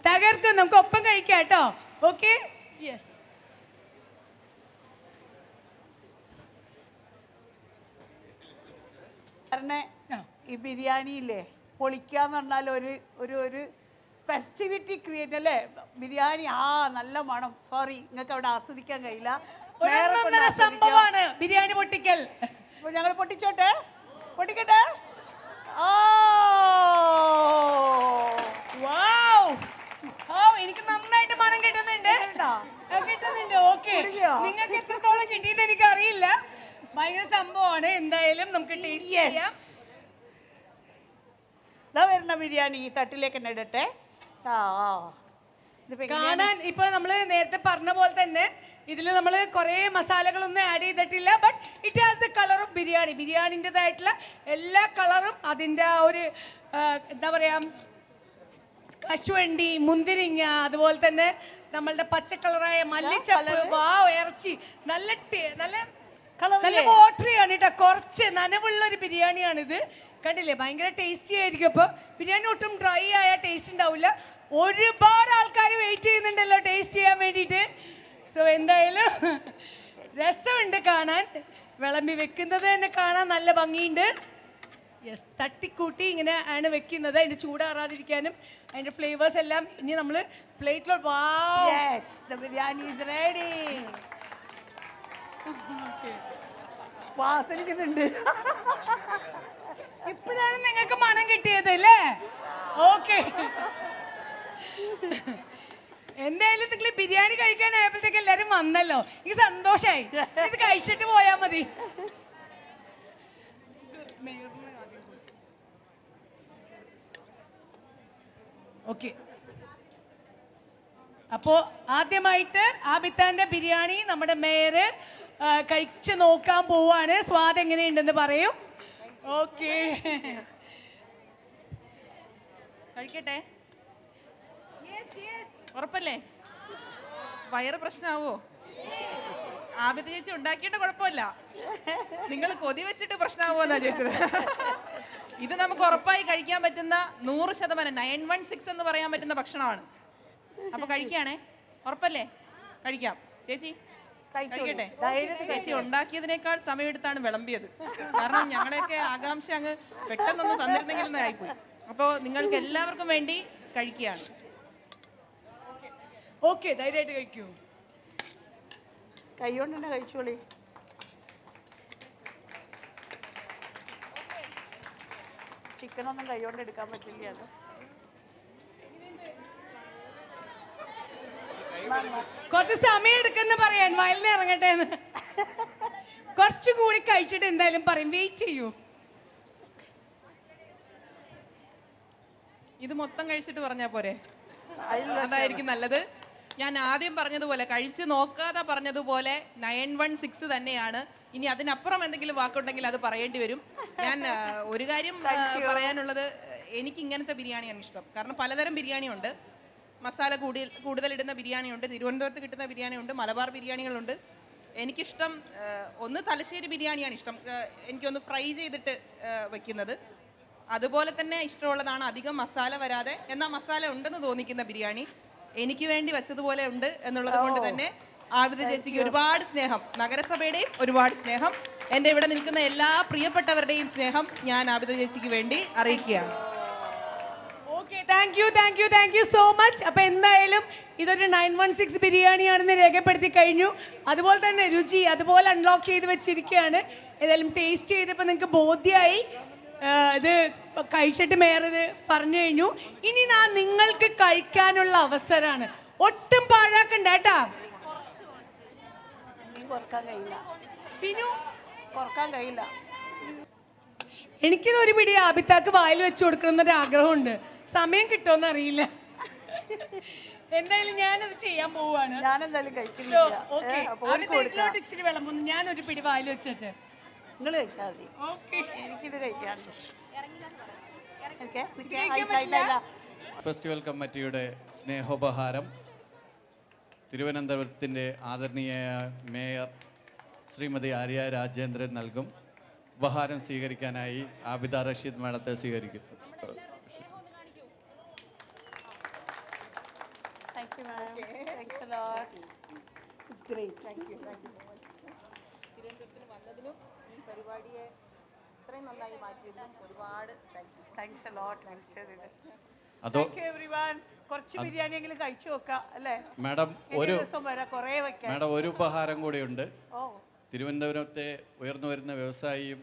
തകർക്കും, നമുക്ക് ഒപ്പം കഴിക്കാം കേട്ടോ. Okay, yes. ഈ ബിരിയാണിയില്ലേ പൊളിക്കാന്ന് പറഞ്ഞാൽ ഒരു ഫെസ്റ്റിവിറ്റി ക്രിയേറ്റ് അല്ലേ? ബിരിയാണി നല്ല മണം. സോറി, നിങ്ങൾക്ക് അവിടെ ആസ്വദിക്കാൻ കഴിയില്ല. സംഭവമാണ് ബിരിയാണി പൊട്ടിക്കൽ. ഞങ്ങൾ പൊട്ടിക്കട്ടെ. എനിക്ക് നന്നായിട്ട് മണം കിട്ടുന്നുണ്ട്. ഓക്കെ, നിങ്ങൾക്ക് എത്രത്തോളം കിട്ടിയെന്ന് എനിക്ക് അറിയില്ല. ഭയങ്കര സംഭവമാണ്. എന്തായാലും നമുക്ക് ടേസ്റ്റ് ചെയ്യാം. വരുന്ന ബിരിയാണി ഈ തട്ടിലേക്ക് തന്നെ ഇടട്ടെ. കാണാൻ ഇപ്പൊ നമ്മള് നേരത്തെ പറഞ്ഞ പോലെ തന്നെ ഇതിൽ നമ്മൾ കുറേ മസാലകളൊന്നും ആഡ് ചെയ്തിട്ടില്ല. But it has the colour of biryani. ബിരിയാണിൻ്റെതായിട്ടുള്ള എല്ലാ കളറും അതിൻ്റെ ആ ഒരു എന്താ പറയാ കശുവണ്ടി, മുന്തിരിങ്ങ, അതുപോലെ തന്നെ നമ്മളുടെ പച്ചക്കളറായ മല്ലിച്ചപ്പ്, ഇറച്ചി നല്ല വാട്ടറിയാണ് കേട്ടോ. കുറച്ച് നനവുള്ള ഒരു ബിരിയാണിയാണിത്. കണ്ടില്ലേ, ഭയങ്കര ടേസ്റ്റി ആയിരിക്കും. അപ്പോൾ ബിരിയാണി ഒട്ടും ഡ്രൈ ആയ ടേസ്റ്റ് ഉണ്ടാവില്ല. ഒരുപാട് ആൾക്കാർ വെയിറ്റ് ചെയ്യുന്നുണ്ടല്ലോ ടേസ്റ്റ് ചെയ്യാൻ വേണ്ടിയിട്ട്. സോ എന്തായാലും രസമുണ്ട് കാണാൻ, വിളമ്പി വെക്കുന്നത് തന്നെ കാണാൻ നല്ല ഭംഗിയുണ്ട്. യെസ്, തട്ടിക്കൂട്ടി ഇങ്ങനെ ആണ് വെക്കുന്നത്, അതിൻ്റെ ചൂടാറാതിരിക്കാനും അതിൻ്റെ ഫ്ലേവേഴ്സ് എല്ലാം. ഇനി നമ്മൾ പ്ലേറ്റിലോട്ട് Yes, the biryani is ready. വാസനിക്കുന്നുണ്ട്. ഇപ്പോഴാണ് നിങ്ങൾക്ക് മണം കിട്ടിയത് അല്ലേ? ഓക്കെ, എന്തായാലും നിങ്ങൾ ബിരിയാണി കഴിക്കാനായപ്പോഴത്തേക്ക് എല്ലാരും വന്നല്ലോ, എനിക്ക് സന്തോഷായി. ഇത് കഴിച്ചിട്ട് പോയാ മതി. ഓക്കെ, അപ്പോ ആദ്യമായിട്ട് ആബിത്താന്റെ ബിരിയാണി നമ്മുടെ മേയർ കഴിച്ച് നോക്കാൻ പോവാണ്. സ്വാദ് എങ്ങനെയുണ്ടെന്ന് പറയും. ഓക്കെ, കഴിക്കട്ടെ? ഉറപ്പല്ലേ? വയറ് പ്രശ്നമാവോ? ആബിദ് ചേച്ചി ഉണ്ടാക്കിയിട്ട് കുഴപ്പമില്ല, നിങ്ങൾ കൊതി വെച്ചിട്ട് പ്രശ്നമാവുമെന്നാ ചോദിച്ചത്. ഇത് നമുക്ക് ഉറപ്പായി കഴിക്കാൻ പറ്റുന്ന 100% 916 എന്ന് പറയാൻ പറ്റുന്ന ഭക്ഷണമാണ്. അപ്പൊ കഴിക്കുകയാണേ, ഉറപ്പല്ലേ? കഴിക്കാം. ചേച്ചി കഴിക്കട്ടെ? ചേച്ചി ഉണ്ടാക്കിയതിനേക്കാൾ സമയമെടുത്താണ് വിളമ്പിയത്. കാരണം ഞങ്ങളുടെയൊക്കെ ആകാംക്ഷ അങ്ങ് പെട്ടെന്നൊന്ന് തന്നിരുന്നെങ്കിൽ എന്നായിപ്പോയി. അപ്പോൾ നിങ്ങൾക്ക് എല്ലാവർക്കും വേണ്ടി കഴിക്കുകയാണ്. ഓക്കെ, ധൈര്യമായിട്ട് കഴിക്കൂ. കൈ കൊണ്ട് തന്നെ കഴിച്ചോളി. ചിക്കനൊന്നും കൈ കൊണ്ട് എടുക്കാൻ പറ്റില്ല. അത് കുറച്ച് സമയം എടുക്കുന്ന പറയാൻ, വയലിന് ഇറങ്ങട്ടെ എന്ന്. കുറച്ചുകൂടി കഴിച്ചിട്ട് എന്തായാലും പറയും, വെയിറ്റ് ചെയ്യൂ. ഇത് മൊത്തം കഴിച്ചിട്ട് പറഞ്ഞാൽ പോരെ? അതായിരിക്കും നല്ലത്. ഞാൻ ആദ്യം പറഞ്ഞതുപോലെ, കഴിച്ച് നോക്കാതെ പറഞ്ഞതുപോലെ 916 തന്നെയാണ്. ഇനി അതിനപ്പുറം എന്തെങ്കിലും വാക്കുണ്ടെങ്കിൽ അത് പറയേണ്ടി വരും. ഞാൻ ഒരു കാര്യം പറയാനുള്ളത്, എനിക്ക് ഇങ്ങനത്തെ ബിരിയാണിയാണ് ഇഷ്ടം. കാരണം പലതരം ബിരിയാണിയുണ്ട്. മസാല കൂടുതലിടുന്ന ബിരിയാണിയുണ്ട്, തിരുവനന്തപുരത്ത് കിട്ടുന്ന ബിരിയാണിയുണ്ട്, മലബാർ ബിരിയാണികളുണ്ട്. എനിക്കിഷ്ടം ഒന്ന് തലശ്ശേരി ബിരിയാണിയാണ് ഇഷ്ടം. എനിക്കൊന്ന് ഫ്രൈ ചെയ്തിട്ട് വയ്ക്കുന്നത്. അതുപോലെ തന്നെ ഇഷ്ടമുള്ളതാണ് അധികം മസാല വരാതെ എന്നാൽ മസാല ഉണ്ടെന്ന് തോന്നിക്കുന്ന ബിരിയാണി. എനിക്ക് വേണ്ടി വെച്ചതുപോലെ ഉണ്ട് എന്നുള്ളത് കൊണ്ട് തന്നെ ആബിദ് ചേച്ചിക്ക് ഒരുപാട് സ്നേഹം, നഗരസഭയുടെയും ഒരുപാട് സ്നേഹം, എൻ്റെ ഇവിടെ നിൽക്കുന്ന എല്ലാ പ്രിയപ്പെട്ടവരുടെയും സ്നേഹം ഞാൻ ആബിദ് ചേച്ചിക്ക് വേണ്ടി അറിയിക്കുകയാണ്. Okay, thank you so much. അപ്പൊ എന്തായാലും ഇതൊരു 916 ബിരിയാണിയാണെന്ന് രേഖപ്പെടുത്തി കഴിഞ്ഞു. അതുപോലെ തന്നെ രുചി അതുപോലെ അൺലോക്ക് ചെയ്ത് വെച്ചിരിക്കുകയാണ്. ഏതായാലും ടേസ്റ്റ് ചെയ്തപ്പോൾ നിങ്ങൾക്ക് ബോധ്യമായി. ഇത് കഴിച്ചിട്ട് മേയർ ഇത് പറഞ്ഞു കഴിഞ്ഞു. ഇനി നിങ്ങൾക്ക് കഴിക്കാനുള്ള അവസരമാണ്. ഒട്ടും പാഴാക്കണ്ട കേട്ടാ. എനിക്കിത് ഒരു പിടി ആബിത്താക്ക് വായിൽ വെച്ച് കൊടുക്കണം എന്നൊരു ആഗ്രഹമുണ്ട്. സമയം കിട്ടുമെന്ന് അറിയില്ല. എന്തായാലും ഞാനത് ചെയ്യാൻ പോവാണ്. ആബിത്തേക്കിലോട്ട് ഇച്ചിരി വിളമ്പുന്നു. ഞാനൊരു പിടി വായിൽ വെച്ചിട്ട് നിങ്ങൾ കഴിച്ചാൽ മതി. എനിക്കിത് കഴിക്കാണ്ട്. ഫെസ്റ്റിവൽ കമ്മിറ്റിയുടെ സ്നേഹോപഹാരം തിരുവനന്തപുരത്തിൻ്റെ ആദരണീയായ മേയർ ശ്രീമതി ആര്യ രാജേന്ദ്രൻ നൽകും. ഉപഹാരം സ്വീകരിക്കാനായി ആബിദ റഷീദ് മേഡത്തെ സ്വീകരിക്കും. തിരുവനന്തപുരത്തിന് വന്നതിനും ഈ പരിപാടിയെ ഇത്രയും നന്നായി മാറ്റിയതിനും ഒരുപാട് താങ്ക്സ് a lot. കുറച്ച് ബിരിയാണിയെങ്കിലും കഴിച്ചു നോക്കാം അല്ലേ മാഡം? ഒരു ഉപഹാരം കൂടിയുണ്ട്. തിരുവനന്തപുരത്തെ ഉയർന്നു വരുന്ന വ്യവസായിയും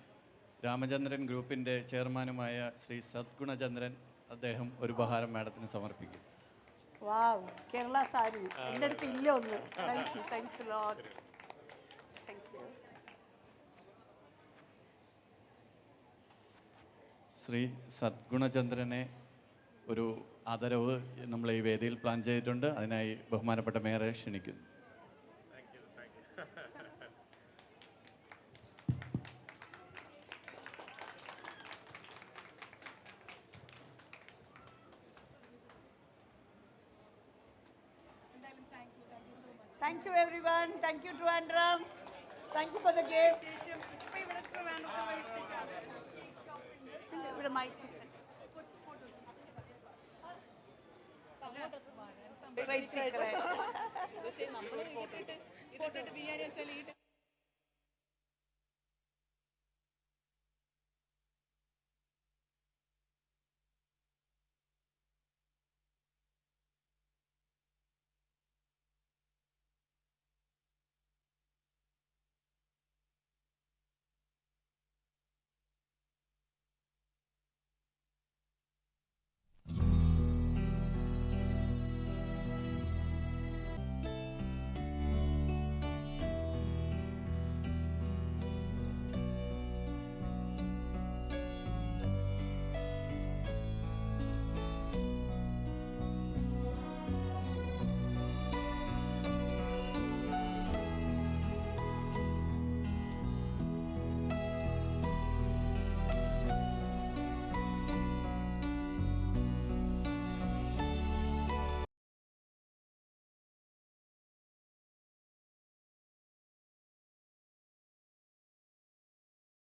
രാമചന്ദ്രൻ ഗ്രൂപ്പിൻ്റെ ചെയർമാനുമായ ശ്രീ സദ്ഗുണചന്ദ്രൻ, അദ്ദേഹം ഒരു ഉപഹാരം മാഡത്തിന് സമർപ്പിക്കും. വാവ്, കേരള സാരി എൻ്റെ അടുത്ത് ഇല്ല ഒന്ന്. Thanks a lot. ശ്രീ സദ്ഗുണചന്ദ്രനെ ഒരു ആദരവ് നമ്മൾ ഈ വേദിയിൽ പ്ലാൻ ചെയ്തിട്ടുണ്ട്. അതിനായി ബഹുമാനപ്പെട്ട മേയറെ ക്ഷണിക്കുന്നു. Thank you everyone. Thank you Trivandrum. Thank you for the gift. ഇവിടെ മൈക്ക് പക്ഷേ നമ്മൾ ഇതിട്ടിട്ട് ബിരിയാണി വെച്ചാൽ